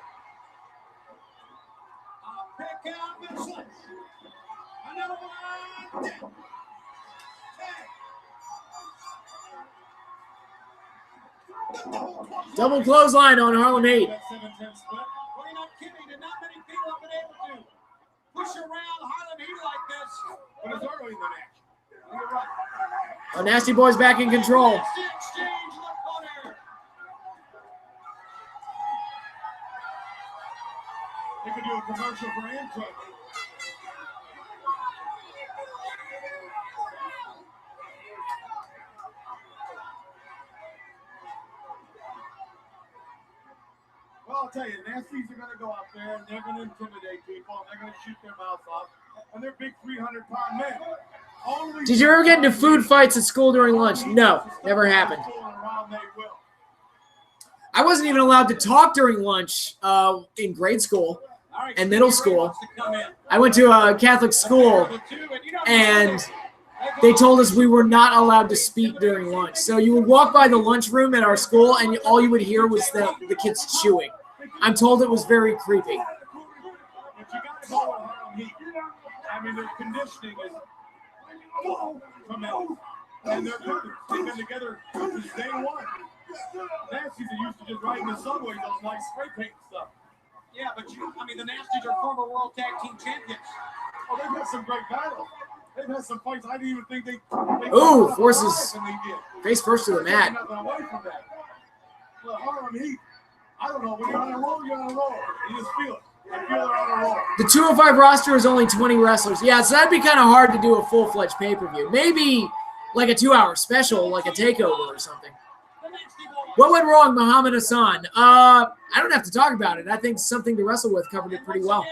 Double clothesline on Harlem Heat.
Push around Harlem Heat like this.
But it's early in the match. You're right.
Oh, Nasty Boys back in control.
Exchange in the corner.
They could do a commercial for Amtrak. Well, I'll tell you, Nasties are going to go out there and they're going to intimidate people and they're going to shoot their mouths off. And they're big 300-pound men.
Did you ever get into food fights at school during lunch? No, never happened. I wasn't even allowed to talk during lunch in grade school and middle school. I went to a Catholic school, and they told us we were not allowed to speak during lunch. So you would walk by the lunchroom at our school, and all you would hear was the kids chewing. I'm told it was very creepy.
I mean, their conditioning is tremendous. And they've been together since day one. Nasties are used to just riding the subways on like spray paint stuff.
Yeah, but I mean, the Nasties are former World Tag Team Champions.
Oh, they've had some great battles. They've had some fights I didn't even think they
ooh, forces face first to the mat.
Nothing away from that. Well, Harlem Heat, I don't know, when you're on a roll, you're on a roll. You just feel it.
The 205 roster is only 20 wrestlers. Yeah, so that'd be kind of hard to do a full-fledged pay-per-view. Maybe like a 2-hour special, like a takeover or something. What went wrong, Muhammad Hassan? I don't have to talk about it. I think Something to Wrestle With covered it pretty well.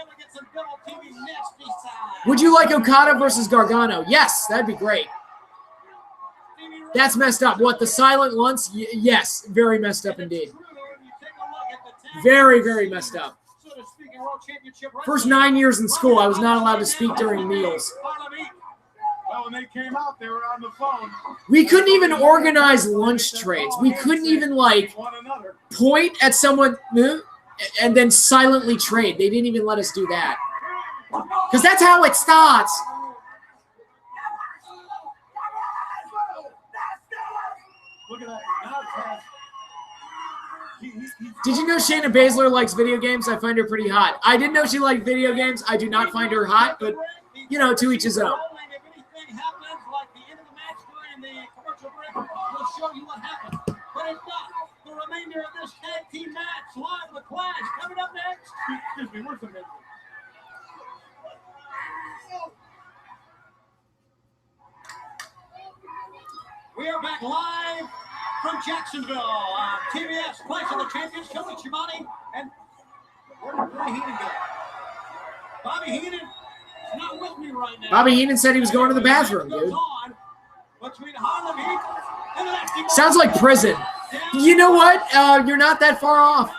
Would you like Okada versus Gargano? Yes, that'd be great. That's messed up. What, the silent lunch? Yes, very messed up indeed. Very, very messed up. First 9 years in school, I was not allowed to speak during meals.
Well, when they came out, they were on the phone.
We couldn't even organize lunch trades. We couldn't even, like, point at someone and then silently trade. They didn't even let us do that. Because that's how it starts.
Look at that.
Did you know Shayna Baszler likes video games? I find her pretty hot. I didn't know she liked video games. I do not find her hot, but, you know, to each his own.
Show you what happened. But if not, the remainder of this tag team match, live the Clash, coming up next.
Excuse me, where's the midget?
We are back live from Jacksonville, TBS, place of the champions, Tony Schiavone, and where did Bobby Heenan go? Bobby Heenan is not with me right now.
Bobby Heenan said he was going to the bathroom, dude.
Between Harlem Heat and the Nasty
Sounds like prison. You know what? You're not that far off.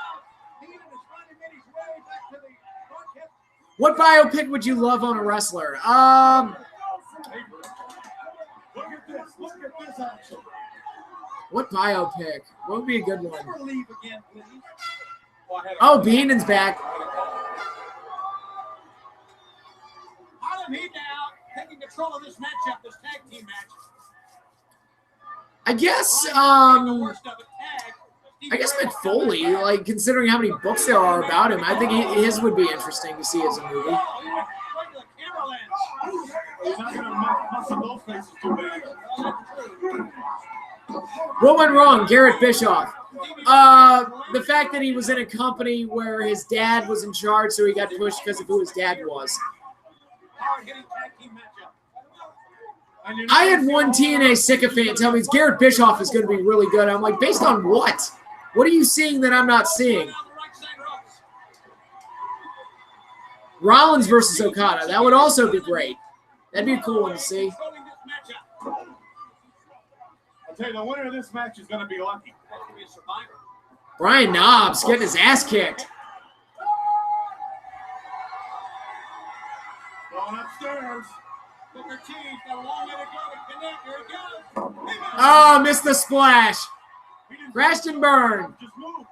What biopic would you love on a wrestler?
Look at this. Look at this action.
What biopic? What would be a good one?
Never leave again, please.
Oh, Heenan's back.
Harlem Heat now taking control of this matchup, this tag team match.
I guess, Mick Foley, like, considering how many books there are about him, I think his would be interesting to see as a movie.
He's not going to muscle those faces too bad.
What went wrong? Garrett Bischoff. The fact that he was in a company where his dad was in charge, so he got pushed because of who his dad was. I had one TNA sycophant tell me Garrett Bischoff is going to be really good. I'm like, based on what? What are you seeing that I'm not seeing? Rollins versus Okada. That would also be great. That'd be a cool one to see.
I'll tell you, the winner of this match is going to be lucky.
Brian Knobbs getting his ass kicked.
Going upstairs.
Oh, missed the splash. Crashed and burned.
Just move.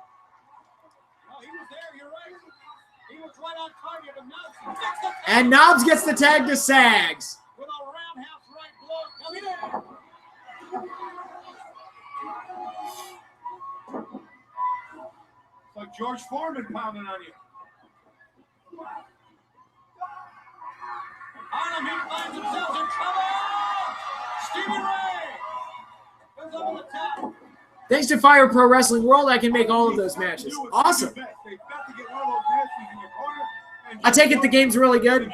And Knobbs gets the tag to Sags.
With a roundhouse right blow.
It's like George Foreman pounding on you.
Harlem Heat finds themselves in trouble. Stevie Ray goes over the top.
Thanks to Fire Pro Wrestling World, I can make all of those matches. Awesome. I take it the game's really good.
It's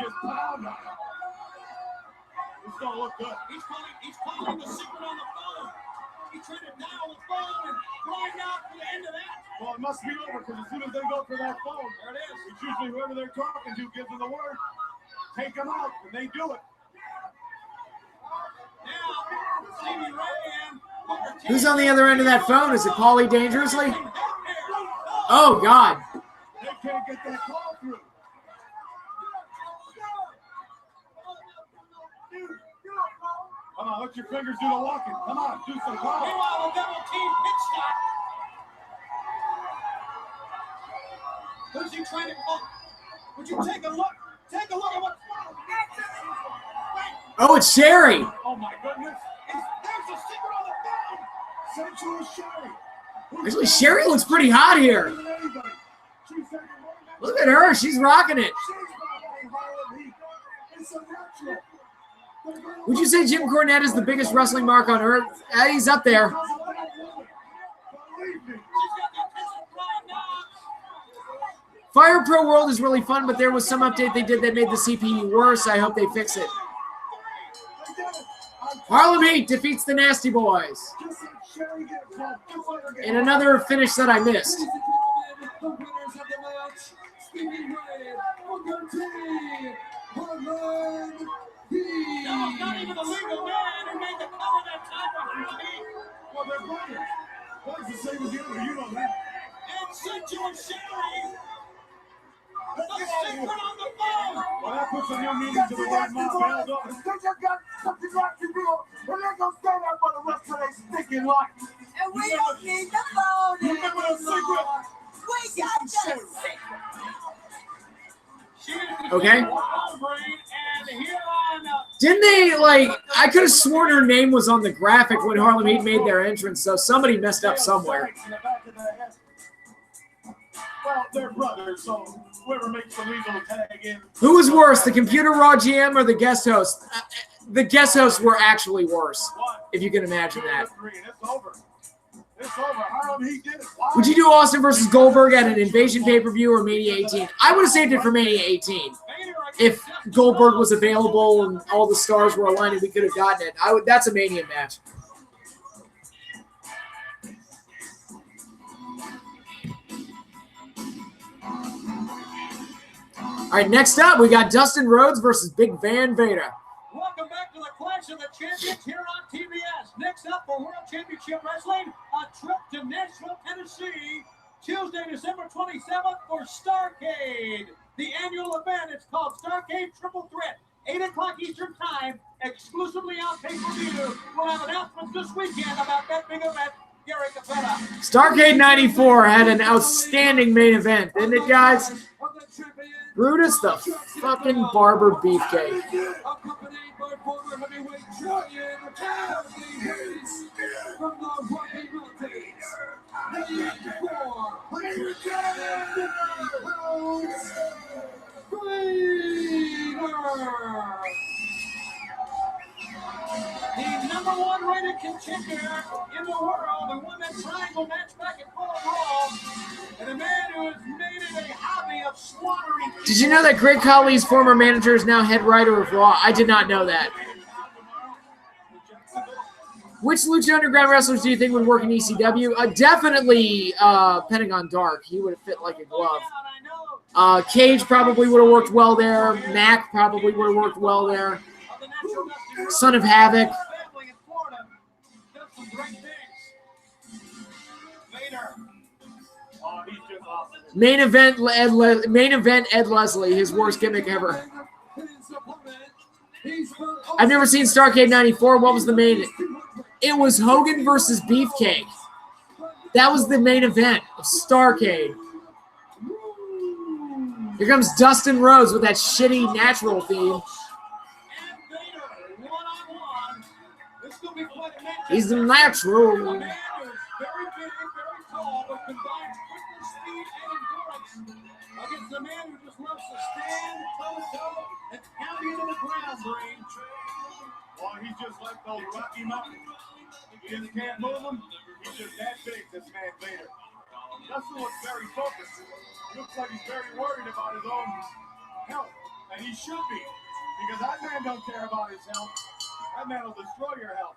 gonna look good.
He's calling the secret on the phone. He tried to dial the phone and blind out for the end of that.
Well, it must be over because as soon as they go for that phone,
There it is.
it's usually whoever they're talking to gives them the word. Take them out, and they do it.
Now, Stevie Ray and Booker T.
Who's on the other end of that phone? Is it Paulie Dangerously? Oh, God.
They can't get that call through. Come on, let your fingers do the walking. Come on, do some calls.
Meanwhile, the double team pit stop. Who's he trying to call? Would you take a look? Take a look at what.
Oh, it's Sherry.
Oh, my goodness.
There's a secret on the phone.
Sensual Sherry.
Actually, Sherry looks pretty hot here. Look at her. She's rocking it. Would you say Jim Cornette is the biggest wrestling mark on earth? He's up there. Fire Pro World is really fun, but there was some update they did that made the CPU worse. I hope they fix it. Harlem Heat defeats the Nasty Boys. In another finish that I missed.
The winners of the match, Stevie Ray, Booker T, Harlem Heat.
No, it's not even the legal man who made the cover that time for Harlem Heat.
Well, they're brothers. One's the same as the other. You know that.
And Sensual Sherry. The secret on the phone.
Well, that puts some new meaning to the word mob held up.
They just got something right to do, and they're gonna stand up for the rest of their stinking life.
And we don't need the phone
Remember the secret?
anymore. We got the secret.
Okay.
And here on
Didn't they, like, I could have sworn her name was on the graphic when Harlem Heat made their entrance, so somebody messed up somewhere.
In the back of their head. Well, they're brothers, so whoever makes the legal tag in.
Who was worse, the Computer Raw GM or the guest host? The guest hosts were actually worse, if you can imagine that.
It's over. It's over. Harlem Heat did it.
Would you do Austin versus Goldberg at an Invasion pay-per-view or Mania 18? I would have saved it for Mania 18. If Goldberg was available and all the stars were aligned and we could have gotten it. That's a Mania match. right, next up, we got Dustin Rhodes versus Big Van Vader.
Welcome back to the Clash of the Champions here on TBS. Next up for World Championship Wrestling, a trip to Nashville, Tennessee, Tuesday, December 27th for Starrcade. The annual event, it's called Starrcade Triple Threat. 8 o'clock Eastern Time, exclusively on pay-per-view. We'll have announcements this weekend about that big event. Gary Capetta.
Starrcade 94 had an outstanding main event, didn't it, guys? Brutus the fucking Barber Beefcake.
Accompanied by former heavyweight champion from the Rocky Mountains, the number one rated contender in the world, who won that triangle match back at Full Brawl, and a man who has made it a hobby of slaughtering.
Did you know that Great Khali's former manager is now head writer of Raw? I did not know that. Which Lucha Underground wrestlers do you think would work in ECW? Definitely Pentagon Dark. He would have fit like a glove. Cage probably would have worked well there. Mac probably would have worked well there. Son of Havoc. Main event Ed Leslie, his worst gimmick ever. I've never seen Starrcade 94. What was the main? It was Hogan versus Beefcake. That was the main event of Starrcade. Here comes Dustin Rhodes with that shitty natural theme. He's the natural.
Against the man who just loves to stand toe-to-toe and pound you to the ground, Brain.
Well, he's just like those Rocky Mountains. You just can't move him. He's just that big, this man Vader. Dustin looks very focused. Looks like he's very worried about his own health. And he should be. Because that man don't care about his health. That man will destroy your health.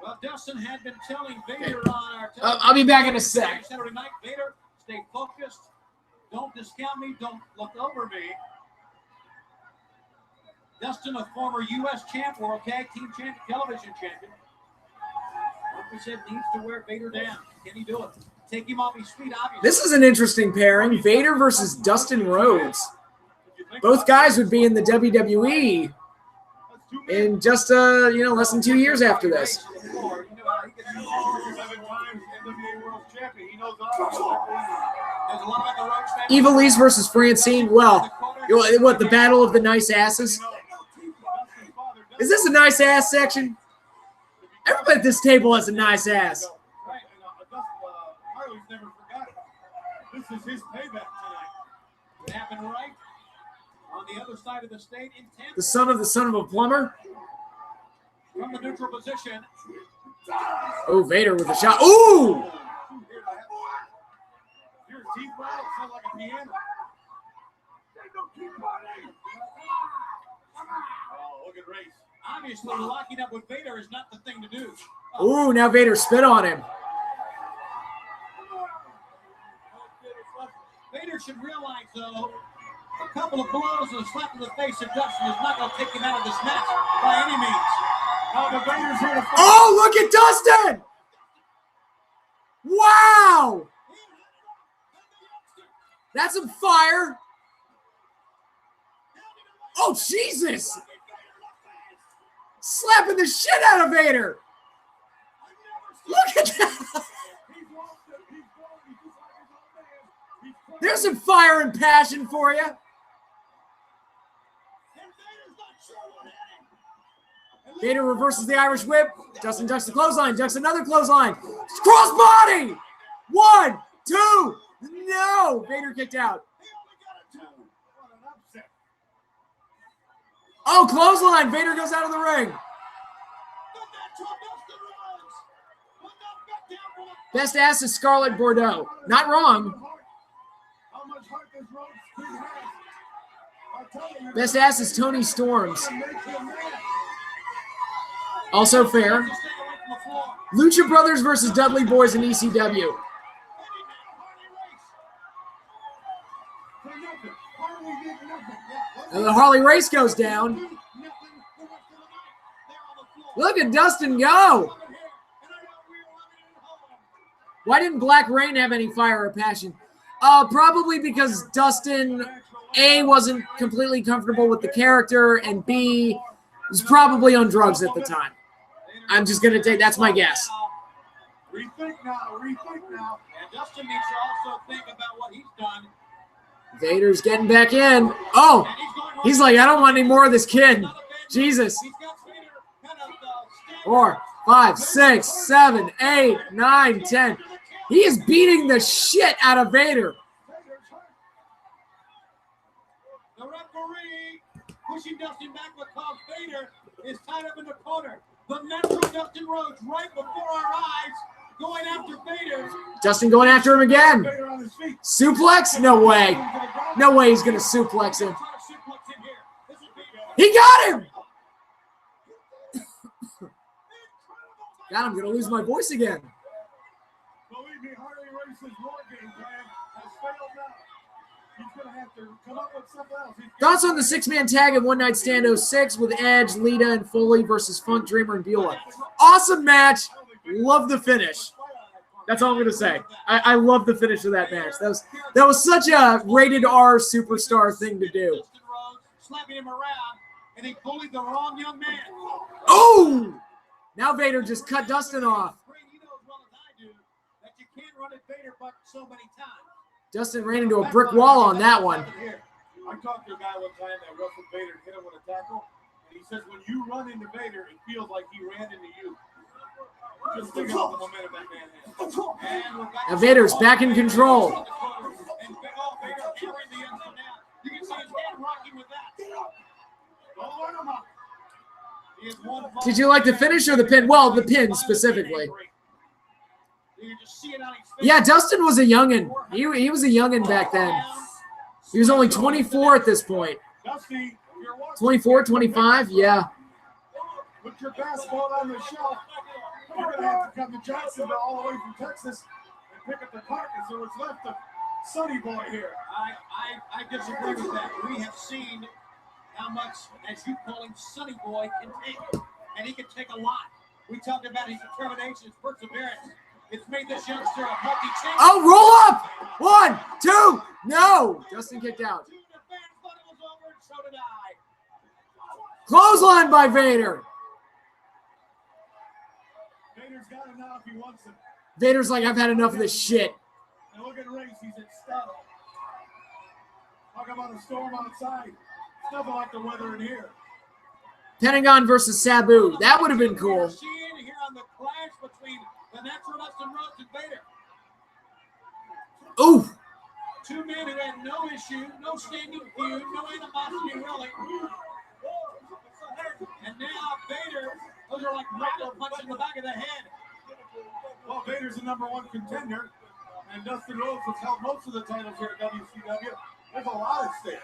Well, Dustin had been telling Vader on our
I'll be back in a sec.
Saturday night, Vader, stay focused. Don't discount me. Don't look over me. Dustin, a former U.S. champ, World Tag Team champion, television champion. Like we said, needs to wear Vader down. Can he do it? Take him off his feet, obviously.
This is an interesting pairing. Vader versus Dustin Rhodes. Both guys would be in the WWE in just less than 2 years after this. Evil East versus Francine. Well, what, the battle of the nice asses? Is this a nice ass section? Everybody at this table has a nice ass.
Right, and Harley's never forgot it. This is his payback tonight.
It happened right on the other side of the state in Tampa.
The son of a plumber.
From the neutral position.
Oh, Vader with a shot. Ooh!
Your teeth rattle sound like a piano. Oh, look at Race.
Obviously, locking up with Vader is not the thing to do.
Ooh, now Vader spit on him.
Vader should realize, though, a couple of blows and a slap in the face of Dustin is not going to take him out of this match by any means.
The Vader's here to fight.
Oh, look at Dustin! Wow! That's some fire. Oh, Jesus! Slapping the shit out of Vader. Look at that. There's some fire and passion for you. Vader reverses the Irish whip. Dustin ducks the clothesline. Ducks another clothesline. Crossbody. 1, 2. No. Vader kicked out. Oh, clothesline. Vader goes out of the ring. Best ass is Scarlett Bordeaux. Not wrong. Best ass is Tony Storms. Also fair. Lucha Brothers versus Dudley Boys in ECW. And the Harley Race goes down. Look at Dustin go. Why didn't Black Rain have any fire or passion? Probably because Dustin, A, wasn't completely comfortable with the character, and B, was probably on drugs at the time. I'm just going to take, that's my guess.
Rethink now. And Dustin needs to also think about what he's done.
Vader's getting back in. Oh, he's like, I don't want any more of this kid. Jesus. 4, 5, 6, 7, 8, 9, 10. He is beating the shit out of Vader.
The referee pushing Dustin back with Cobb. Vader is tied up in the corner. The natural Dustin Rhodes right before our eyes going after Vader.
Dustin going after him again. Suplex? No way. No way he's going to suplex him. He got him! God, I'm going to lose my voice again.
Believe me, Harley Race's war game plan has failed now. He's going to have to come up with something else.
Thoughts on the six-man tag at One Night Stand 06 with Edge, Lita, and Foley versus Funk, Dreamer, and Beulah. Awesome match. Love the finish. That's all I'm going to say. I love the finish of that match. That was such a rated R superstar thing to do.
Slapping him around, and he bullied the wrong young man.
Oh! Now Vader just cut Dustin off.
You know as well as I do that you can't run at Vader but so many times.
Dustin ran into a brick wall on that one.
I talked to a guy one time that wrestled Vader and hit him with a tackle, and he says when you run into Vader, it feels like he ran into you. Just think about the momentum that man has.
Now Vader's back in control.
And Vader carrying the end zone now. You can see his head rocking with that.
Did you like the finish or the pin? Well, the pin specifically. Yeah, Dustin was a youngin'. He was a youngin' back then. He was only 24 at this point. 24, 25, yeah.
Put your basketball on the shelf. You're going to have to come to Jacksonville all the way from Texas and pick up the carcass. So it's left of Sonny Boy here.
I disagree with that. We have seen how much, as you call him, Sonny Boy can take. And he can take a lot. We talked about his determination, his perseverance. It's made this youngster a multi-champion.
Oh, roll up! 1, 2, no! Dustin kicked out. Clothesline by Vader.
Vader's got him now if he wants him.
Vader's like, I've had enough of this shit.
And look at Race, he's ecstatic. Talk about a storm outside. It's nothing like the weather in here.
Pentagon versus Sabu. That would have been cool.
Seeing here on the clash between the natural Dustin Rhodes and Vader.
Ooh.
Two men who had no issue, no standing feud, no animosity really. And now Vader, those are like regular punches in the back of the head.
Well, Vader's the #1 contender, and Dustin Rhodes has held most of the titles here at WCW. There's a lot at stake.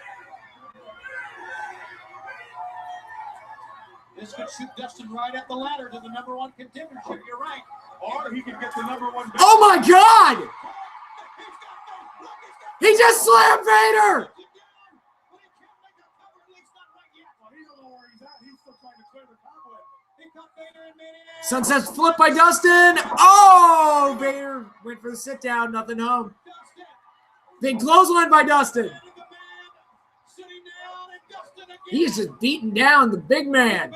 This could shoot Dustin right at the ladder to the #1 contendership. You're right.
Or he could get the #1.
Oh my God! He just slammed Vader! Sunset's flip by Dustin. Oh, Vader went for the sit down. Nothing home. Big clothesline by Dustin. He's just beating down the big man.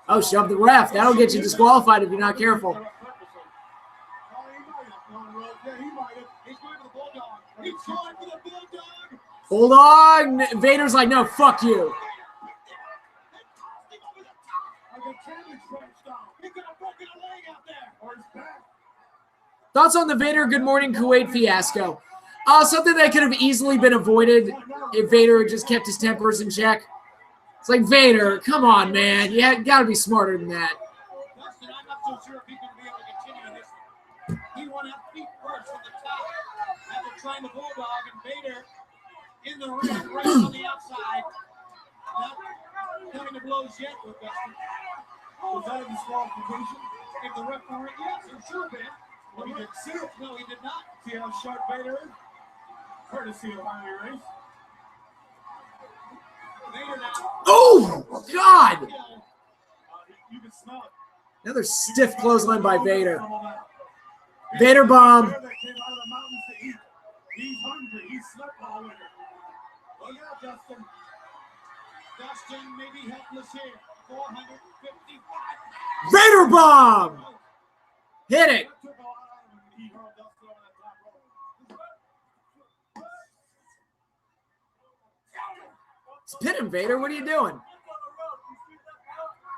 Oh, shove the ref. That'll get you disqualified if you're not careful. Bulldog. Vader's like, no, fuck you. Thoughts on the Vader Good Morning Kuwait fiasco? Something that could have easily been avoided if Vader had just kept his tempers in check. It's like, Vader, come on, man. You got to be smarter than that.
Dustin, I'm not so sure if he's going to be able to continue this one. He went out feet first from the top after trying the Bulldog, and Vader in the ring, right on the outside. Not coming to blows yet with Dustin.
Was that a disqualification?
If the referee, yes, it should have been.
Well, he didn't see it.
No, he did not.
See how sharp Vader is? Courtesy of Harley Race.
Oh, God.
You can smell it.
Another stiff clothesline by Vader. Vader bomb.
Bear that came out of the mountains to eat. He's hungry. He's slept all winter. Look out, Dustin.
Dustin may be helpless here. 455.
Vader bomb. Hit it.
That took a lot out of him when he hurled Dustin over that top rope.
It's pin him, Vader. What are you doing?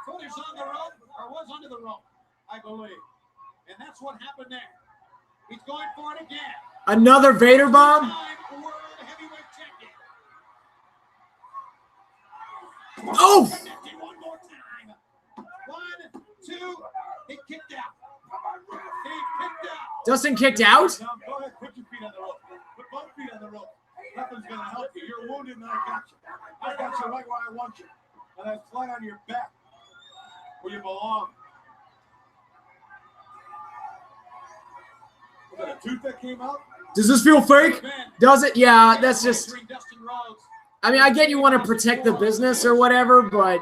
Foot is on the rope, or was under the rope, I believe. And that's what happened there. He's going for it again.
Another Vader bomb.
Two-time World Heavyweight Champion.
Oh,
Connected one more time. 1, 2. He kicked out. He kicked out.
Dustin kicked out.
Now, go ahead. Put your feet on the rope. Put both feet on the rope. Nothing's going to help you. You're wounded, and I got you. I got you right where I want you. And that's flat on your back where you belong. Was that a tooth that came out?
Does this feel fake? Does it? Yeah, that's just.
Dustin Rhodes.
I mean, I get you want to protect the business or whatever, but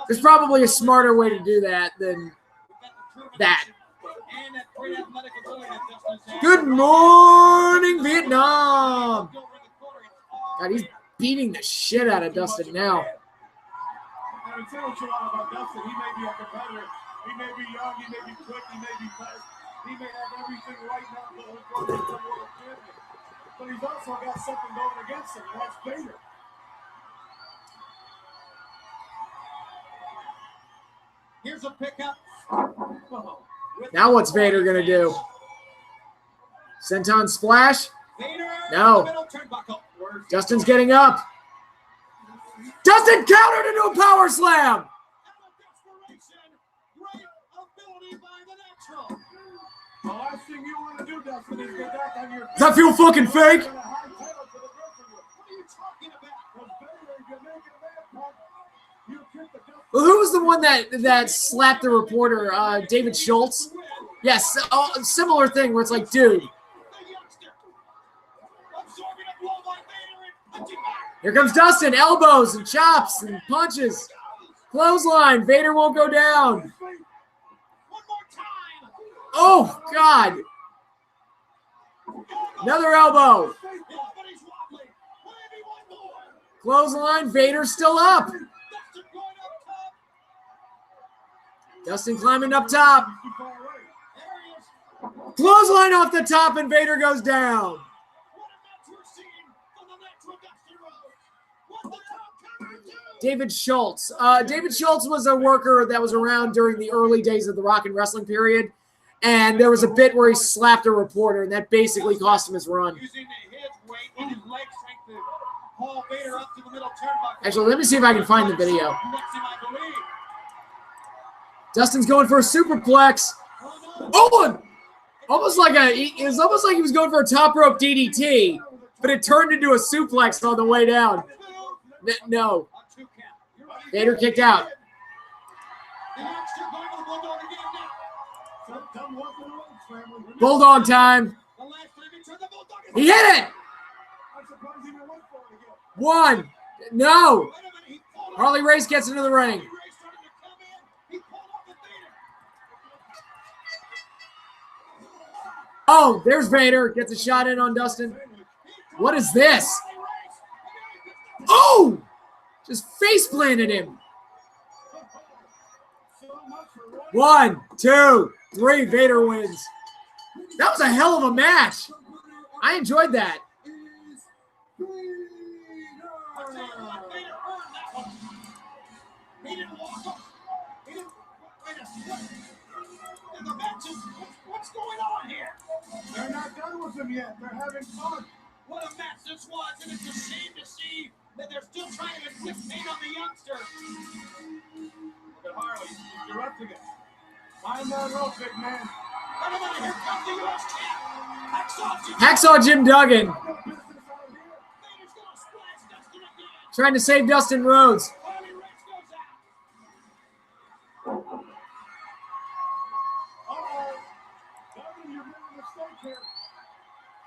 there's probably a smarter way to do that than that.
And that great athletic ability that Dustin has.
Good morning, Vietnam. God, he's beating the shit out of Dustin now.
And say what you want about Dustin. He may be a competitor. He may be young. He may be quick. He may be fast. He may have everything right now to hold for the world champion. But he's also got something going against him, and that's Vader.
Here's a pickup.
Now what's Vader going to do? Senton splash?
Vader,
No.
middle turnbuckle.
Dustin's getting up. Dustin countered into a power slam.
Out of desperation. Great ability by the natural.
The last thing you want to do, Dustin, is get back on your feet.
Does that feel fucking fake?
Get a high title for the rest of you.
What are you talking about?
Because Vader, if you make it a man punk, you kick the Dustin.
Well, who was the one that slapped the reporter? David Schultz? Yes, similar thing where it's like, dude,
The youngster. Absorbing a blow by Vader and punching back.
here comes Dustin. Elbows and chops and punches. Clothesline. Vader won't go down.
One more time.
Oh, God. Another elbow.
Nobody's wobbling. Maybe one more.
Clothesline. Vader's still up.
Dustin going up top.
Dustin climbing up top.
Too far away.
There he is.
Clothesline off the top and Vader goes down.
What a match we're seeing from the natural Dustin Rhodes. What the top cover do?
David Schultz. David Schultz was a worker that was around during the early days of the Rock and Wrestling period. And there was a bit where he slapped a reporter, and that basically cost him his run.
Using his weight and his leg strength to haul Vader up to the middle turnbuckle.
Actually, let me see if I can find the video.
Next him, I believe.
Dustin's going for a superplex. Oh, and almost like it was almost like he was going for a top rope DDT, but it turned into a suplex on the way down. No,
A 2 count. You're right.
Vader kicked out.
The youngster going for the bulldog again now.
Done walking the ropes, family.
Bulldog time.
The last time he turned the bulldog.
He hit it.
I'm surprised he didn't wait for it again.
One. No.
Wait a minute, he pulled off.
Harley Race gets into the ring.
Harley Race started to come in. He pulled off the Vader.
Oh, there's Vader. Gets a shot in on Dustin. What is this?
Harley Race.
Oh! Just face planted him.
So much for Roy.
1, 2, 3. Vader wins. That was a hell of a match. I enjoyed that.
I'll tell you what, Vader earned that one. He didn't walk up. He didn't. Wait a second. And the match is. What's going on here?
They're not done with him yet. They're having fun.
What a match this was, and it's a shame to see that they're still trying to inflict pain on the youngster.
Look at Harley. He's directing it. Find that rope, big man.
Wait a minute, here comes the U.S. champ.
Hacksaw Jim Duggan
No business out here.
Vader's gonna splash Dustin again.
trying to save Dustin Rhodes.
Harley Race goes out.
Uh-oh. Duggan, you made a mistake here.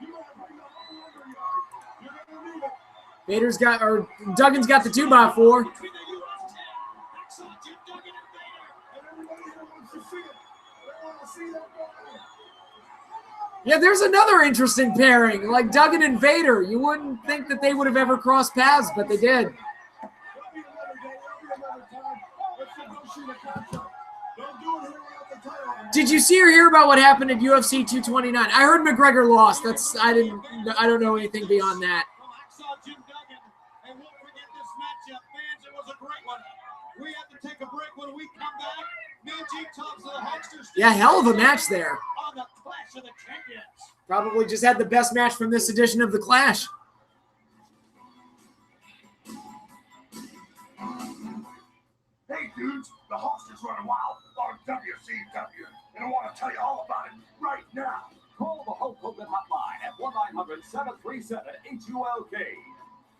You gotta bring the whole under yard. You're gonna need it.
Vader's got, or Duggan's got the 2x4. Yeah, there's another interesting pairing, like Duggan and Vader. You wouldn't think that they would have ever crossed paths, but they did. Did you see or hear about what happened at UFC 229? I heard McGregor lost. I don't know anything beyond that. Yeah, hell of a match there. Probably just had the best match from this edition of the Clash.
Hey dudes, the Hulkster's running wild on WCW, and I want to tell you all about it right now.
Call the Hulk Hogan hotline at 1-900-737-HULK.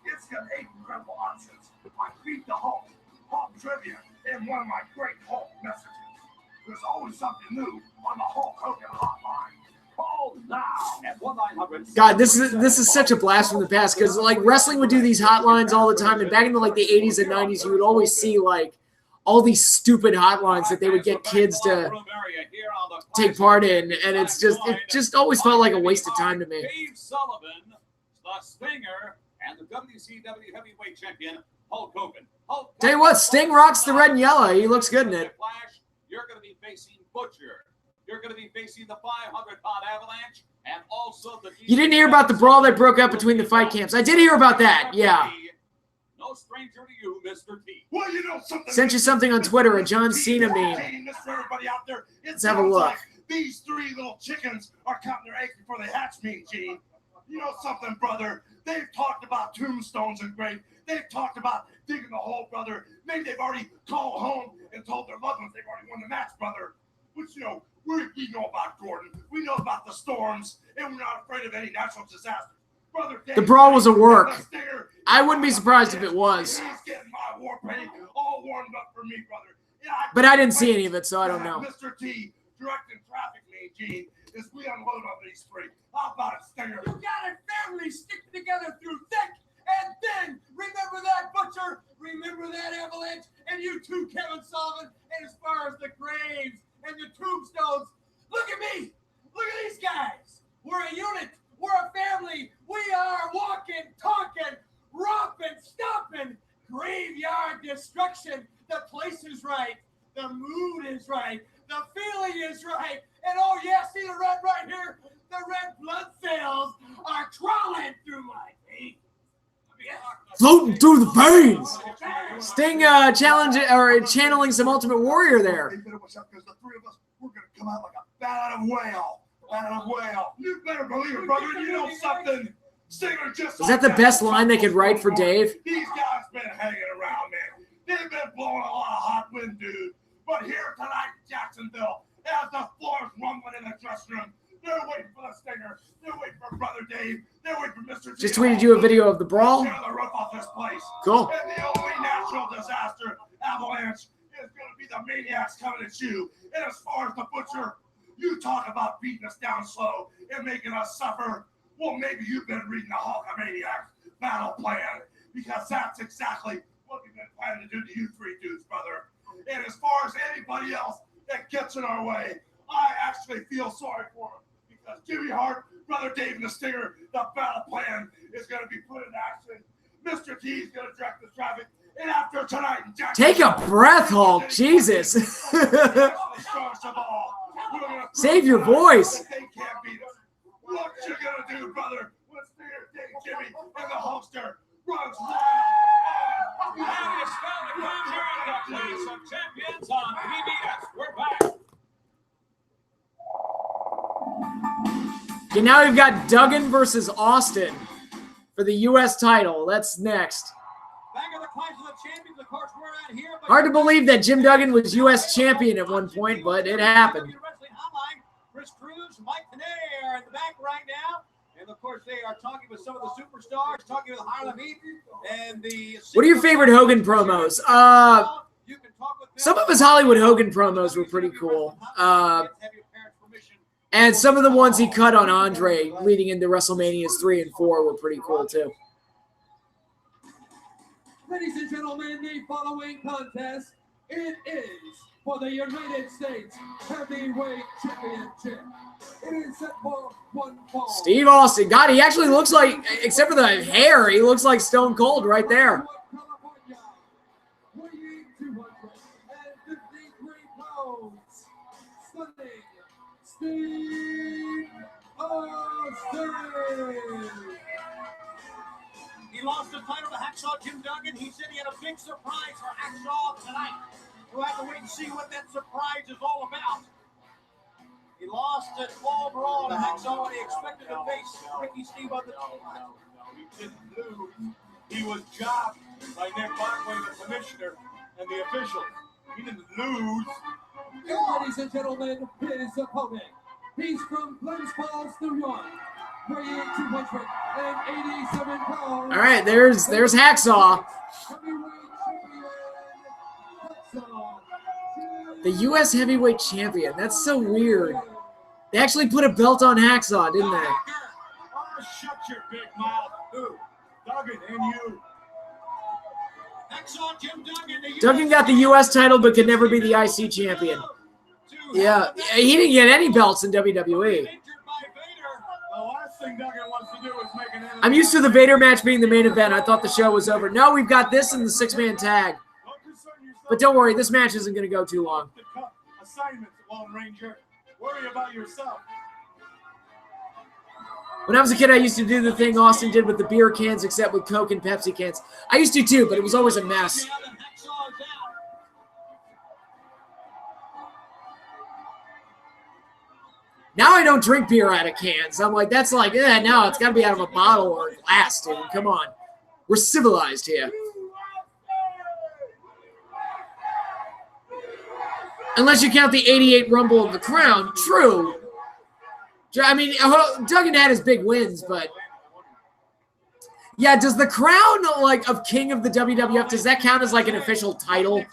It's got 8 incredible options. I beat the Hulk, Hulk trivia, and one of my great Hulk messages. There's always something new on the Hulk Hogan hotline.
Call now at 1-900.
God, this is such a blast from the past, because like wrestling would do these hotlines all the time, and back in the 80s and 90s, you would always see like all these stupid hotlines that they would get kids to take part in, and it just always felt like a waste of time to me.
Dave Sullivan, the Stinger, and the WCW Heavyweight Champion Hulk Hogan.
Tell you what, Sting rocks the red and yellow. He looks good in it.
You're going to be facing Butcher. You're going to be facing the 500-pound Avalanche, and also the.
You didn't hear about the brawl that broke out between the fight camps. I did hear about that. Yeah.
No stranger to you, Mr. T.
Well, you know something.
Sent you something on Twitter, a John Cena meme.
Everybody out there,
Let's have a look.
Like these 3 little chickens are counting their eggs before they hatch, Mean Gene. You know something, brother? They've talked about tombstones and graves. They've talked about digging the hole, brother. Maybe they've already called home and told their loved ones they've already won the match, brother. Which, you know, we know about Gordon. We know about the storms, and we're not afraid of any natural disaster. Brother Dave,
the brawl was a work. I wouldn't be surprised if it was.
He's getting my war paint all warmed up for me, brother.
But I didn't see any of it, so I don't know.
Mr. T, directing traffic, Mean Gene, as we unload on these 3. How about it, Stinger?
You got it, family sticking together through thick and thin. Remember that, Butcher? Remember that, Avalanche? And you too, Kevin Sullivan. And as far as the graves and the tombstones, look at me. Look at these guys. We're a unit. We're a family. We are walking, talking, romping, stomping. Graveyard destruction. The place is right. The mood is right. The feeling is right. And oh yeah, see the red right here? The red blood cells are crawling through my veins.
Floating through the veins. Sting channeling some Ultimate Warrior there.
Hey, better watch out, because the 3 of us, we're going to come out like a bat out of whale. Bat out of whale. You better believe it, brother. You know something. Stinger just
Is that the best line they could write for Dave?
These guys been hanging around, man. They've been blowing a lot of hot wind, dude. But here tonight in Jacksonville, as the floor's rumbling in the dressing room, they're waiting for the Stinger. They're waiting for Brother Dave. They're waiting for Mr.
Just tweeted you a video of the brawl.
Tear the roof off this place.
Cool.
And the only natural disaster, Avalanche, is going to be the maniacs coming at you. And as far as the Butcher, you talk about beating us down slow and making us suffer. Well, maybe you've been reading the Hulkamaniacs battle plan, because that's exactly what we've been planning to do to you 3 dudes, brother. And as far as anybody else that gets in our way, I actually feel sorry for them, because Jimmy Hart, Brother Dave, and the Stinger, the battle plan is going to be put into action. Mr. T is going to direct the traffic, and after tonight,
take a breath, Hulk. Jesus. Save your voice.
They can't beat us. What you gonna do, brother? When Stinger, Dave, Jimmy, and the Hulkster runs wild?
And it's time to come here in the Clash of Champions on PBS. We're back.
Okay, now we've got Duggan versus Austin for the U.S. title. That's next.
Back at the Clash of the Champions, of course, we're out here.
Hard to believe that Jim Duggan was U.S. champion at one point, but it happened.
Chris Cruz, Mike Tenay are in the back right now. And, of course, they are talking with some of the superstars, talking with Harlem Heat and the...
What are your favorite Hogan promos? Some of his Hollywood Hogan promos were pretty cool. And some of the ones he cut on Andre leading into WrestleManias 3 and 4 were pretty cool, too.
Ladies and gentlemen, the following contest, it is for the United States Heavyweight Championship. It is set for one fall.
Steve Austin. God, he actually looks like, except for the hair, he looks like Stone Cold right there.
California, weighing 253 pounds, stunning Steve Austin.
He lost the title to Hacksaw Jim Duggan. He said he had a big surprise for Hacksaw tonight. We'll have to wait and see what that surprise is all about. He lost at Fall Brawl to Hacksaw and he expected to face Ricky Steve on the
No, he didn't lose. He was jobbed by Nick Barkley, the commissioner, and the officials. He didn't lose.
Ladies and gentlemen, his opponent. He's from Glens Falls, New York. Weighing 287 pounds.
All right, there's Hacksaw. The U.S. Heavyweight Champion. That's so weird. They actually put a belt on Hacksaw, didn't they?
Oh, shut your big mouth. Who? Duggan and you.
Hacksaw Jim Duggan.
Duggan got the U.S. title but could never be the IC champion. Yeah, he didn't get any belts in WWE.
The last thing Duggan wants to do is make an
I'm used to the Vader match being the main event. I thought the show was over. No, we've got this in the six-man tag. But don't worry, this match isn't going to go too long.
Assignments, Lone Ranger. Worry about yourself.
When I was a kid, I used to do the thing Austin did with the beer cans, except with Coke and Pepsi cans. I used to too, but it was always a mess. Now I don't drink beer out of cans. I'm like, that's like, no, it's got to be out of a bottle or a glass, dude. Come on. We're civilized here. Unless you count the 88 Rumble of the Crown. True. I mean, Duggan had his big wins, but... Yeah, does the crown, like, of King of the WWF, does that count as, like, an official title?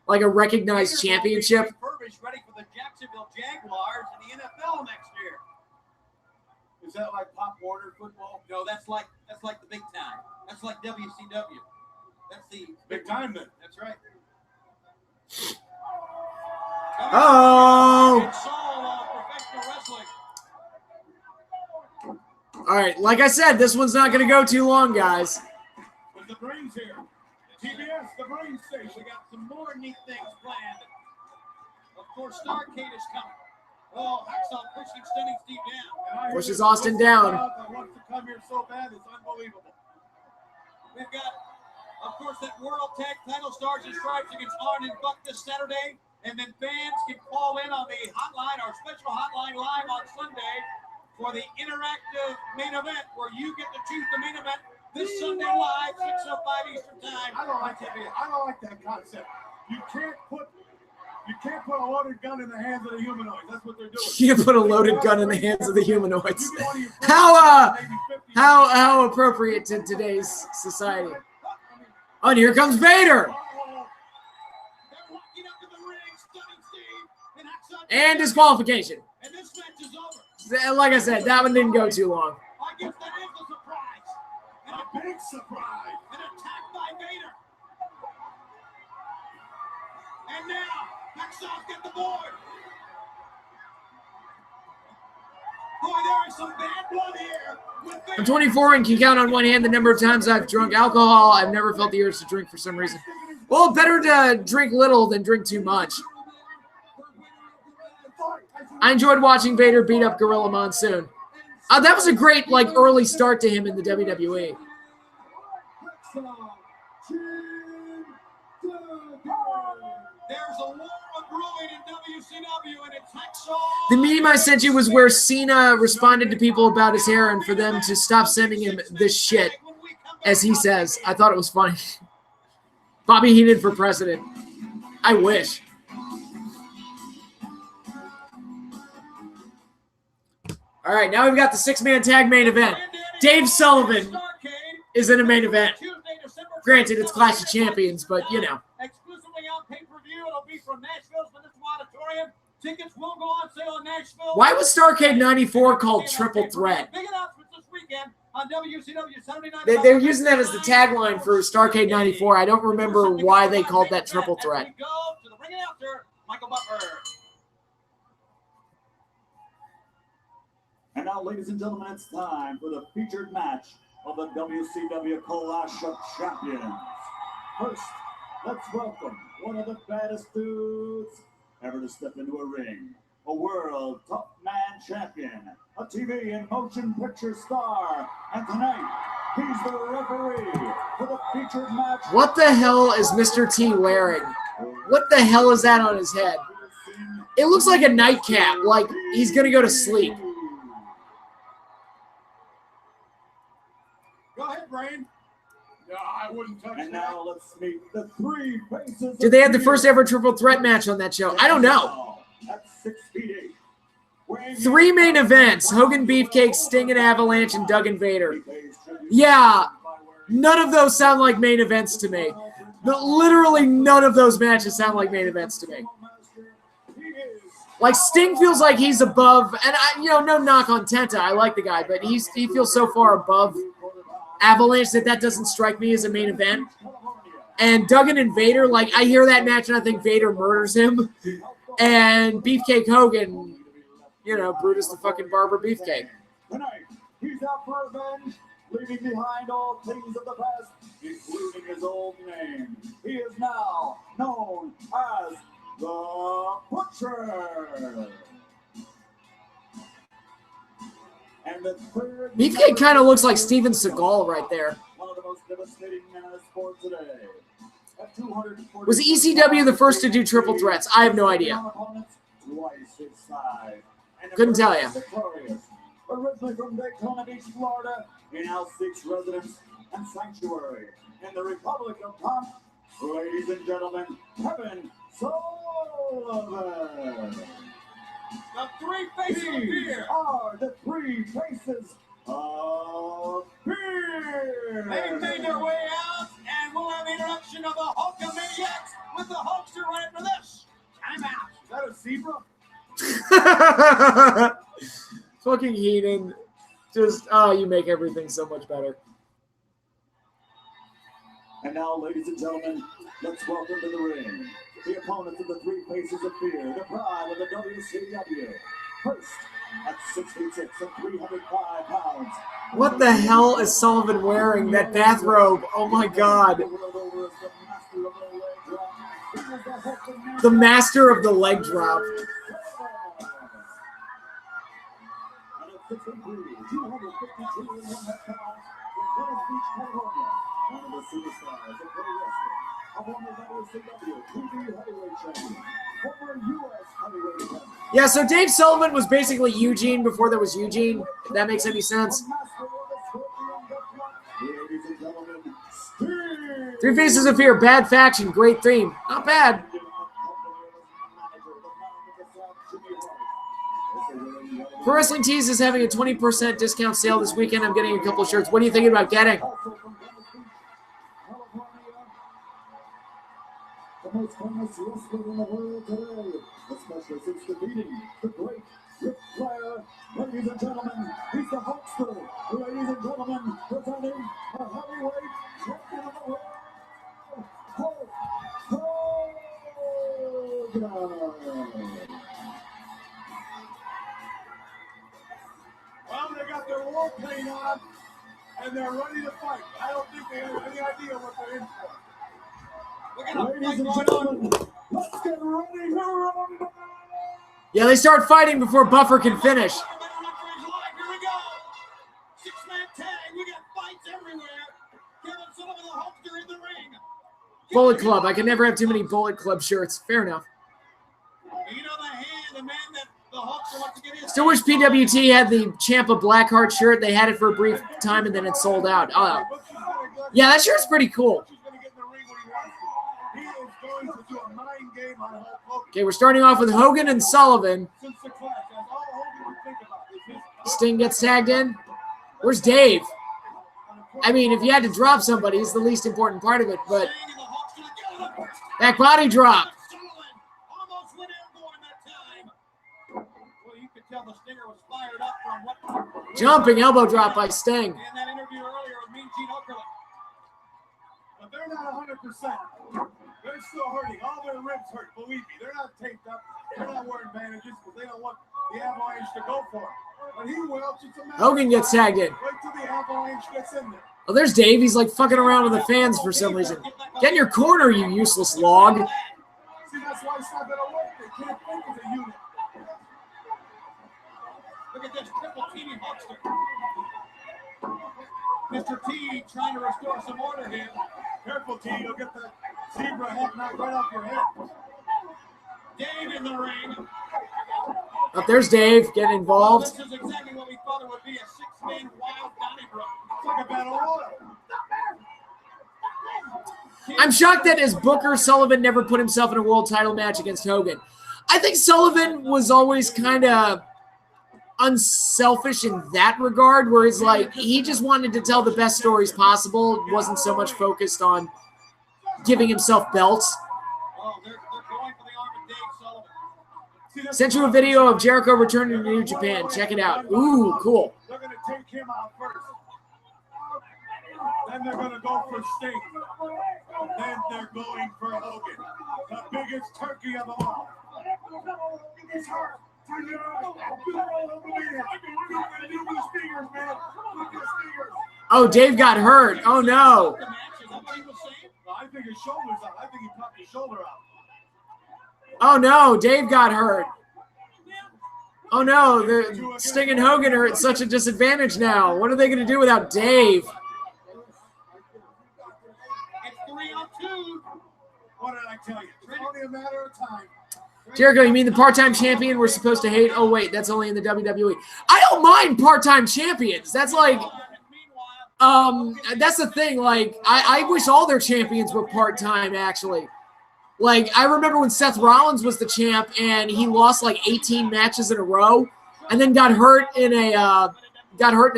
Like a recognized championship?
Ready for the Jacksonville Jaguars in the NFL next year.
Is that like Pop Warner football?
No, that's like the big time. That's like WCW. That's the
Big time then.
That's right.
Oh!
It's all professional wrestling.
All right, like I said, this one's not going to go too long, guys.
With the brains here. TBS, the brain station.
We got some more neat things planned. Of course, Starrcade is coming. Oh, Hacksaw pushing Stunning Steve down.
Pushes Austin down.
Wants to come here so bad, it's unbelievable.
We've got, of course, that World Tag Title Stars and Stripes against Arn and Buck this Saturday. And then fans can call in on the hotline, our special hotline live on Sunday for the interactive main event where you get to choose the main event this Sunday live, 6:05 Eastern Time.
I don't like that concept. You can't put a loaded gun in the hands of the humanoids. That's what they're doing.
You put a loaded gun in the hands of the humanoids. How appropriate to today's society. Oh, and here comes Vader. And disqualification.
And this match is over.
Like I said, that one didn't go too long.
I guess that is a surprise. And
A big surprise.
an attack by Vader. And now, Hacksaw's got the board. Boy, there is some bad blood here. With Vader.
I'm 24 and can count on one hand the number of times I've drunk alcohol. I've never felt the urge to drink for some reason. Well, better to drink little than drink too much. I enjoyed watching Vader beat up Gorilla Monsoon. That was a great, early start to him in the WWE.
There's a war brewing in WCW, and it's Hacksaw.
The meme I sent you was where Cena responded to people about his hair and for them to stop sending him this shit, as he says. I thought it was funny. Bobby Heenan for president. I wish. All right, now we've got the six-man tag main event. Dave Sullivan is in a main event. Granted, it's Clash of Champions, but you know.
Exclusively on pay-per-view. It'll be from Nashville's Municipal Auditorium. Tickets will go on sale in Nashville.
Why was Starrcade 94 called Triple Threat?
Big announcements this weekend on WCW 79.
They're using that as the tagline for Starrcade 94. I don't remember why they called that triple threat.
As we go to the ring announcer, Michael Butler.
And now, ladies and gentlemen, it's time for the featured match of the WCW Clash of Champions. First, let's welcome one of the baddest dudes ever to step into a ring. A world tough man champion, a TV and motion picture star, and tonight, he's the referee for the featured match.
What the hell is Mr. T wearing? What the hell is that on his head? It looks like a nightcap, like he's gonna go to sleep.
Go ahead, Brian.
No, I wouldn't touch
And
that.
now let's meet the three faces.
Did they have the first ever triple threat match on that show? I don't know.
At 6 feet 8. weighing
3 main events: Hogan, Beefcake, Sting and Avalanche, and Doug and Vader. Yeah, none of those sound like main events to me. But literally none of those matches sound like main events to me. Like, Sting feels like he's above, and no knock on Tenta. I like the guy, but he feels so far above Avalanche that doesn't strike me as a main event. And Duggan and Vader, like, I hear that match and I think Vader murders him. And Beefcake Hogan, Brutus the fucking Barber Beefcake.
Tonight, he's out for revenge, leaving behind all things of the past, including his old name. He is now known as the Butcher. And the third
Beefcake kind of looks like Steven Seagal right there.
one of the most devastating men in the sport today. At 240
Was ECW the first to do triple threats? I have no idea.
Twice his size. And
Couldn't tell you.
victorious. Originally from Daytona Beach, Florida, he now seeks residence and sanctuary in the Republic of Pomp. Ladies and gentlemen, Kevin Sullivan.
The three faces of
These
fear.
are the three faces of fear.
They've made their way out, and we'll have the introduction of the Hulkamaniacs with the Hulkster right after this. Time out.
Is that a zebra?
Fucking Heenan. You make everything so much better.
And now, ladies and gentlemen, let's welcome to the ring the opponents of the three faces of fear, the pride of the WCW. First, at 6'6" and 305 pounds.
What the hell is Sullivan wearing? That bathrobe. Oh my god. The master of the leg drop.
And at 6'3", 252 and 1 half pounds, from Venice Beach, California, one of the superstars of pro wrestling, a former WCW TV heavyweight champion, former U.S. heavyweight champion.
Yeah, so Dave Sullivan was basically Eugene before there was Eugene, if that makes any sense.
Ladies and gentlemen, Steve.
Three Faces of Fear, bad faction, great theme. Not bad. Pro Wrestling Tees is having a 20% discount sale this weekend. I'm getting a couple of shirts. What are you thinking about getting?
The most famous wrestler in the world today, especially since defeating the great Ric Flair. Ladies and gentlemen, he's the Hulkster. Ladies and gentlemen, presenting a heavyweight champion of the world, Hulk Hogan.
Well, they got their war paint on, and they're ready to fight. I don't think they have any idea what they're in for.
We're going to
Ladies
fight
and
going on.
gentlemen, let's get ready to rumble.
Yeah, they start fighting before Buffer can finish.
Here we go. 6-man tag. We got fights everywhere. Kevin Sullivan, the Hulkster in the ring.
Bullet Club. I can never have too many Bullet Club shirts. Fair enough.
You know the man that the Hulkster wants to get his.
Still wish PWT had the Champa Blackheart shirt. They had it for a brief time and then it sold out. Oh, yeah, that shirt's pretty cool.
He's going to get in the ring when he wants to. He is going to do a mind game on Hulk Hogan.
Okay, we're starting off with Hogan and Sullivan.
Since the clash, that's all Hogan would think about is his
Sting gets tagged in. Where's Dave? I mean, if you had to drop somebody, he's the least important part of it, but back body drop.
Almost went airborne that time. Well, you could tell the Stinger was fired up from what.
Jumping elbow drop by Sting.
And that
still hurting. All their ribs hurt. Believe me, they're not taped up. They're not wearing bandages because they don't want the Avalanche to go for it. But he will. Just a matter
Hogan gets tagged in.
Wait till the Avalanche gets in there.
Oh, there's Dave. He's like fucking around with the fans for some reason. Get in your corner, you useless log.
See, that's why it's not going to work. They can't think as a unit.
Look at this triple teaming Hulkster. Mr. T trying to restore some order here.
Careful, T. You'll get the zebra head knocked right off your head.
Dave in the ring.
Oh, there's Dave getting involved.
This is exactly what we thought it would be, a six-man wild Donnybrook.
It's like a battle royal.
I'm shocked that as Booker, Sullivan never put himself in a world title match against Hogan. I think Sullivan was always kind of unselfish in that regard, where he's like, he just wanted to tell the best stories possible, wasn't so much focused on giving himself belts.
Oh, they're going for the arm of Dave Sullivan.
Sent you a video of Jericho returning to New Japan. Check it out. Ooh, cool.
They're going to take him out first. Then they're going to go for Sting. Then they're going for Hogan, the biggest turkey of them all. He's hurt.
Oh, Dave got hurt. Oh, no.
I think his shoulder's out. I think he popped his shoulder out.
Oh, no. Dave got hurt. Oh, no. The Sting and Hogan are at such a disadvantage now. What are they going to do without Dave?
It's 3-on-2.
What did I tell you? It's only a matter of time.
Jericho, you mean the part-time champion we're supposed to hate? Oh, wait, that's only in the WWE. I don't mind part-time champions. That's like, that's the thing. Like, I wish all their champions were part-time, actually. Like, I remember when Seth Rollins was the champ and he lost like 18 matches in a row and then got hurt in a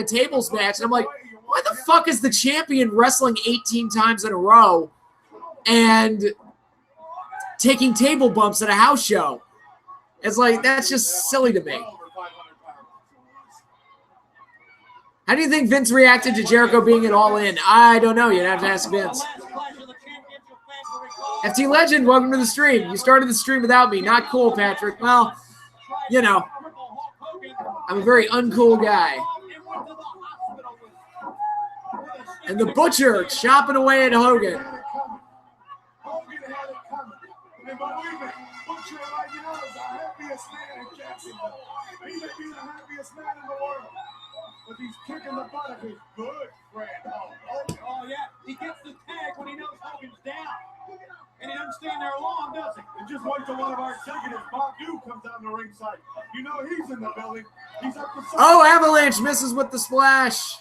tables match. And I'm like, why the fuck is the champion wrestling 18 times in a row and taking table bumps at a house show? It's like, that's just silly to me. How do you think Vince reacted to Jericho being at All In? I don't know. You'd have to ask Vince. FT Legend, welcome to the stream. You started the stream without me. Not cool, Patrick. Well, you know, I'm a very uncool guy. And the Butcher chopping away at Hogan.
Hogan had it coming. And believe me, Butcher right now is the happiest man in Jacksonville. He may be the happiest man in the world. But he's kicking the butt of his good friend.
Oh, yeah. He gets the tag when he knows Hogan's down. And he doesn't stand there long, does he?
And just wait till one of our executives, Bob Duke, comes down the ringside. You know he's in the building. He's up to something.
Oh, Avalanche misses with the splash.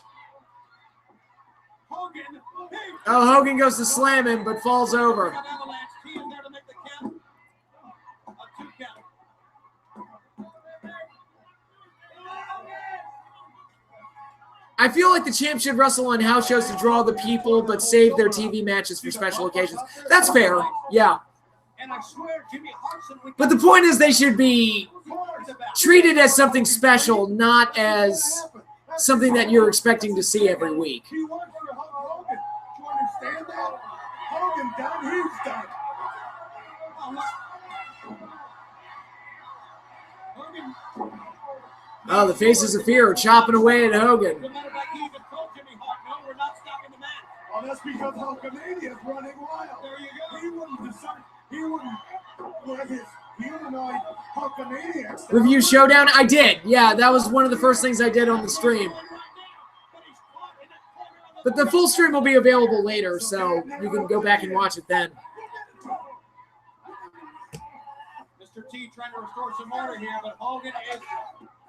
Hogan.
Oh, Hogan goes to slam him, but falls over.
Avalanche team there to make the count. A 2 count.
I feel like the champ should wrestle on house shows to draw the people, but save their TV matches for special occasions. That's fair, yeah.
And I swear, Jimmy Hartson.
But the point is they should be treated as something special, not as something that you're expecting to see every week.
He works for Hulk Hogan. Do you understand that? Hogan done, he's done.
Hogan.
Oh, the Faces of Fear are chopping away at Hogan.
No matter like he even told Jimmy Hart, no, we're not stopping the match.
Oh, that's because Hulkamania is running wild.
There you go.
He wouldn't let his humanoid Hulkamaniacs.
Review Showdown? I did. Yeah, that was one of the first things I did on the stream. But the full stream will be available later, so you can go back and watch it then.
Mr. T trying to restore some order here, but Hogan is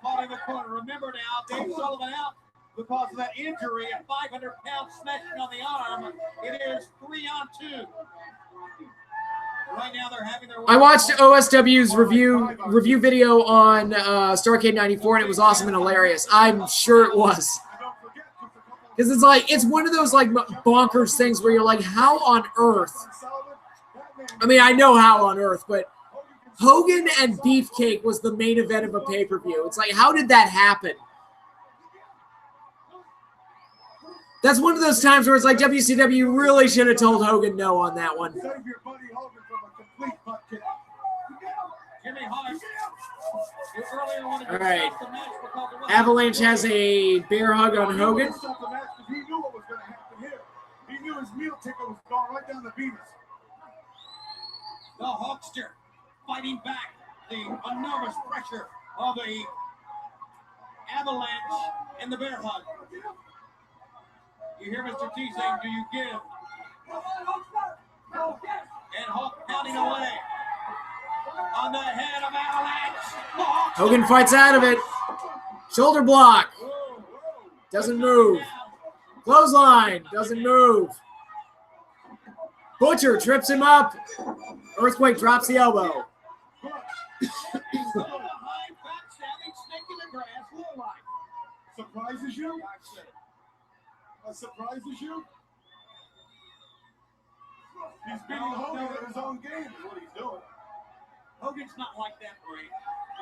caught in the corner. Remember now, Dave Sullivan out because of that injury, a 500-pound smashing on the arm. It is 3-on-2. Right now they're having their.
I watched OSW's review video on Starrcade 94, and it was awesome and hilarious. I'm sure it was. Because it's like, it's one of those like bonkers things where you're like, how on earth? I mean, I know how on earth, but Hogan and Beefcake was the main event of a pay-per-view. It's like, how did that happen? That's one of those times where it's like WCW really should have told Hogan no on that one.
Save your buddy Hogan from complete butt kick.
Jimmy Hart. Who earlier wanted to
All right.
stop the match because it wasn't-
Avalanche has a bear hug on Hogan.
He stopped the match because he knew what was going to happen here. He knew his meal ticket was going right down the Venus.
The Hulkster fighting back the enormous pressure of the Avalanche and the bear hug. You hear Mr. T saying, do you give? And Hulk pounding away on the head of Avalanche. The Hulkster.
Hogan fights out of it. Shoulder block.
Whoa.
Doesn't move. Clothesline. Doesn't move. Butcher trips him up. Earthquake drops the elbow.
Surprises you? That surprises you? He's beating Hogan at his own game is what he's doing.
Hogan's not like that, Ray.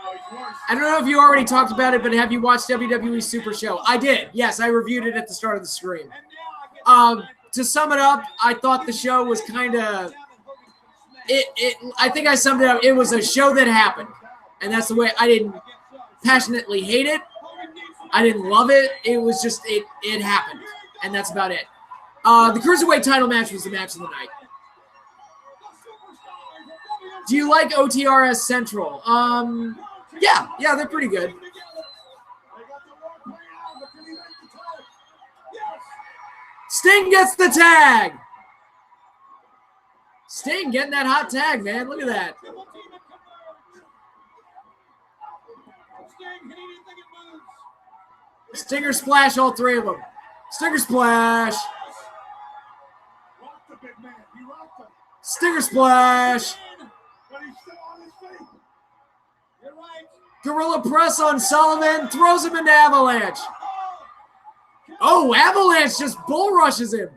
No, he's worse.
I don't know if you already talked about it, but have you watched WWE Super Show? I did. Yes, I reviewed it at the start of the stream. To sum it up, I thought the show was kind of I think I summed it up. It was a show that happened, and that's the way. I didn't passionately hate it. I didn't love it. It was just it happened, and that's about it. The Cruiserweight title match was the match of the night. Do you like OTRS Central? Yeah, they're pretty good. Sting gets the tag. Sting getting that hot tag, man. Look at that. Stinger splash, all three of them. Stinger splash. Stinger splash. Gorilla press on Sullivan. Throws him into Avalanche. Oh, Avalanche just bull rushes him.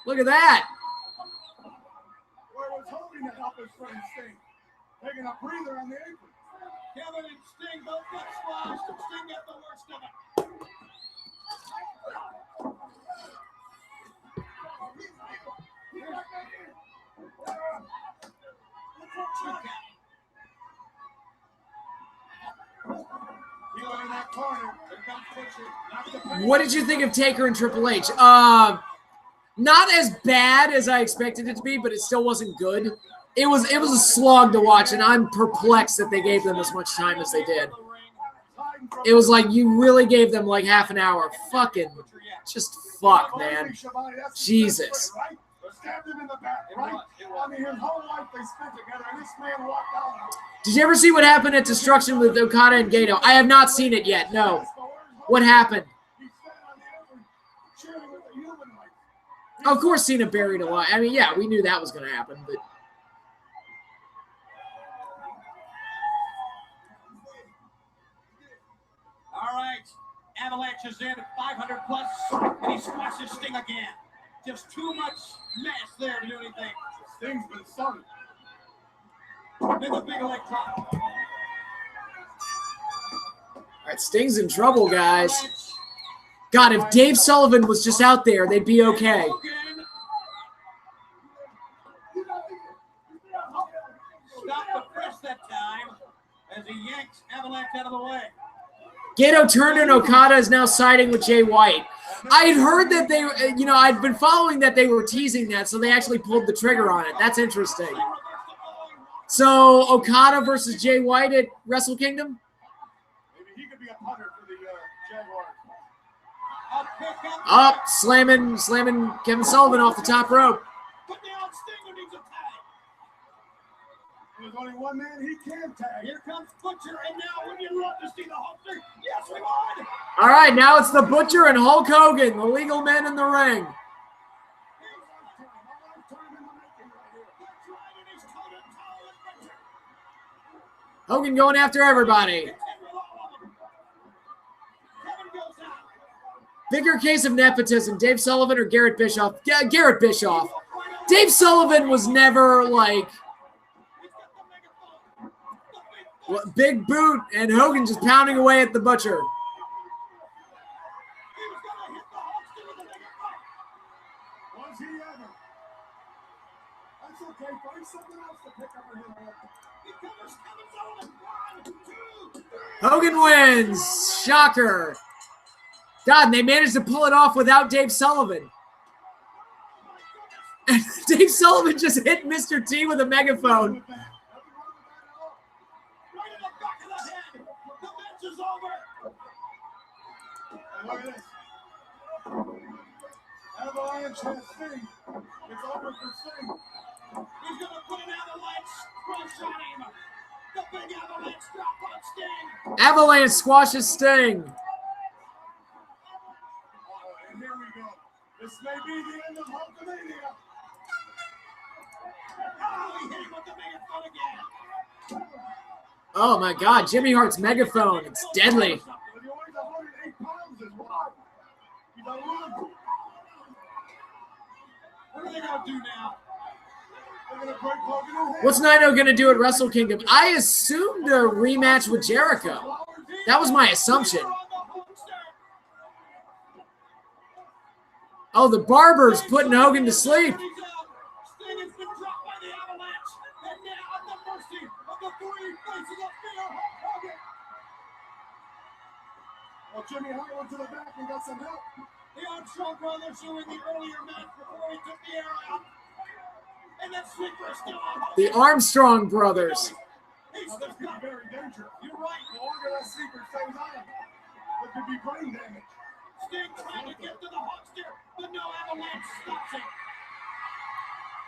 Look at that.
Where was Hogan to help his friend Sting? Taking a breather on the apron.
Kevin and Sting both got squashed, and Sting got the worst of it.
In that corner.
What did you think of Taker and Triple H? Not as bad as I expected it to be, but it still wasn't good. It was a slog to watch, and I'm perplexed that they gave them as much time as they did. It was like you really gave them like half an hour. Fucking just fuck, man. Jesus.
Stabbed him in the back, right? I mean, his whole life they spent together, and this man walked out.
Did you ever see what happened at Destruction with Okada and Gato? I have not seen it yet, no. What happened? Of course Cena buried alive. I mean, yeah, we knew that was going to happen, but...
All right. Avalanche is in at 500 plus, and he squashes Sting again. Just too much mass there to do anything.
Sting's been sung.
Then the big leg drop.
All right, Sting's in trouble, guys. God, if Dave Sullivan was just out there, they'd be okay.
Stop the press that time as he yanks Avalanche out of the way.
Gato turned and Okada is now siding with Jay White. I had heard that they, I'd been following that they were teasing that, so they actually pulled the trigger on it. That's interesting. So Okada versus Jay White at Wrestle Kingdom?
Maybe he could be a punter for the Jaguars.
Up, slamming Kevin Sullivan off the top rope.
There's only one man he can tag.
Here comes Butcher, and now would you love to see the Hulkster? Yes, we would.
All right, now it's the Butcher and Hulk Hogan, the legal men in the ring. Hogan going after everybody. Bigger case of nepotism, Dave Sullivan or Garrett Bischoff? Yeah, Garrett Bischoff. Dave Sullivan was never like... Big boot, and Hogan just pounding away at the Butcher.
Was he ever? That's
It's okay. Find something else to pick up and hit on.
He covers Kevin Sullivan. 1, 2, 3.
Hogan wins. Shocker. God, and they managed to pull it off without Dave Sullivan. And Dave Sullivan just hit Mr. T with a megaphone.
Right in the back of the head. The match is over.
And look at this. Avalanche has Sting. It's over for Sting.
He's going to put an avalanche crush on him. The big avalanche drop on Sting.
Avalanche squashes Sting.
And here we go. This may be the end of Hulkamania.
Oh, he hit him with the megaphone again.
Oh my God, Jimmy Hart's megaphone. It's deadly.
But he weighs 108 pounds is why. He's a run.
What are they going to do now?
They're going to break Hogan in half.
What's Naito going to do at Wrestle Kingdom? I assumed a rematch with Jericho. That was my assumption. Oh, the Barber's putting Hogan to sleep.
Sting has been dropped by the avalanche. And now at the mercy of the three faces of fear, Hulk Hogan.
Well, Jimmy Hart went to the back and got some help.
The Armstrong brothers who were in the earlier match before he took the air out. And that sleeper is still on Hogan.
The Armstrong brothers.
He's
Now,
still
this could
got
be very dangerous.
You're right.
The longer that sleeper stays on him, there could be brain damage.
Sting trying to get to the Hulkster, but no avalanche stops it.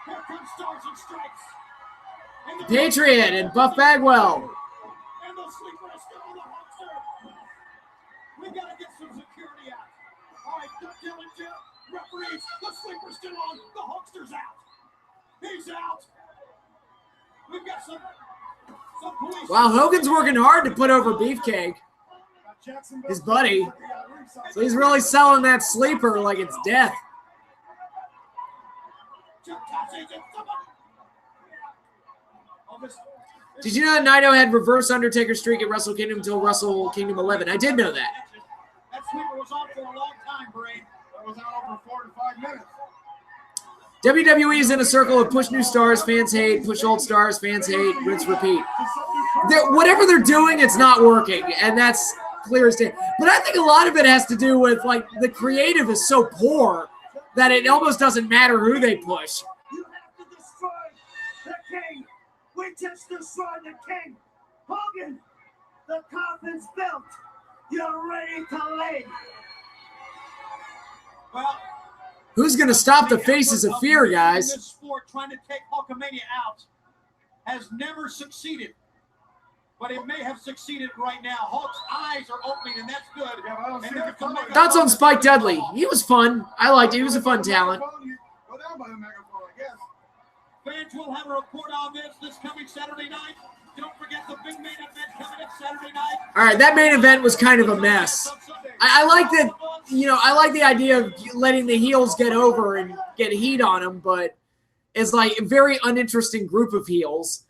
Here comes Stars and Strikes. And the
Patriot and Buff Bagwell.
And the sleeper is still on the Hulkster. We gotta get some security out. All right, Duck Dillinger, referees, the sleeper's still on, the Hulkster's out. He's out. We've got some police.
Wow, Hogan's working hard to put over Beefcake, his buddy. So he's really selling that sleeper like it's death. Did you know that Naito had reverse Undertaker streak at Wrestle Kingdom until Wrestle Kingdom 11? I did know that.
That sleeper was on for a long time, Brain.
That was out over 4 to 5 minutes.
WWE is in a circle of push new stars, fans hate, push old stars, fans hate, rinse, repeat. Whatever they're doing, it's not working, and that's clear as day. But I think a lot of it has to do with, like, the creative is so poor that it almost doesn't matter who they push.
You have to destroy the king. We just destroyed the king. Hogan, the coffin's built. You're ready to lay.
Well,
Who's going to stop the faces of fear, guys?
This sport trying to take Hulkamania out has never succeeded. But it may have succeeded right now. Hulk's eyes are opening, and that's good.
Yeah, but I don't
And
see
they're
the color.
coming-
Thoughts on Spike Dudley? He was fun. I liked it. He was a fun talent.
Go down by the megaphone, I guess.
Fans will have a report on this coming Saturday night. Don't forget the big main event coming up Saturday night.
All right, that main event was kind of a mess. I like that, you know, I like the idea of letting the heels get over and get heat on them, but it's like a very uninteresting group of heels.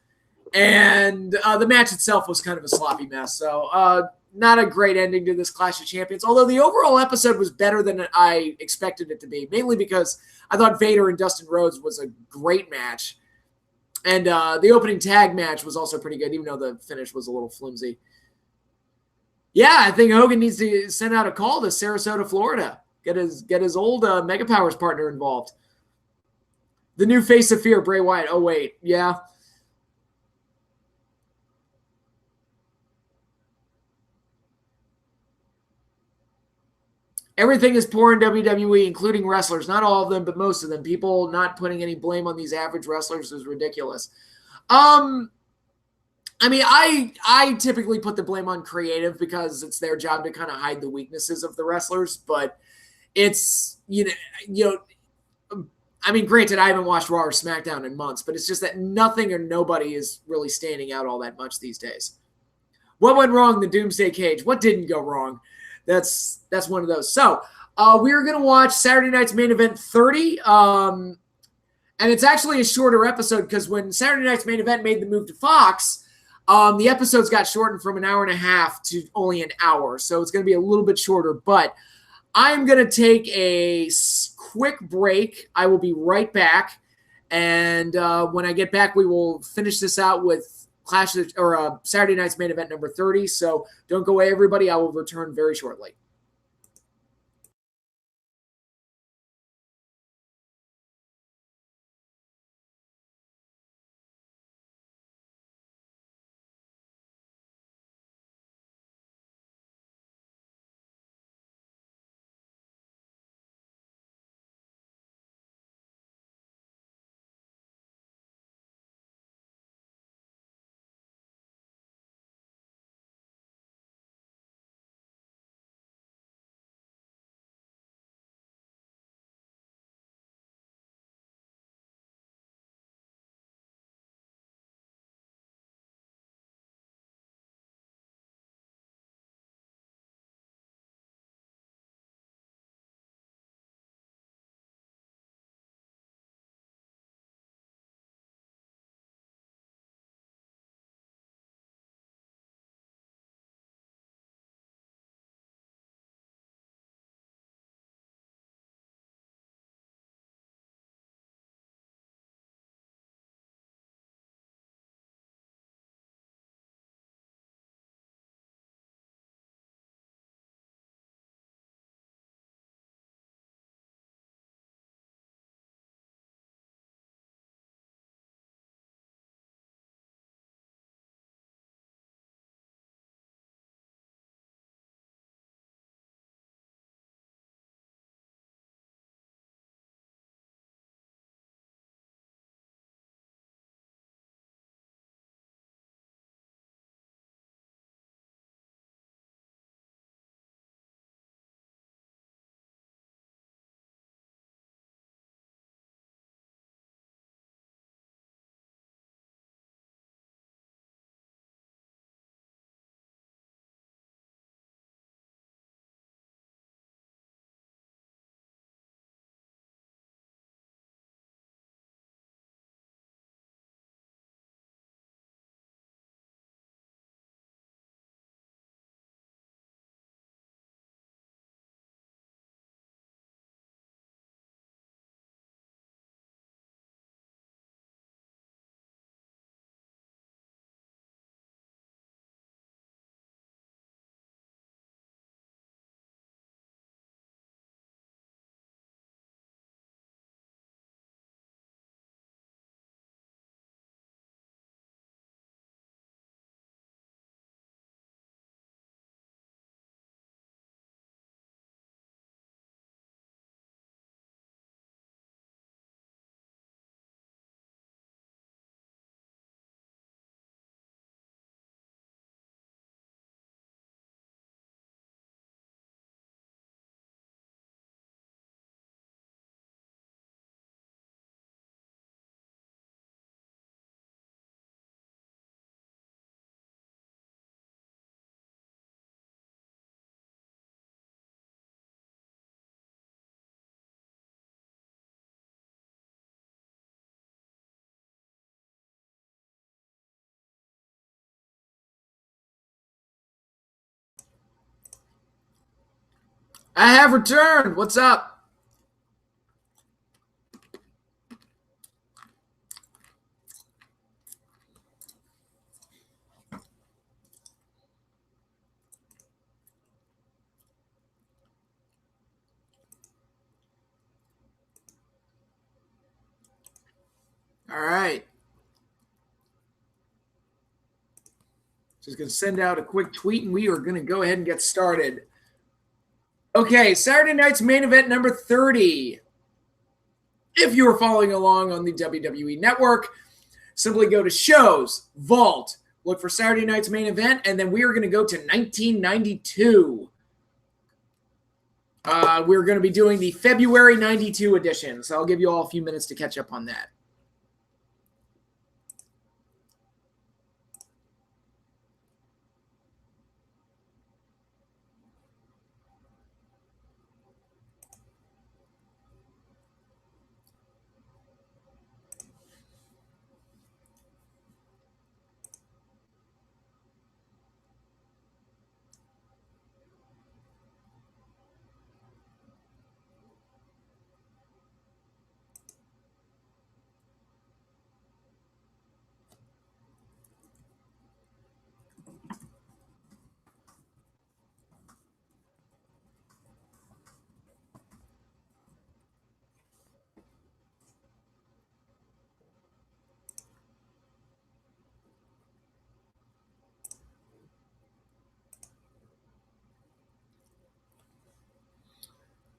And the match itself was kind of a sloppy mess. So not a great ending to this Clash of Champions, although the overall episode was better than I expected it to be, mainly because I thought Vader and Dustin Rhodes was a great match. And the opening tag match was also pretty good, even though the finish was a little flimsy. Yeah, I think Hogan needs to send out a call to Sarasota, Florida. Get his old Mega Powers partner involved. The new face of fear, Bray Wyatt. Oh, wait. Yeah. Everything is poor in WWE, including wrestlers. Not all of them, but most of them. People not putting any blame on these average wrestlers is ridiculous. I mean, I typically put the blame on creative because it's their job to kind of hide the weaknesses of the wrestlers. But it's, you know, I mean, granted, I haven't watched Raw or SmackDown in months, but it's just that nothing or nobody is really standing out all that much these days. What went wrong in the Doomsday Cage? What didn't go wrong? That's one of those. So we're going to watch Saturday night's main event 30. And it's actually a shorter episode because when Saturday night's main event made the move to Fox, the episodes got shortened from an hour and a half to only an hour. So it's going to be a little bit shorter, but I'm going to take a quick break. I will be right back. And when I get back, we will finish this out with Saturday night's main event number 30. So don't go away, everybody. I will return very shortly. I have returned. What's up? All right. Just going to send out a quick tweet, and we are going to go ahead and get started. Okay, Saturday night's main event number 30. If you are following along on the WWE Network, simply go to Shows, Vault, look for Saturday night's main event, and then we are going to go to 1992. We're going to be doing the February 92 edition, so I'll give you all a few minutes to catch up on that.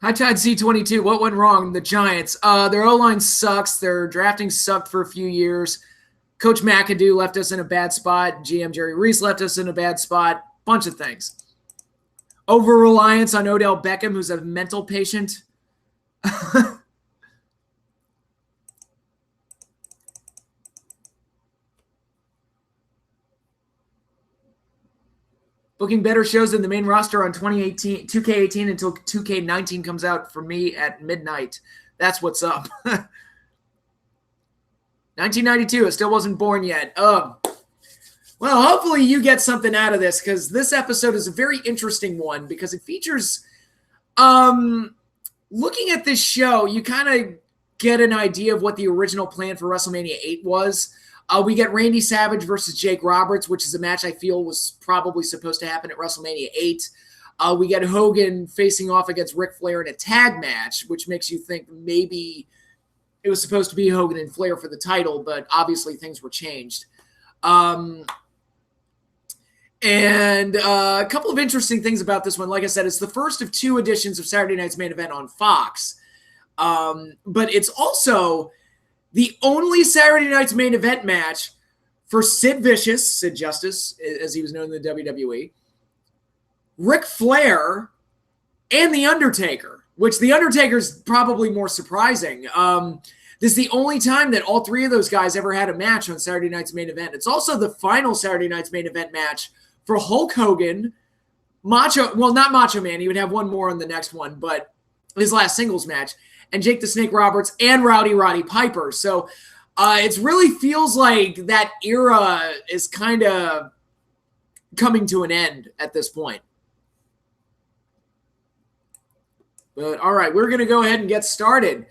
High Tide C22, what went wrong? The Giants. Their O-line sucks. Their drafting sucked for a few years. Coach McAdoo left us in a bad spot. GM Jerry Reese left us in a bad spot. Bunch of things. Over-reliance on Odell Beckham, who's a mental patient. Booking better shows than the main roster on 2K18 until 2K19 comes out for me at midnight. That's what's up. 1992, it still wasn't born yet. Well, hopefully you get something out of this, because this episode is a very interesting one, because it features, looking at this show, you kind of get an idea of what the original plan for WrestleMania 8 was. We get Randy Savage versus Jake Roberts, which is a match I feel was probably supposed to happen at WrestleMania 8. We get Hogan facing off against Ric Flair in a tag match, which makes you think maybe it was supposed to be Hogan and Flair for the title, but obviously things were changed. And a couple of interesting things about this one. Like I said, it's the first of 2 editions of Saturday Night's Main Event on Fox. But it's also the only Saturday Night's Main Event match for Sid Vicious, Sid Justice, as he was known in the WWE, Ric Flair, and The Undertaker, which The Undertaker's probably more surprising. This is the only time that all 3 of those guys ever had a match on Saturday Night's Main Event. It's also the final Saturday Night's Main Event match for Hulk Hogan, not Macho Man, he would have one more on the next one, but his last singles match, and Jake the Snake Roberts and Roddy Piper. So it really feels like that era is kind of coming to an end at this point. But all right, we're going to go ahead and get started.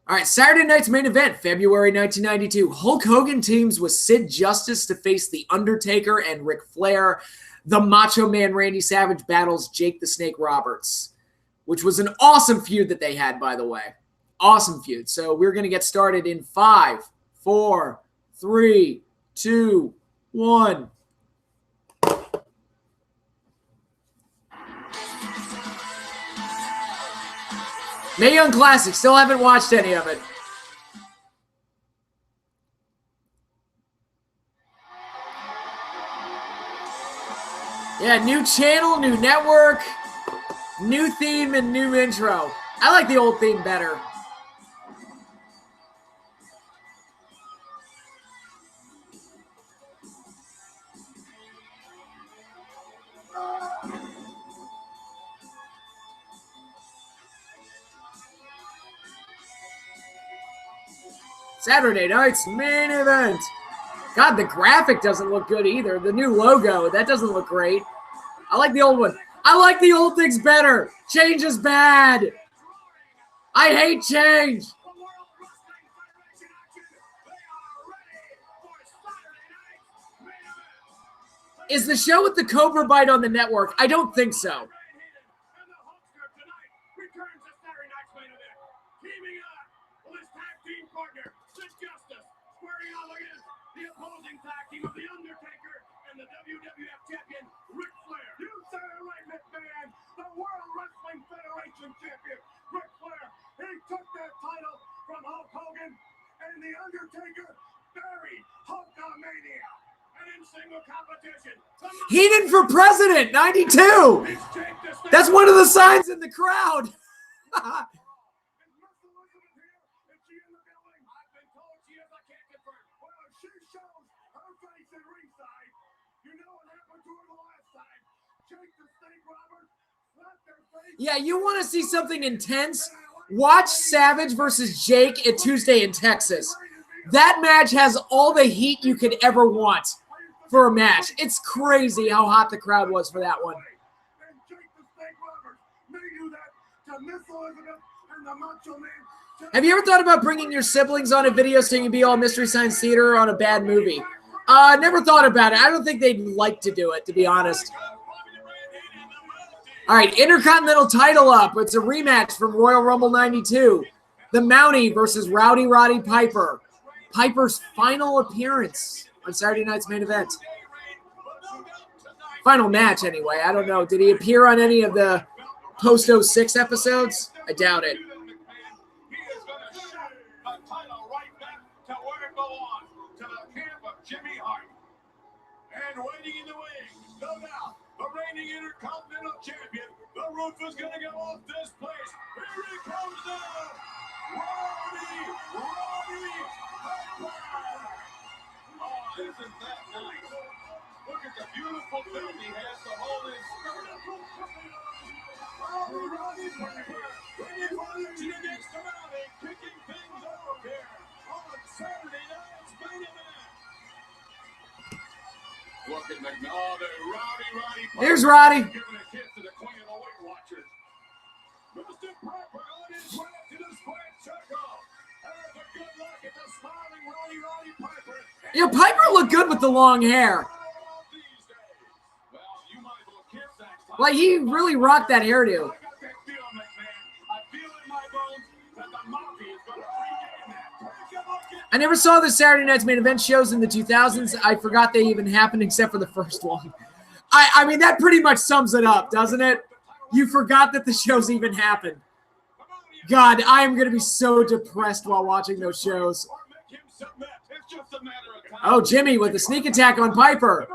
All right, Saturday Night's Main Event, February 1992. Hulk Hogan teams with Sid Justice to face The Undertaker and Ric Flair. The Macho Man Randy Savage battles Jake the Snake Roberts, which was an awesome feud that they had, by the way. Awesome feud. So we're going to get started in 5, 4, 3, 2, 1. Mae Young Classic. Still haven't watched any of it. Yeah, new channel, new network, new theme, and new intro. I like the old theme better. Saturday Night's Main Event. God, the graphic doesn't look good either. The new logo, that doesn't look great. I like the old one. I like the old things better. Change is bad. I hate change. Is the show with the Cobra Bite on the network? I don't think so.
The opposing tag team of The Undertaker and the WWF champion, Ric Flair. You said it right, McMahon. The World Wrestling Federation champion, Ric Flair. He took that title from Hulk Hogan, and The Undertaker buried Hulkamania. And in single competition,
Heenan for president, 92. That's one of the signs in the crowd. Yeah, you want to see something intense? Watch Savage versus Jake at Tuesday in Texas. That match has all the heat you could ever want for a match. It's crazy how hot the crowd was for that one. Have you ever thought about bringing your siblings on a video so you can be all Mystery Science Theater on a bad movie? Never thought about it. I don't think they'd like to do it, to be honest. All right, Intercontinental title up. It's a rematch from Royal Rumble 92. The Mountie versus Roddy Piper. Piper's final appearance on Saturday Night's Main Event. Final match, anyway. I don't know. Did he appear on any of the post 06 episodes? I doubt it.
He is going to shut the title right back to where it belongs, to the camp of Jimmy Hart. And waiting in the wings, no doubt, the reigning Intercontinental Champion. The roof is going to go off this place. Here he comes now. Roddy Piper. Oh, isn't that nice? Look at the beautiful belt he has to hold his skirt. Roddy Piper, ready for action against the Mountie, kicking things off here on Saturday night's main event. Look at Roddy Piper.
Here's Roddy.
Giving a kiss to the queen of the Weight Watchers. Dustin Piper on his way to the square circle. And the good luck at the smiling Roddy Piper.
You know, Piper looked good with the long hair.
Well, you might as well kiss that time.
Like, he really rocked that hairdo.
I got that feeling, McMahon. I feel in my bones that the Mafia is going to regain that. Take a look at
I never saw the Saturday Night's Main Event shows in the 2000s. I forgot they even happened except for the first one. I mean, that pretty much sums it up, doesn't it? You forgot that the shows even happened. God, I am going to be so depressed while watching those shows.
or make him submit. It's just a matter of time.
Oh, Jimmy with the sneak attack on Piper.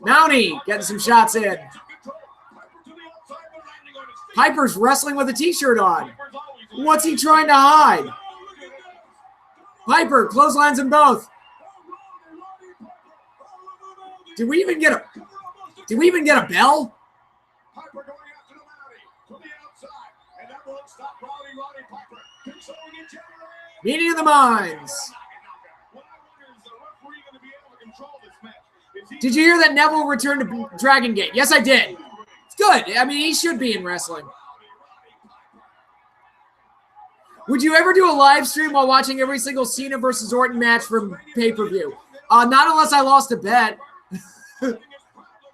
Mountie getting some shots in. Piper's wrestling with a t-shirt on. What's he trying to hide? Piper clotheslines them both. Did we even get a bell?
Piper going after the Mountie to the outside, and that won't stop Roddy Piper. Controlling each other.
Meeting of the minds.
What I wonder is the referee going to be able to control this match? Is he
Did you hear that Neville returned to Dragon Gate? Yes, I did. It's good. I mean, he should be in wrestling. Would you ever do a live stream while watching every single Cena versus Orton match from pay-per-view? Not unless I lost a bet.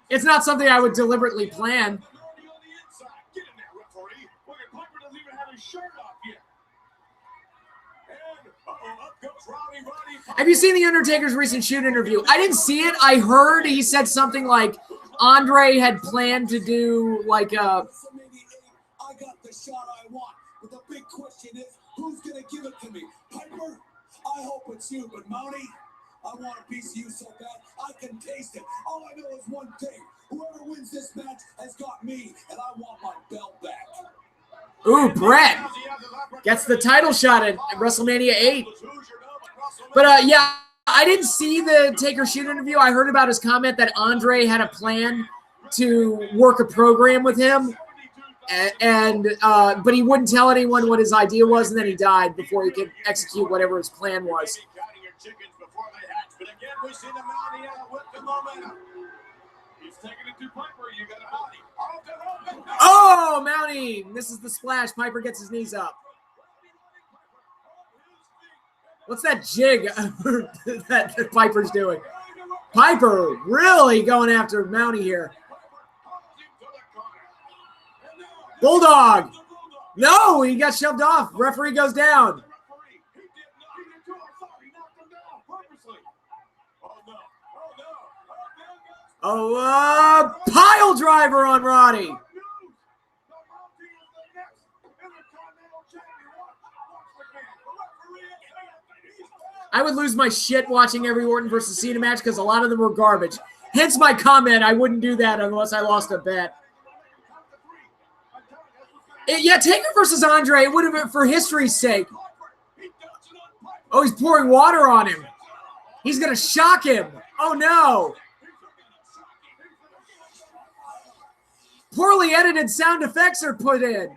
It's not something I would deliberately plan.
Get in there, referee. Look at Piper doesn't even have his shirt off yet. And up goes Roddy Piper.
Have you seen The Undertaker's recent shoot interview? I didn't see it. I heard he said something like Andre had planned to do like a...
WrestleMania 8, I got the shot I want. But the big question is, who's going to give it to me? Piper? I hope it's you, but Mountie, I want a piece of you so bad I can taste it. All I know is one thing. Whoever wins this match has got me, and I want my belt back.
Ooh, Brett gets the title shot at WrestleMania 8. But yeah, I didn't see the Taker shoot interview. I heard about his comment that Andre had a plan to work a program with him. But he wouldn't tell anyone what his idea was, and then he died before he could execute whatever his plan was.
But again, we see the Mountie with the momentum. He's taking it to Piper. You got a Mountie.
Oh, Mountie misses the splash. Piper gets his knees up. What's that jig that Piper's doing? Piper really going after Mountie here. Bulldog. No, he got shoved off. Referee goes down. Oh, pile driver on Roddy. I would lose my shit watching every Orton versus Cena match because a lot of them were garbage. Hence my comment, I wouldn't do that unless I lost a bet. Yeah, Taker versus Andre, it would have been for history's sake. Oh, he's pouring water on him. He's going to shock him. Oh, no. Poorly edited sound effects are put in.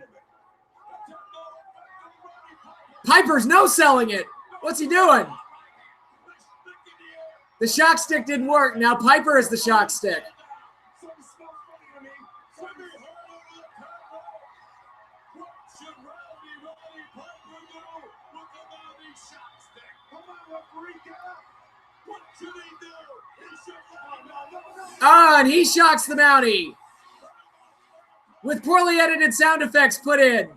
Piper's no-selling it. What's he doing? The shock stick didn't work. Now Piper is the shock stick. Ah, and he shocks the Mountie. With poorly edited sound effects put in.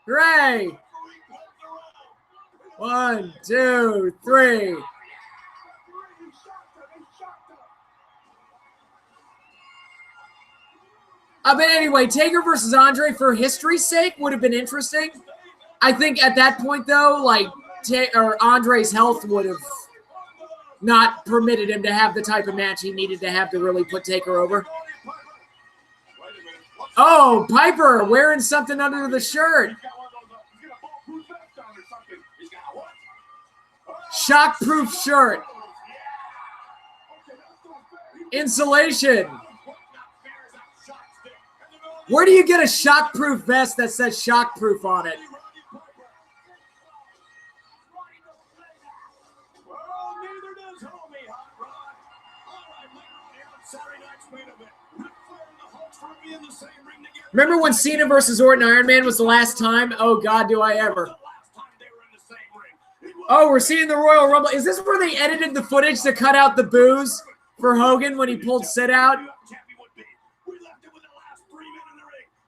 Hooray. 1, 2, 3. But anyway, Taker versus Andre for history's sake would have been interesting. I think at that point, though, like Andre's health would have not permitted him to have the type of match he needed to have to really put Taker over. Oh, Piper wearing something under the shirt. Shockproof shirt. Insulation. Where do you get a shockproof vest that says shockproof on it? Remember when Cena versus Orton Iron Man was the last time? Oh, God, do I ever. Oh, we're seeing the Royal Rumble. Is this where they edited the footage to cut out the boos for Hogan when he pulled Sid out?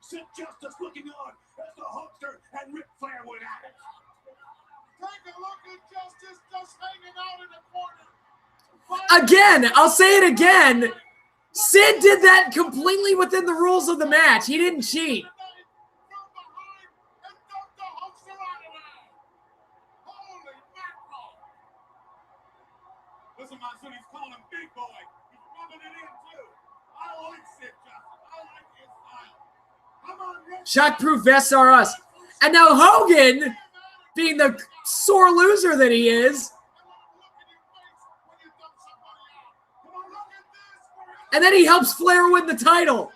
Sid Justice looking on as the Hulkster and Ric Flair went at it.
Take a look at Justice just hanging out in the corner.
Again, I'll say it again. Sid did that completely within the rules of the match. He didn't cheat.
Listen, Monsoon, he's calling him big boy. He's rubbing it in, too. I like Sid Justice. I like his style. Come on, Rick.
Shockproof vests are us. And now Hogan, being the sore loser that he is, and then he helps Flair win the title.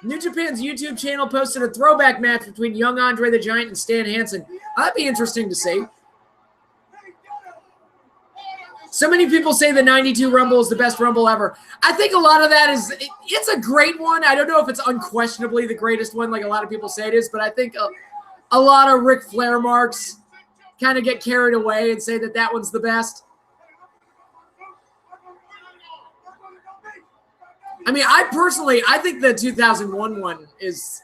New Japan's YouTube channel posted a throwback match between young Andre the Giant and Stan Hansen. That'd be interesting to see. So many people say the 92 Rumble is the best Rumble ever. I think a lot of that is, it's a great one. I don't know if it's unquestionably the greatest one like a lot of people say it is, but I think a lot of Ric Flair marks kind of get carried away and say that that one's the best. I mean, I think the 2001 one is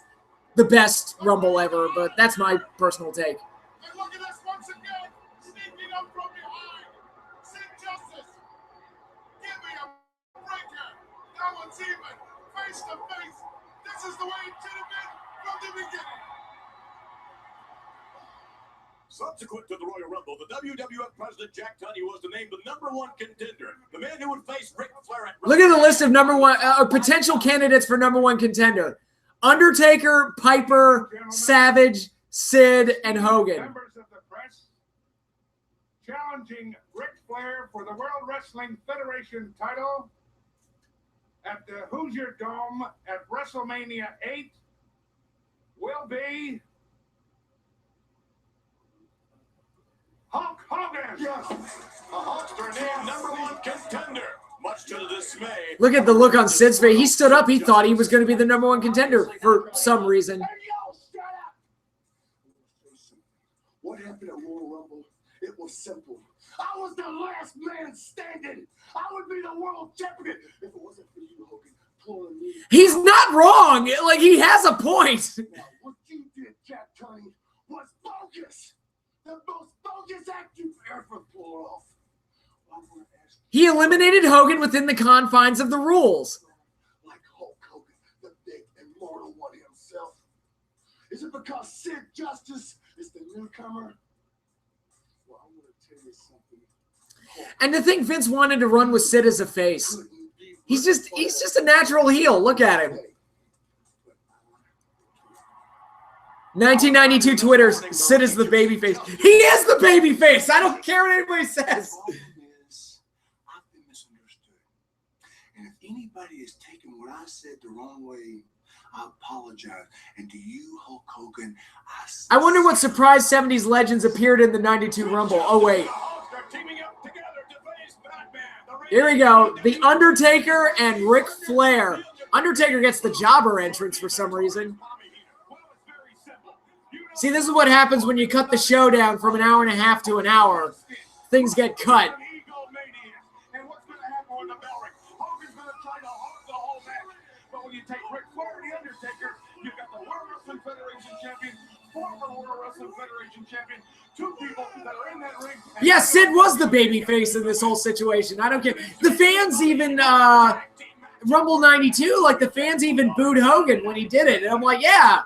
the best Rumble ever, but that's my personal take.
And look at us once again, sneaking up from behind. Sid Justice. Give me a breaker. That one's even. Face to face. This is the way it should have been from the beginning.
Subsequent to the Royal Rumble, the WWF President Jack Tunney was to name the #1 contender, the man who would face Ric Flair at
Look at the list of potential candidates for #1 contender. Undertaker, Piper, Savage, Sid, and Hogan.
Members of the press challenging Ric Flair for the World Wrestling Federation title at the Hoosier Dome at WrestleMania 8 will be Hulk Hogan.
Yes, a Hulkster named #1 contender, much to the dismay.
Look at the look on Sid's face. He stood up. He thought he was going to be the #1 contender for some reason.
Hey, yo, shut up! What happened at Royal Rumble? It was simple. I was the last man standing. I would be the world champion if it wasn't for you, Hogan, pulling me.
He's not wrong. Like, he has a point.
Now, what you did, Jack Tunney, was bogus. The most bogus act you've ever pulled off.
He eliminated Hogan within the confines of the rules.
Like Hulk Hogan, the big immortal one himself. Is it because Sid Justice is the newcomer? Well, I'm going to tell you something.
And to think Vince wanted to run with Sid as a face. He's just a natural heel. Look at him. 1992 Twitter, Sid is the babyface. He is the babyface. I don't care what anybody says.
I've been misunderstood. And if anybody has taken what I said the wrong way, I apologize. And to you, Hulk Hogan,
I wonder what surprise 70s legends appeared in the 92 Rumble. Oh, wait. Here we go. The Undertaker and Ric Flair. Undertaker gets the jobber entrance for some reason. See, this is what happens when you cut the showdown from an hour and a half to an hour. Things get cut.
And what's going to happen with the bell ring? Hogan's going to try to hold the whole match. But when you take Ric Flair and The Undertaker, you've got the World Wrestling Federation champion former World Wrestling Federation champion. Two people that are in that ring.
Yeah, Sid was the babyface in this whole situation. I don't care. The fans even, Rumble 92, like the fans even booed Hogan when he did it. And I'm like, yeah.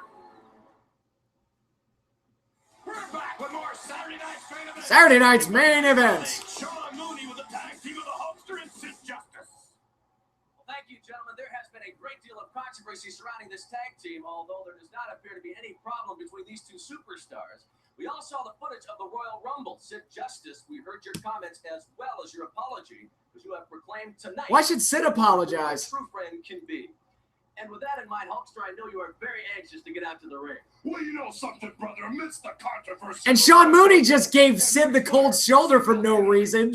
We're back with more
Saturday night's main event.
Sean Mooney with the tag team of the Hulkster and Sid Justice.
Well, thank you, gentlemen. There has been a great deal of controversy surrounding this tag team, although there does not appear to be any problem between these two superstars. We all saw the footage of the Royal Rumble. Sid Justice, we heard your comments as well as your apology, which you have proclaimed tonight.
Why should Sid apologize?
True friend can be. And with that in mind, Hulkster, I know you are very anxious to get out to the ring.
Well, you know something, brother. Amidst the controversy.
And Sean Mooney just gave Sid the cold shoulder for no reason.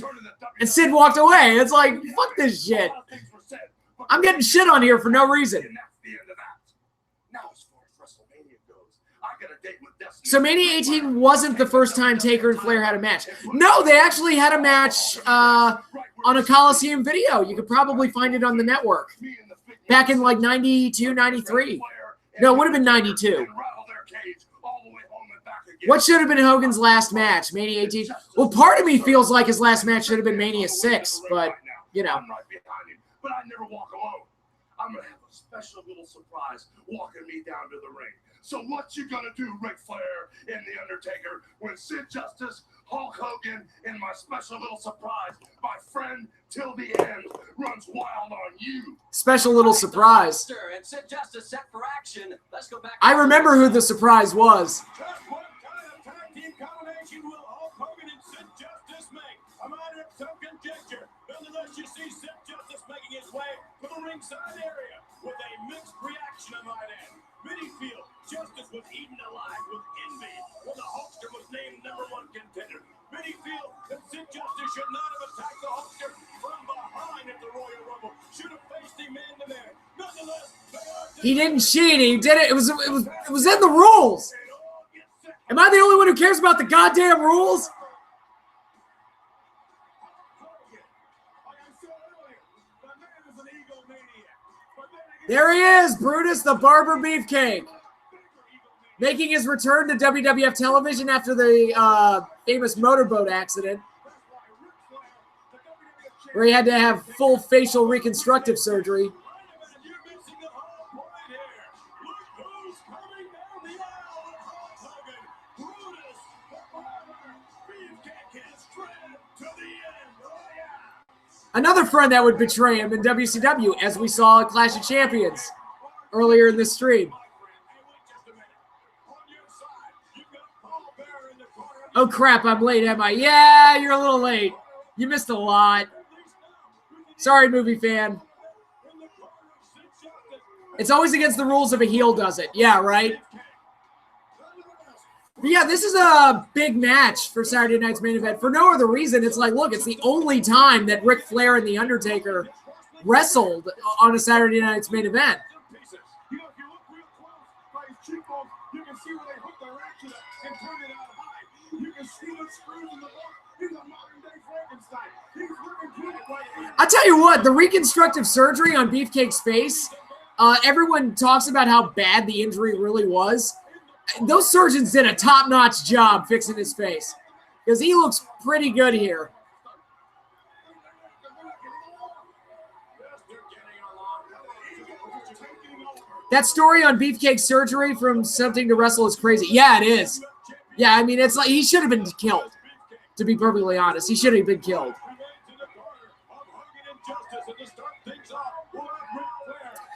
And Sid walked away. It's like, fuck this shit. I'm getting shit on here for no reason.
And that's the end of that. Now, as far as WrestleMania goes, I got a date with Destiny.
So Mania 18 wasn't the first time Taker and Flair had a match. No, they actually had a match on a Coliseum video. You could probably find it on the network. Back in like 92, 93. No, it would have been 92. What should have been Hogan's last match? Mania 18? Well, part of me feels like his last match should have been Mania 6, but, you know.
I'm right behind him, but I never walk alone. I'm going to have a special little surprise walking me down to the ring. So what you gonna do, Ric Flair and The Undertaker, when Sid Justice, Hulk Hogan, and my special little surprise, my friend till the end, runs wild on you?
Special little surprise.
And Sid Justice set for action. Let's go back.
I remember who the surprise was.
Just what kind of tag team combination will Hulk Hogan and Sid Justice make? I might have some conjecture. Nonetheless, you see Sid Justice making his way to the ringside area with a mixed reaction, I might add. Many feel Justice was eaten alive with envy when the Hulkster was named #1 contender. Many feel that Sid Justice should not have attacked the Hulkster from behind at the Royal Rumble. Should have faced him man-to-man. Nonetheless,
He didn't cheat. He did it. It was in the rules. Am I the only one who cares about the goddamn rules? There he is, Brutus the Barber Beefcake, making his return to WWF television after the famous motorboat accident, where he had to have full facial reconstructive surgery. Another friend that would betray him in WCW, as we saw at Clash of Champions earlier in this stream. Oh crap, I'm late, am I? Yeah, you're a little late. You missed a lot. Sorry, movie fan. It's always against the rules if a heel does it. Yeah, right? But yeah, this is a big match for Saturday night's main event. For no other reason, it's like, look, it's the only time that Ric Flair and The Undertaker wrestled on a Saturday night's main event.
You know, if you look real close by his cheekbones, you can see where they hook their action up and turn it out high. You can see the screws in the book. He's a modern-day Frankenstein. He's looking good right here.
I tell you what, the reconstructive surgery on Beefcake's face, everyone talks about how bad the injury really was. Those surgeons did a top-notch job fixing his face because he looks pretty good here. That story on Beefcake's surgery from Something to Wrestle is crazy. Yeah, it is. Yeah, I mean, it's like he should have been killed, to be perfectly honest. He should have been killed.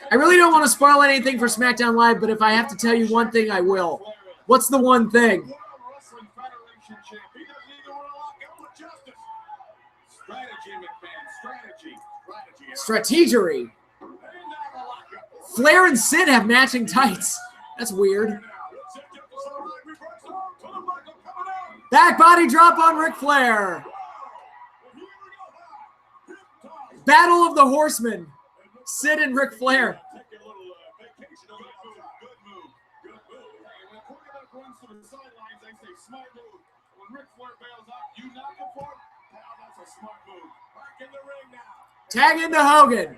I really don't want to spoil anything for SmackDown Live, but if I have to tell you one thing, I will. What's the one thing? Strategery. Flair and Sid have matching tights. That's weird. Back body drop on Ric Flair. Battle of the Horsemen. Sid and Ric Flair. Tag into Hogan.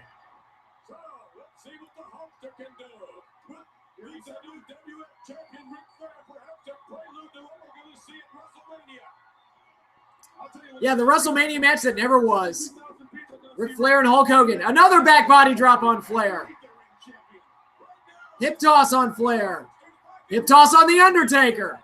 WWF champion Ric Flair, perhaps a prelude to what we're going to see at WrestleMania. I'll tell you what,
Yeah, the WrestleMania match that never was. Ric Flair and Hulk Hogan. Another back body drop on Flair. Hip toss on Flair. Hip toss on The Undertaker.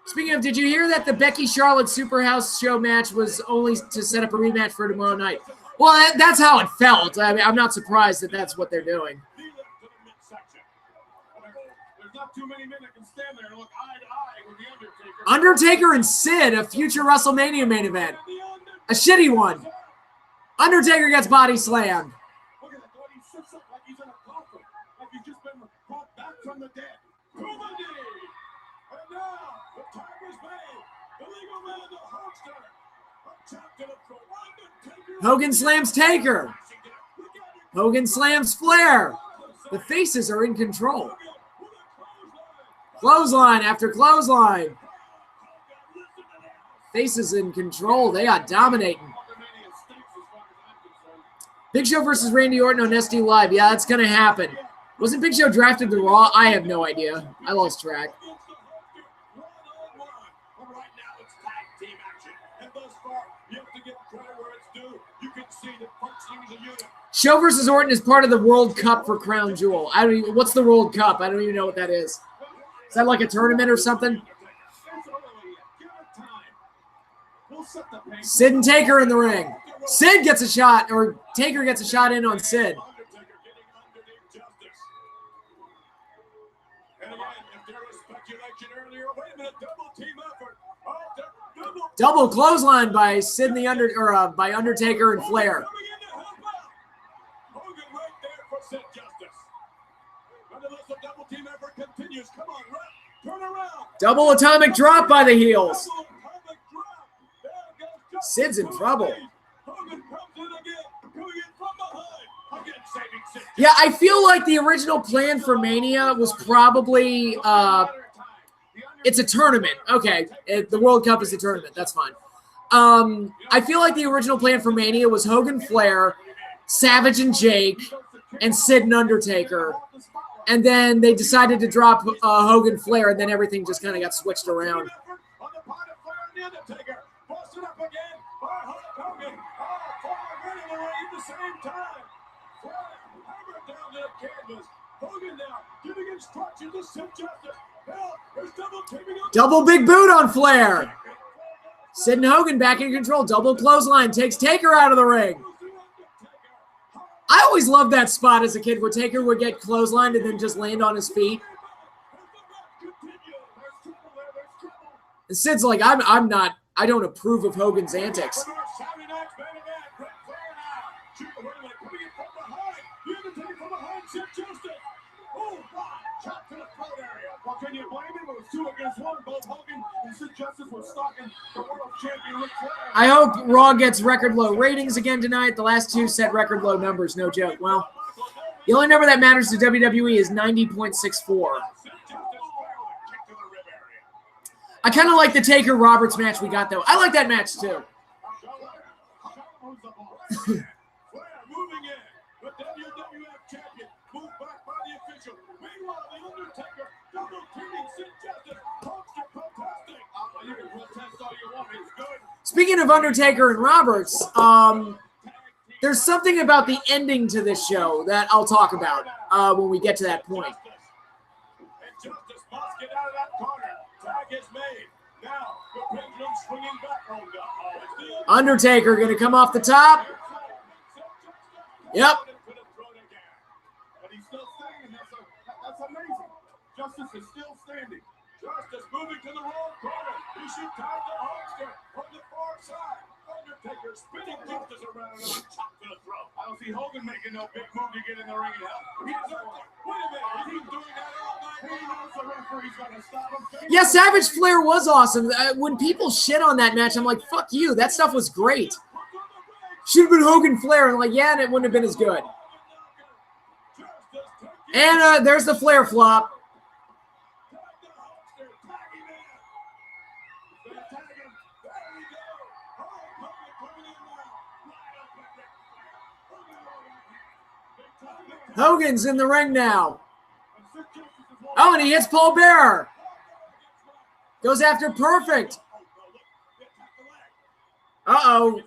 Speaking of, did you hear that the Becky Charlotte Superhouse show match was only to set up a rematch for tomorrow night? Well, that's how it felt. I mean, I'm not surprised that that's what they're doing.
there's not too many men that can stand there and look eye to eye with the Undertaker.
Undertaker and Sid, a future WrestleMania main event. A shitty one. Undertaker gets body slammed.
Look at that, the way he sits up like he's in a coffin, like he's just been brought back from the dead. To the knee. And now, the time is made. The legal man, the Hulkster. A tap to the throat. Undertaker.
Hogan slams Taker. Hogan slams Flair. The faces are in control. Clothesline after clothesline. Faces in control. They are dominating. Big Show versus Randy Orton on SD Live. Yeah, that's going to happen. Wasn't Big Show drafted to Raw? I have no idea. I lost track. Show versus Orton is part of the World Cup for Crown Jewel. I don't even, what's the World Cup? I don't even know what that is. Is that like a tournament or something? Sid and Taker in the ring. Sid gets a shot, or Taker gets a shot in on Sid. Double clothesline by Sid and by Undertaker and Flair. Double atomic drop by the heels. Sid's in trouble. Yeah, I feel like the original plan for Mania was probably it's a tournament. Okay, the World Cup is a tournament. That's fine. I feel like the original plan for Mania was Hogan, Flair, Savage and Jake, and Sid and Undertaker. And then they decided to drop Hogan, Flair, and then everything just kind of got switched around. Double big boot on Flair. Sid and Hogan back in control. Double clothesline takes Taker out of the ring. I always loved that spot as a kid where Taker would get clotheslined and then just land on his feet. And Sid's like, I'm not, I don't approve of Hogan's antics.
Well, can you blame him? It was 2 against 1. Both Hogan and Sid Justice were stalking the world champion Ric Flair.
I hope Raw gets record low ratings again tonight. The last 2 set record low numbers, no joke. Well, the only number that matters to WWE is 90.64. I kind of like the Taker Roberts match we got, though. I like that match, too. Speaking of Undertaker and Roberts, there's something about the ending to this show that I'll talk about when we get to that point. Undertaker going to come off the top. Yep.
That's amazing. Justice is still standing. Justice moving to the wrong corner. He should tie the Hulkster from the far side. Undertaker spinning Justice around and chop to the throat. I don't see Hogan making no big move to get in the ring and help. Wait a minute. He's doing that all night. He knows the referee's going to stop him.
Yeah, Savage Flair was awesome. When people shit on that match, I'm like, fuck you. That stuff was great. Should have been Hogan Flair. And like, yeah, and it wouldn't have been as good. And there's the Flair flop. Hogan's in the ring now. Oh, and he hits Paul Bearer. Goes after Perfect. Uh-oh.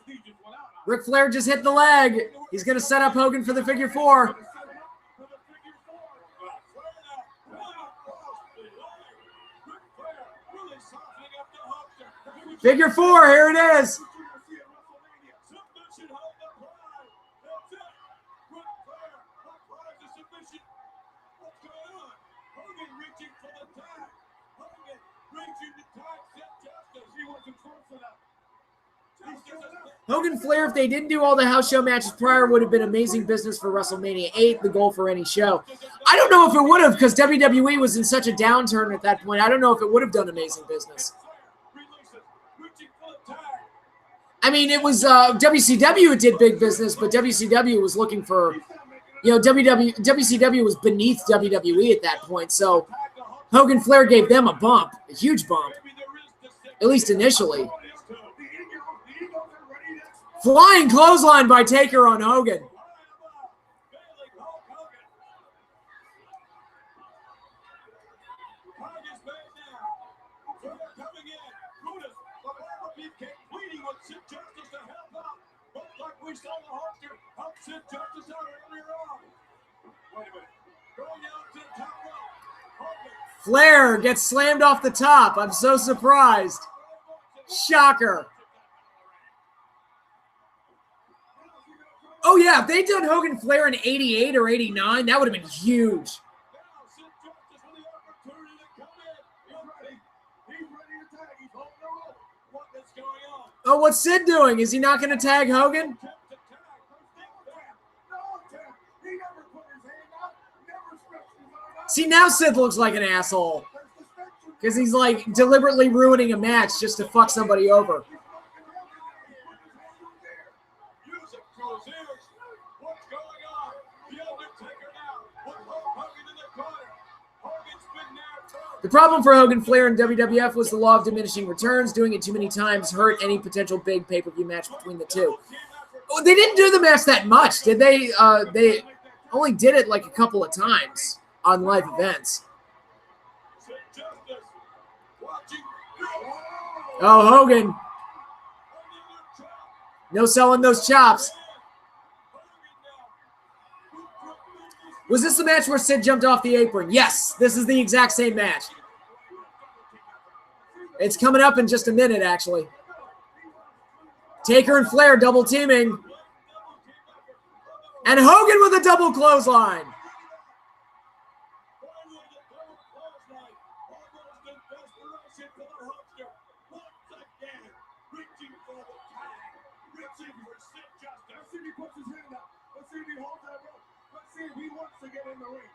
Ric Flair just hit the leg. He's going to set up Hogan for the figure four. Figure four, here it is. Hogan Flair, if they didn't do all the house show matches prior, would have been amazing business for WrestleMania 8, the goal for any show. I don't know if it would have, because WWE was in such a downturn at that point. I don't know if it would have done amazing business. I mean, it was WCW, it did big business, but WCW was looking for, you know, WCW was beneath WWE at that point. So Hogan Flair gave them a bump, a huge bump, at least initially. Flying clothesline by Taker on Hogan. Flair gets slammed off the top. I'm so surprised. Shocker. Oh, yeah, if they'd done Hogan Flair in 88 or 89, that would have been huge. Oh, what's Sid doing? Is he not going to tag Hogan? See, now Sid looks like an asshole. Because he's, like, deliberately ruining a match just to fuck somebody over. The problem for Hogan Flair and WWF was the law of diminishing returns. Doing it too many times hurt any potential big pay-per-view match between the two. Oh, they didn't do the match that much, did they? They only did it like a couple of times on live events. Oh, Hogan. No selling those chops. Was this the match where Sid jumped off the apron? Yes, this is the exact same match. It's coming up in just a minute, actually. Taker and Flair double teaming. And Hogan with a double clothesline.
If he wants to get in the ring.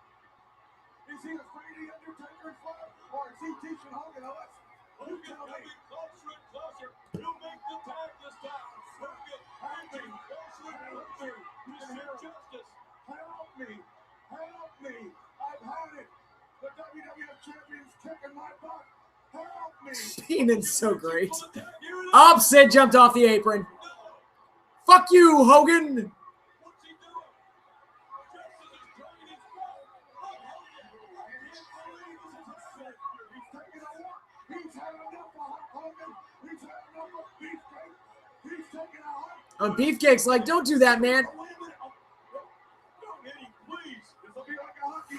Is he afraid of the Undertaker's fire, or is he teaching Hogan a lesson? You tell me. Closer and closer. He'll make the tag this time. Hogan, closer and closer. Mr. Justice. Help me. Help me. I've had it. The WWF champion's kicking my butt. Help me.
Heenan's so great. Up, Sid jumped off the apron. Fuck you, Hogan. And Beefcake's like, don't do that, man.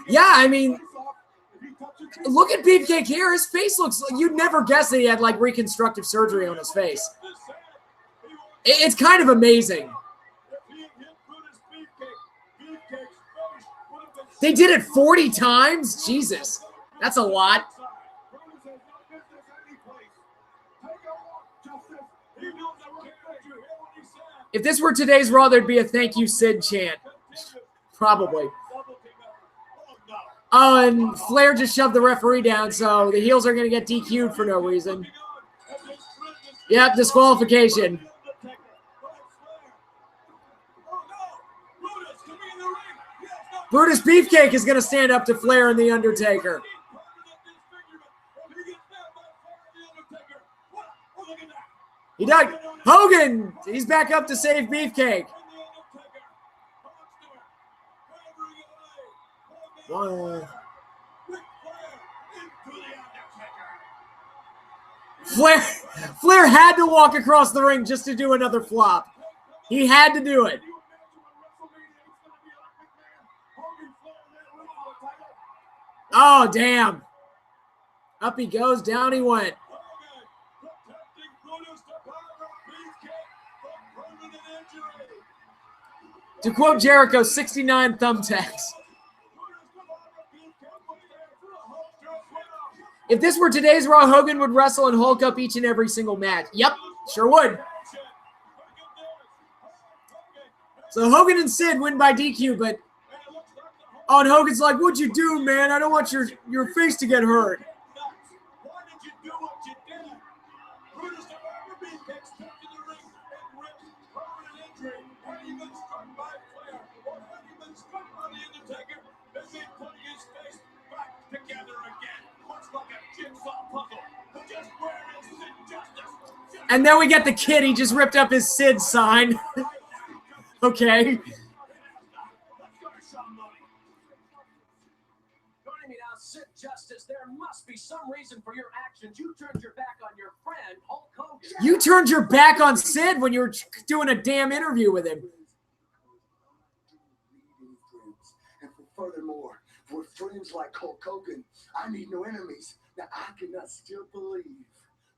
Yeah, I mean, look at Beefcake here. His face looks, you'd never guess that he had like reconstructive surgery on his face. It's kind of amazing. They did it 40 times? Jesus, that's a lot. If this were today's Raw, there'd be a thank you, Sid chant. Probably. Oh, and Flair just shoved the referee down, so the heels are going to get DQ'd for no reason. Yep, disqualification. Brutus Beefcake is going to stand up to Flair and The Undertaker. He dug. Hogan, he's back up to save Beefcake. Whoa.
Ric Flair into the Undertaker.
Flair had to walk across the ring just to do another flop. He had to do it. Oh, damn. Up he goes, down he went. To quote Jericho, 69 thumbtacks. If this were today's Raw, Hogan would wrestle and Hulk up each and every single match. Yep, sure would. So Hogan and Sid win by DQ, but oh, and Hogan's like, "What'd you do, man? I don't want your face to get hurt."
Why did you do what you did? Brutus Beefcake stepped in the ring and ripped permanent injury. Had he been struck by Flair or had he been struck by the Undertaker, they'd be putting his face back together again. Much like a jigsaw puzzle. But just where is Sid Justice?
And then we get the kid. He just ripped up his Sid sign. Okay.
Sid Justice, there must be some reason for your actions. You turned your back on your friend, Hulk Hogan.
You turned your back on Sid when you were doing a damn interview with him.
And furthermore, with friends like Hulk Hogan, I need no enemies. Now, I cannot still believe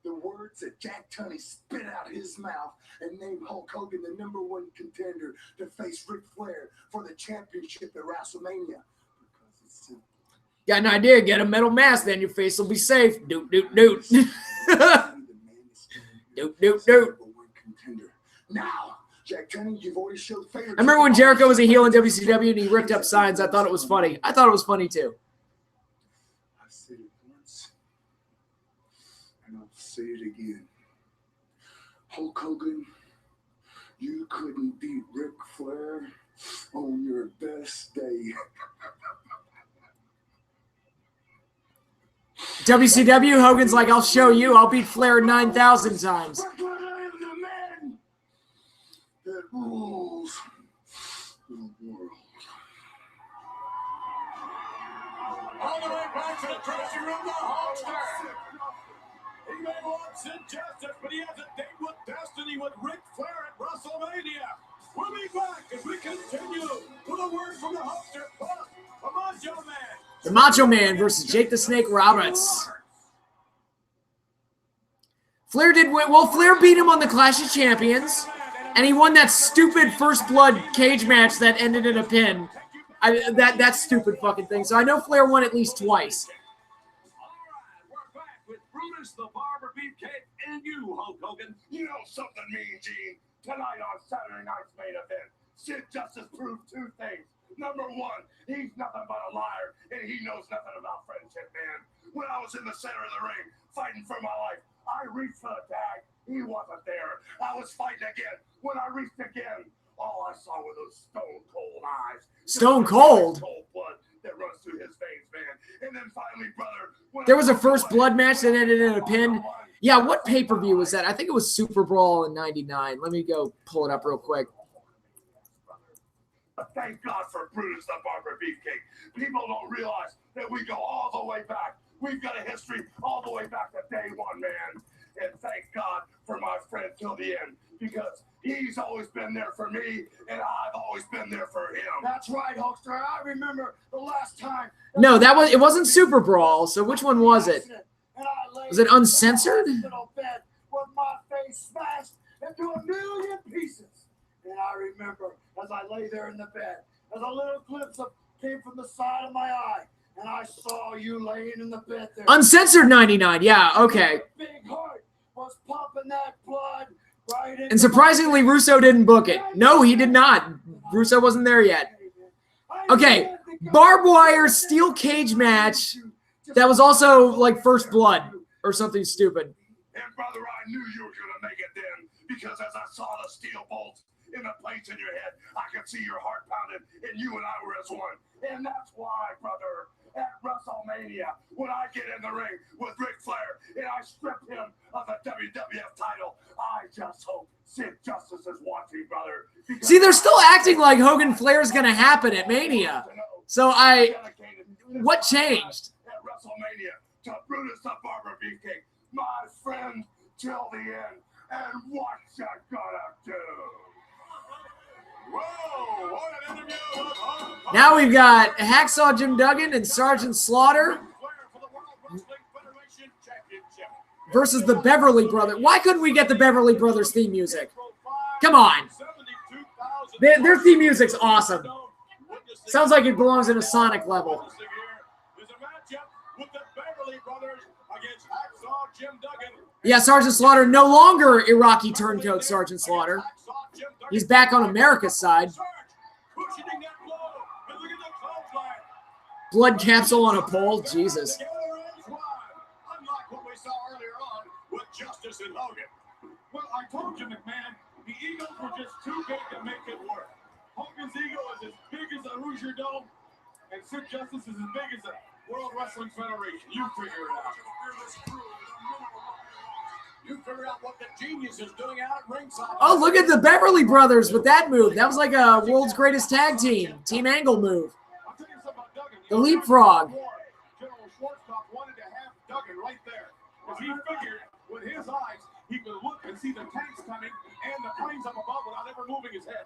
the words that Jack Tunney spit out his mouth and named Hulk Hogan the #1 contender to face Ric Flair for the championship at WrestleMania. Because it's simple.
Got an idea? Get a metal mask, then your face will be safe. Doot, doot, doot. Doot, doot, doot.
Now, Jack Tunney, you've already showed favor.
I remember when Jericho was a heel in WCW and he ripped up signs. I thought it was funny. I thought it was funny too.
I've said it once, and I'll say it again. Hulk Hogan, you couldn't beat Ric Flair on your best day.
WCW, Hogan's like, I'll show you. I'll beat Flair 9,000 times.
But I am the man that rules the world.
All the way back to the dressing room, the Hulkster. He may want Sid Justice, but he has a date with destiny with Ric Flair at WrestleMania. We'll be back as we continue with a word from the Hulkster plus the Macho Man.
The Macho Man versus Jake the Snake Roberts. Flair did win. Well, Flair beat him on the Clash of Champions, and he won that stupid First Blood cage match that ended in a pin. That stupid fucking thing. So I know Flair won at least twice.
All right, we're back with Brutus the Barber Beefcake and you, Hulk Hogan.
You know something, Mean Gene? Tonight on Saturday night's main event, Sid Justice proved two things. Number one, he's nothing but a liar, and he knows nothing about friendship, man. When I was in the center of the ring, fighting for my life, I reached for the tag. He wasn't there. I was fighting again. When I reached again, all I saw were those stone-cold eyes.
Stone cold?
Cold blood that runs through his veins, man. And then finally, brother...
There was a First Blood match that ended in a pin. Yeah, what pay-per-view was that? I think it was Super Brawl in '99. Let me go pull it up real quick.
Thank God for Brutus the Barber Beefcake. People don't realize that we go all the way back. We've got a history all the way back to day one, man. And thank God for my friend till the end, because he's always been there for me, and I've always been there for him.
That's right, Hulkster. I remember the last time.
No, it wasn't Super Brawl. So which one was it? Was it Uncensored?
With my face smashed into a million pieces. And I remember as I lay there in the bed, as a little glimpse came from the side of my eye, and I saw you laying in the bed there.
Uncensored '99. Yeah, okay.
Big heart was pumping that blood right in.
And surprisingly, Russo didn't book it. No, he did not. Russo wasn't there yet. Okay, barbed wire steel cage match that was also like First Blood or something stupid.
And brother, I knew you were going to make it then, because as I saw the steel bolts in the plates in your head, I could see your heart pounding, and you and I were as one. And that's why, brother,
at WrestleMania when I get in the ring with Ric Flair and I strip him of the WWF title. I just hope Sid Justice is watching, brother.
See, they're still acting like Hogan Flair is going to happen at Mania. So what changed?
At WrestleMania to Brutus the Barber Beefcake, my friend till the end. And what you gonna do?
Whoa, what an interview of Hulk Hogan.
Now we've got Hacksaw Jim Duggan and Sergeant Slaughter
For the World Wrestling Federation Championship.
versus the Beverly Brothers. Why couldn't we get the Beverly Brothers theme music? Come on. Their theme music's awesome. Sounds like it belongs in a Sonic level.
There's a matchup with the Beverly Brothers against Hacksaw Jim Duggan.
Yeah, Sergeant Slaughter, no longer Iraqi turncoat Sergeant Slaughter. He's back on America's side. Blood capsule on a pole. Jesus.
Unlike what we saw earlier on with Justice and Hogan. Well, I told you, McMahon, the Eagles were just too big to make it work. Hogan's ego is as big as the Hoosier Dome, and Sid Justice is as big as the World Wrestling Federation. You figure it out. You figure out what the genius is doing out at ringside.
Oh, look at the Beverly Brothers with that move. That was like a world's greatest tag team. Team Angle move.
I'll tell you something about Duggan.
The leapfrog.
General Schwarzkopf wanted to have Duggan right there, because he figured with his eyes he could look and see the tanks coming and the planes up above without ever moving his head.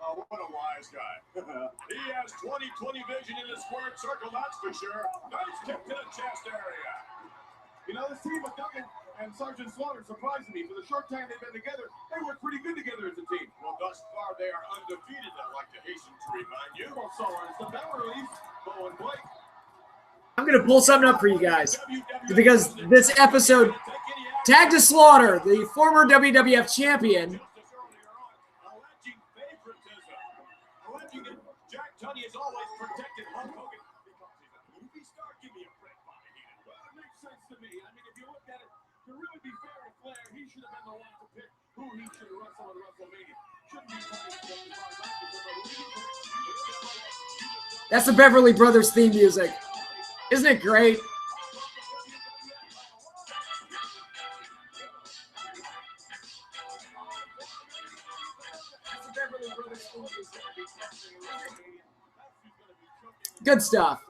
Oh, what a wise guy. He has 20/20 vision in the squared circle, that's for sure. Nice kick to the chest area. You know, this team with Duggan and Sergeant Slaughter surprised me. For the short time they've been together, they work pretty good together as a team. Well, thus far, they are undefeated, I'd like to hasten to remind you. Well, so is the Beverlys, Bo and Blake.
I'm going to pull something up for you guys because this episode, Tag to Slaughter, the former WWF champion.
Alleging that Jack Tunney has always protected Hulk Hogan because he's a movie star. Give me a break, Bobby Heenan. Well, it makes sense to me. I mean, if you look at it, to really be fair to Flair, he should have been the one to pick who he should wrestle at WrestleMania. Shouldn't be
That's the Beverly Brothers theme music. Isn't it great? Good stuff.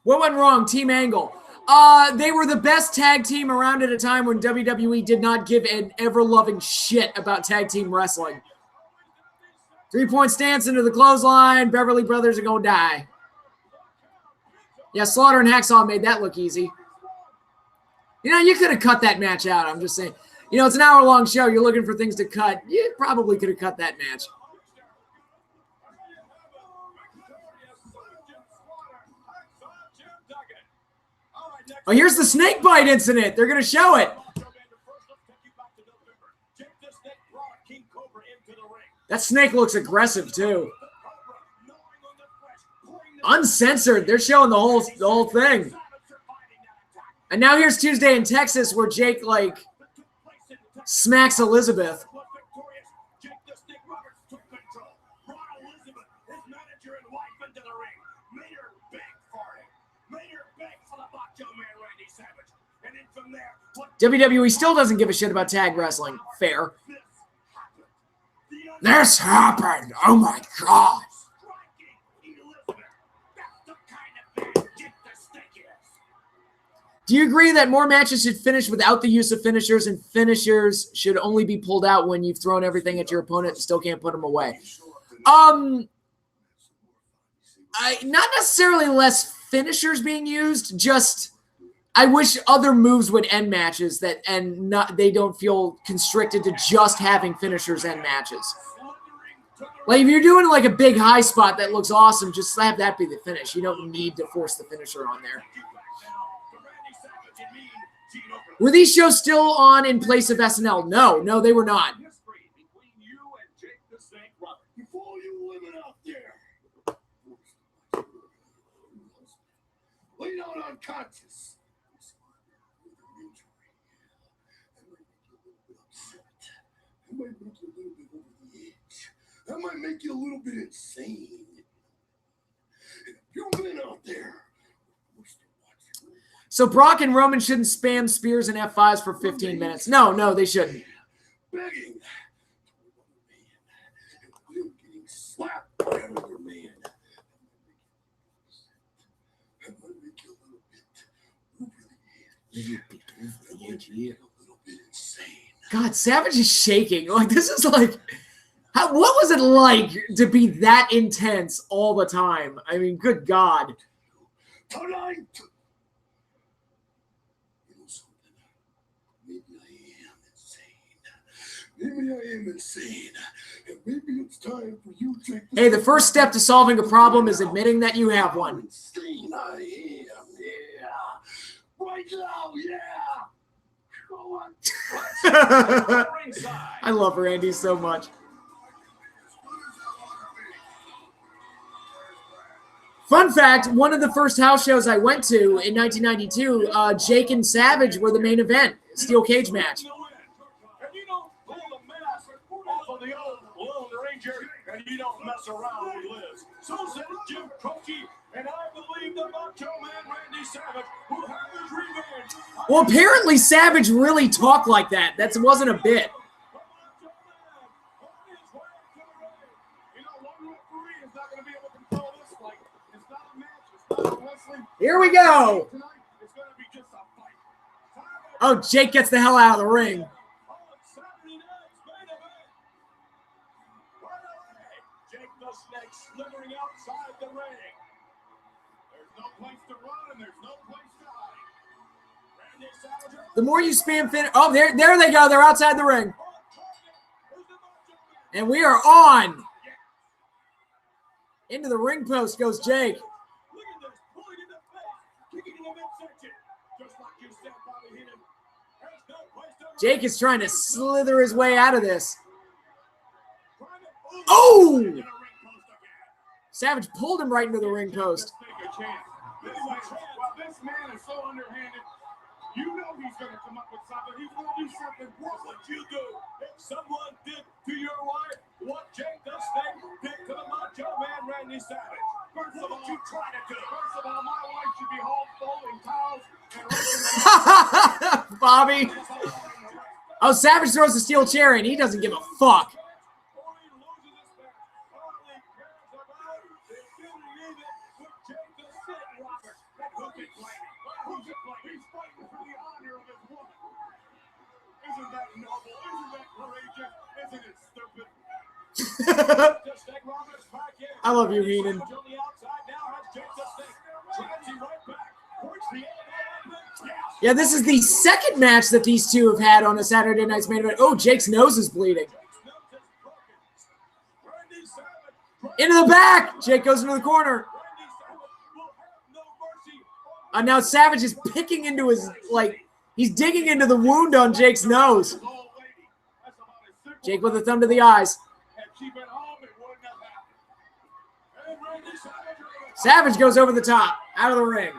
What went wrong? Team Angle. They were the best tag team around at a time when WWE did not give an ever-loving shit about tag team wrestling. 3-point stance into the clothesline. Beverly Brothers are going to die. Yeah, Slaughter and Hacksaw made that look easy. You know, you could have cut that match out. I'm just saying. You know, it's an hour-long show. You're looking for things to cut. You probably could have cut that match. Oh, here's the snake bite incident. They're going to show it. That snake looks aggressive, too. Uncensored. They're showing the whole thing. And now here's Tuesday in Texas where Jake, like, smacks Elizabeth. WWE still doesn't give a shit about tag wrestling. Fair. This happened. Oh my God. Do you agree that more matches should finish without the use of finishers, and finishers should only be pulled out when you've thrown everything at your opponent and still can't put them away? Not necessarily less finishers being used, just I wish other moves would end matches they don't feel constricted to just having finishers end matches. Like if you're doing like a big high spot that looks awesome, just have that be the finish. You don't need to force the finisher on there. Were these shows still on in place of SNL? No, they were not.
Before you women out there, lean on unconscious. It might make you a little bit over the edge. It might make you a little bit insane. You men out there.
So Brock and Roman shouldn't spam spears and F5s for 15 minutes. No, they shouldn't.
Begging. Getting slapped by another man. That might make you a little bit insane.
God, Savage is shaking. Like, this is like, what was it like to be that intense all the time? I mean, good God.
Tonight. You know something? Maybe I am insane. And maybe it's time for you to take
Hey, the first step to solving a problem is admitting that you have one.
Insane I am, yeah. Right now, yeah.
I love Randy so much. Fun fact, one of the first house shows I went to in 1992, Jake and Savage were the main event, steel cage match.
And you don't pull the mask off of the old Lone Ranger, and you don't mess around with Liz. So said Jim Croce, and I believe the Macho Man Randy Savage will have his revenge.
Well, apparently Savage really talked like that. That wasn't a bit. Here we go. Oh, Jake gets the hell out of the ring.
Jake the Snake slithering outside the ring. There's no place to run and there's no place to hide. Randy Savage.
The more you spam oh, there they go. They're outside the ring. And we are on. Into the ring post goes Jake. Jake is trying to slither his way out of this. Oh! Savage pulled him right into the ring post.
This man is so underhanded. You know he's going to come up with something. He's going to do something. What would you do if someone did to your wife what Jake the Snake did to the Macho Man Randy Savage? First of all, what you try to do? First of all, my wife should be home folding towels and
Bobby. Oh, Savage throws a steel chair in. He doesn't give a fuck.
Isn't that noble? Isn't that courageous? Isn't it stupid?
I love you, Heenan. Yeah, this is the second match that these two have had on a Saturday Night's Main Event. Oh, Jake's nose is bleeding. Into the back. Jake goes into the corner. Now Savage is picking into his, he's digging into the wound on Jake's nose. Jake with a thumb to the eyes. Savage goes over the top, out of the ring.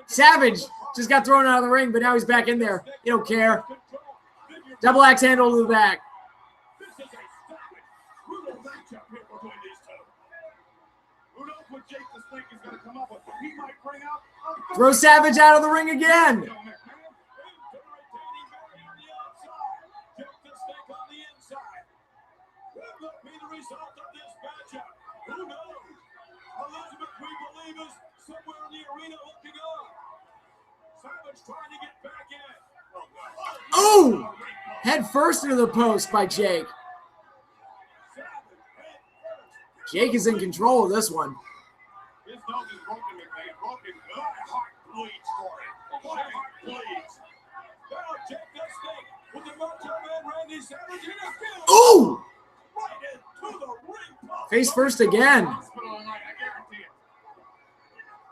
Savage just got thrown out of the ring, but now he's back in there. He don't care. Double axe handle to the back. Throw Savage out of the ring again. Oh! Head first into the post by Jake. Jake is in control of this one.
His nose is broken, McMahon. Broken. My heart bleeds for it. My heart bleeds. Now Jake the Snake with the Macho Man Randy Savage in his field.
Ooh!
Right into the ring post.
Face first again.
Hospital tonight, I guarantee it.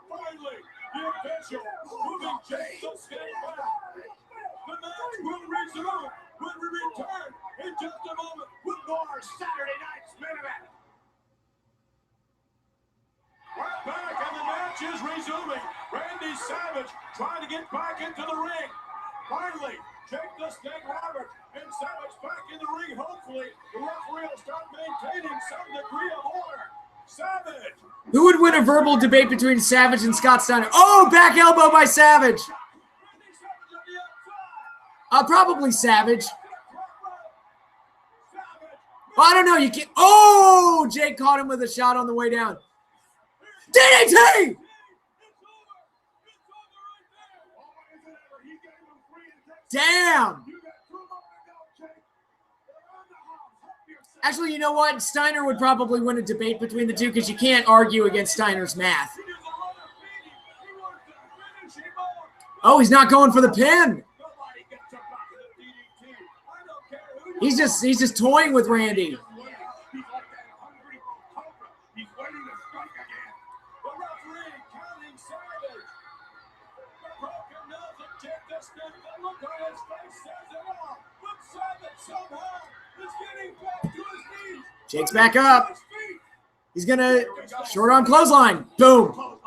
Finally, the official moving Jake the Snake back. The match will resume when we return in just a moment with more Saturday Night's Main Event. We're back and the match is resuming. Randy Savage trying to get back into the ring. Finally, Jake the Snake Roberts and Savage back in the ring. Hopefully, the referee will start maintaining some degree of order. Savage.
Who would win a verbal debate between Savage and Scott Steiner? Oh, back elbow by Savage. Probably Savage. Oh, I don't know. You can't. Oh, Jake caught him with a shot on the way down. DDT! Damn. Actually, you know what? Steiner would probably win a debate between the two because you can't argue against Steiner's math. Oh, he's not going for the pin. He's just toying with Randy. Jake's back up. He's gonna short arm clothesline. Boom.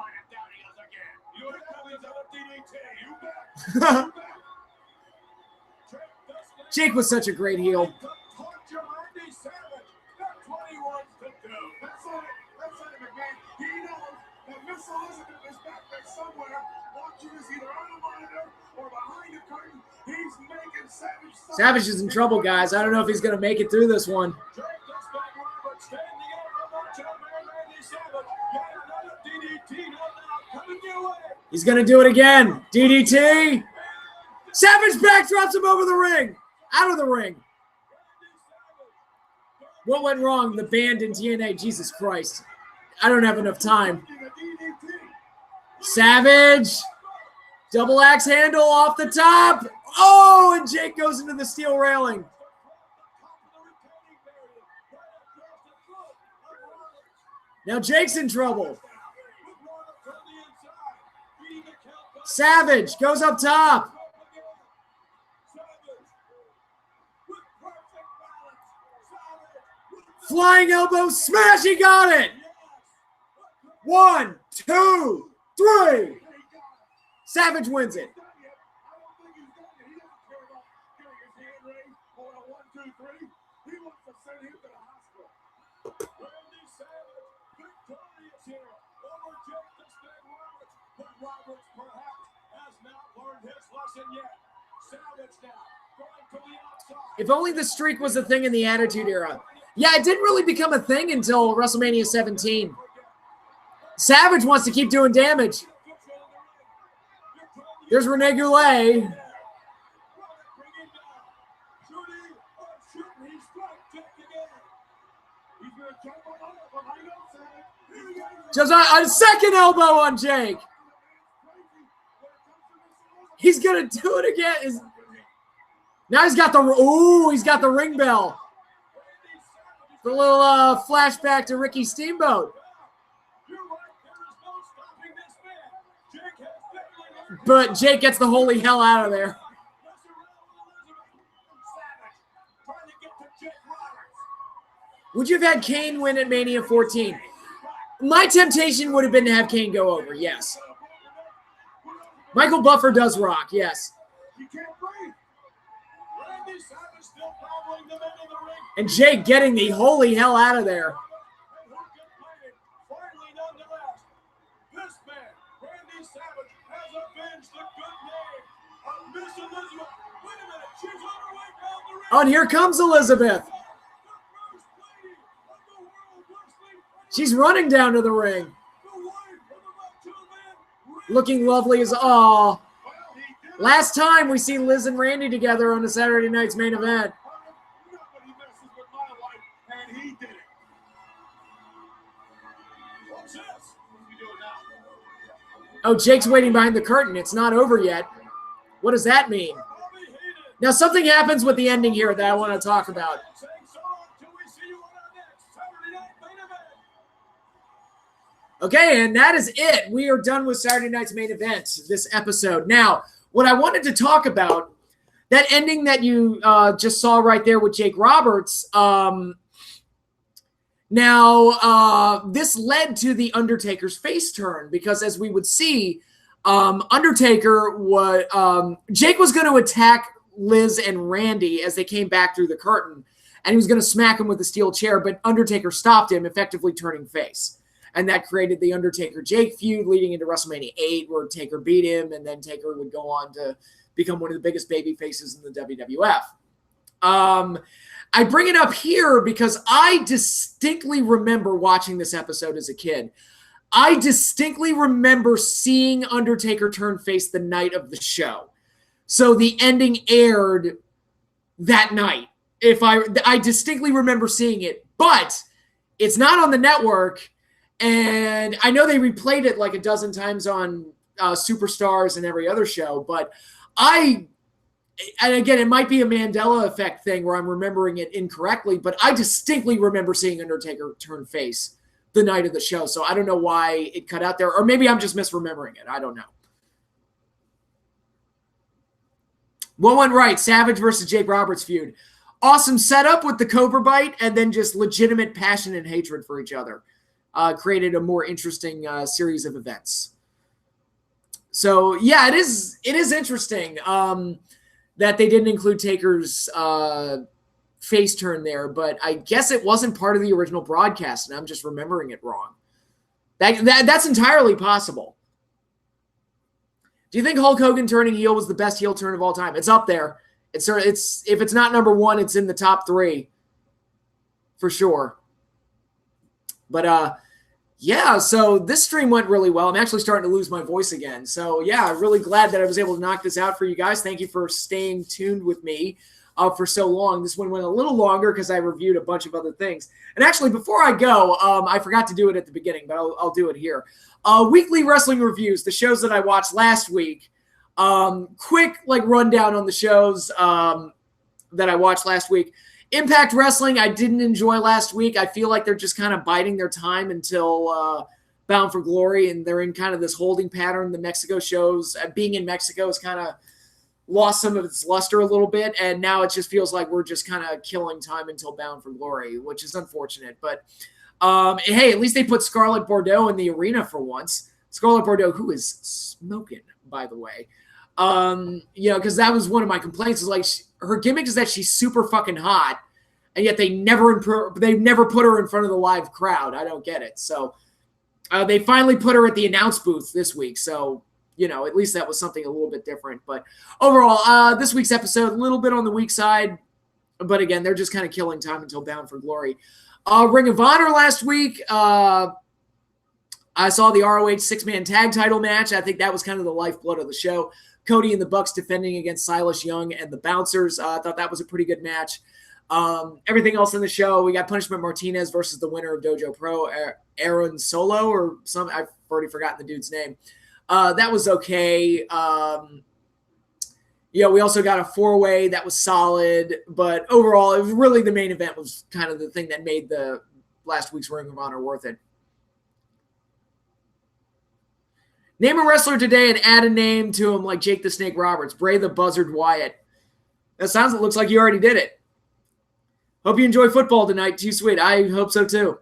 Jake was such a great heel. Savage is in trouble, guys. I don't know if he's going to make it through this one. He's going to do it again. DDT. Savage backdrops him over the ring. Out of the ring. What went wrong? The band in TNA. Jesus Christ. I don't have enough time. Savage. Double axe handle off the top. Oh, and Jake goes into the steel railing. Now Jake's in trouble. Savage goes up top. Flying elbow smash. He got it. 1, 2, 3. Savage wins it. If only the streak was a thing in the Attitude Era. Yeah, it didn't really become a thing until WrestleMania 17. Savage wants to keep doing damage. There's Rene Goulet. Just a second elbow on Jake. He's going to do it again. Now he's got the ring bell. The little flashback to Ricky Steamboat. But Jake gets the holy hell out of there. Would you have had Kane win at Mania 14? My temptation would have been to have Kane go over, yes. Michael Buffer does rock, yes. And Jake getting the holy hell out of there. Oh, and here comes Elizabeth. She's running down to the ring. Looking lovely as all. Last time we see Liz and Randy together on the Saturday night's main event. Oh, Jake's waiting behind the curtain. It's not over yet. What does that mean? Now, something happens with the ending here that I want to talk about. Okay, and that is it. We are done with Saturday night's main event, this episode. Now, what I wanted to talk about, that ending that you just saw right there with Jake Roberts, this led to The Undertaker's face turn, because as we would see, Undertaker Jake was going to attack Liz and Randy as they came back through the curtain, and he was going to smack him with a steel chair, but Undertaker stopped him, effectively turning face. And that created the Undertaker-Jake feud leading into WrestleMania 8, where Taker beat him, and then Taker would go on to become one of the biggest baby faces in the WWF. I bring it up here because I distinctly remember watching this episode as a kid. I distinctly remember seeing Undertaker turn face the night of the show. So the ending aired that night. I distinctly remember seeing it, but it's not on the network. And I know they replayed it like a dozen times on Superstars and every other show, but and again, it might be a Mandela effect thing where I'm remembering it incorrectly, but I distinctly remember seeing Undertaker turn face the night of the show. So I don't know why it cut out there, or maybe I'm just misremembering it. I don't know. What went right? Savage versus Jake Roberts feud. Awesome setup with the Cobra bite, and then just legitimate passion and hatred for each other. Created a more interesting series of events. So yeah, it is interesting that they didn't include Taker's face turn there, but I guess it wasn't part of the original broadcast, and I'm just remembering it wrong. That's entirely possible. Do you think Hulk Hogan turning heel was the best heel turn of all time? It's up there. It's if it's not number one, it's in the top 3 for sure. But yeah, so this stream went really well. I'm actually starting to lose my voice again. So yeah, I'm really glad that I was able to knock this out for you guys. Thank you for staying tuned with me for so long. This one went a little longer because I reviewed a bunch of other things. And actually, before I go, I forgot to do it at the beginning, but I'll do it here. Weekly wrestling reviews, the shows that I watched last week. Quick rundown on the shows that I watched last week. Impact Wrestling, I didn't enjoy last week. I feel like they're just kind of biding their time until Bound for Glory, and they're in kind of this holding pattern. The Mexico shows, being in Mexico has kind of lost some of its luster a little bit, and now it just feels like we're just kind of killing time until Bound for Glory, which is unfortunate. But hey, at least they put Scarlett Bordeaux in the arena for once. Scarlett Bordeaux, who is smoking, by the way. Because that was one of my complaints, is her gimmick is that she's super fucking hot, and yet they never put her in front of the live crowd. I don't get it. So they finally put her at the announce booth this week. So, at least that was something a little bit different. But overall, this week's episode, a little bit on the weak side. But again, they're just kind of killing time until Bound for Glory. Ring of Honor last week. I saw the ROH 6-man tag title match. I think that was kind of the lifeblood of the show. Cody and the Bucks defending against Silas Young and the Bouncers. I thought that was a pretty good match. Everything else in the show, we got Punishment Martinez versus the winner of Dojo Pro, Aaron Solo, or some, I've already forgotten the dude's name. That was okay. We also got a 4-way that was solid, but overall, it was really the main event was kind of the thing that made the last week's Ring of Honor worth it. Name a wrestler today and add a name to him like Jake the Snake Roberts, Bray the Buzzard Wyatt. It looks like you already did it. Hope you enjoy football tonight. Too sweet. I hope so too.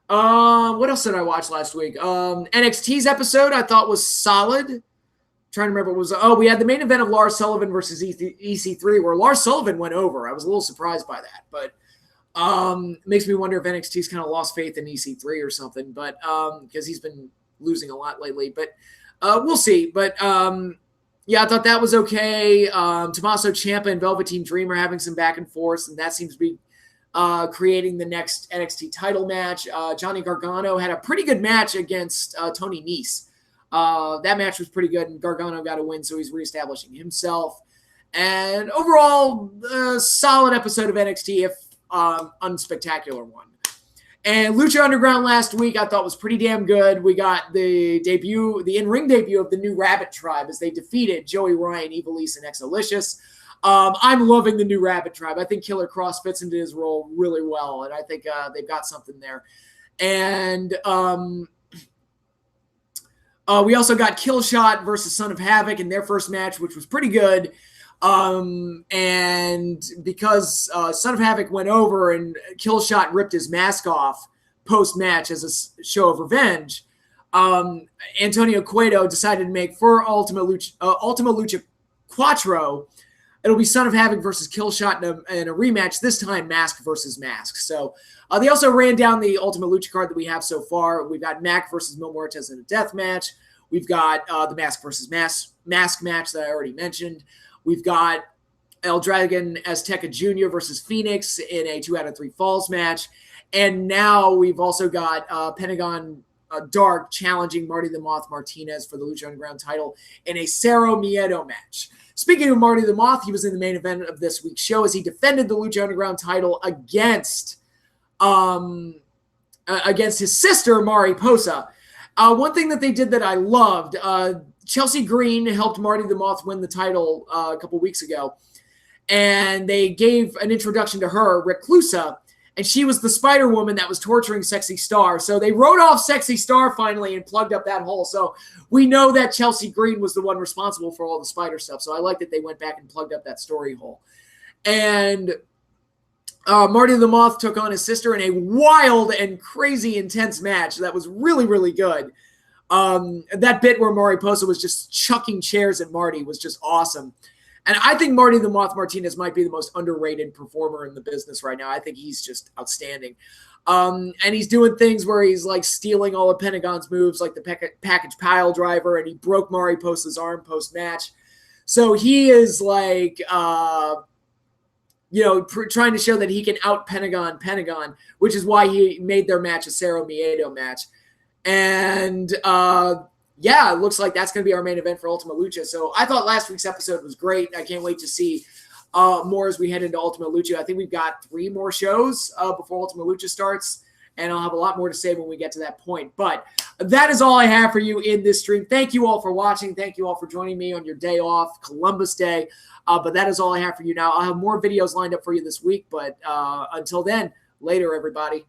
What else did I watch last week? NXT's episode I thought was solid. I'm trying to remember what was. We had the main event of Lars Sullivan versus EC3, where Lars Sullivan went over. I was a little surprised by that, but makes me wonder if NXT's kind of lost faith in EC3 or something. But because he's been losing a lot lately, but we'll see. But yeah, I thought that was okay. Tommaso Ciampa and Velveteen Dream are having some back and forth, and that seems to be creating the next NXT title match. Johnny Gargano had a pretty good match against Tony Nese. That match was pretty good, and Gargano got a win, so he's reestablishing himself. And overall, a solid episode of NXT, if unspectacular one. And Lucha Underground last week I thought was pretty damn good. We got the in-ring debut of the New Rabbit Tribe as they defeated Joey Ryan, Ivelisse, and Exalicious. I'm loving the New Rabbit Tribe. I think Killer Cross fits into his role really well, and I think they've got something there. And we also got Killshot versus Son of Havoc in their first match, which was pretty good. And because Son of Havoc went over and Killshot ripped his mask off post-match as a show of revenge, Antonio Cueto decided to make for Ultima Lucha Quattro. It'll be Son of Havoc versus Killshot in a rematch, this time Mask versus Mask. So they also ran down the Ultimate Lucha card that we have so far. We've got Mac versus Mil Muertes in a death match. We've got the Mask versus Mask match that I already mentioned. We've got El Dragon Azteca Jr. versus Phoenix in a 2 out of 3 falls match. And now we've also got Pentagon Dark challenging Marty the Moth Martinez for the Lucha Underground title in a Cerro Miedo match. Speaking of Marty the Moth, he was in the main event of this week's show as he defended the Lucha Underground title against his sister, Mari Posa. One thing that they did that I loved, Chelsea Green helped Marty the Moth win the title a couple weeks ago, and they gave an introduction to her, Reclusa, and she was the Spider Woman that was torturing Sexy Star. So they wrote off Sexy Star finally and plugged up that hole. So we know that Chelsea Green was the one responsible for all the Spider stuff. So I like that they went back and plugged up that story hole. And Marty the Moth took on his sister in a wild and crazy intense match that was really, really good. That bit where Mari Posa was just chucking chairs at Marty was just awesome. And I think Marty the Moth Martinez might be the most underrated performer in the business right now. I think he's just outstanding. And he's doing things where he's like stealing all of Pentagon's moves, like the package pile driver, and he broke Mari Posa's arm post-match. So he is like, trying to show that he can out Pentagon, which is why he made their match a Cerro Miedo match. And, it looks like that's going to be our main event for Ultima Lucha. So I thought last week's episode was great. I can't wait to see more as we head into Ultima Lucha. I think we've got 3 more shows before Ultima Lucha starts, and I'll have a lot more to say when we get to that point. But that is all I have for you in this stream. Thank you all for watching. Thank you all for joining me on your day off, Columbus Day. But that is all I have for you now. I'll have more videos lined up for you this week. But until then, later, everybody.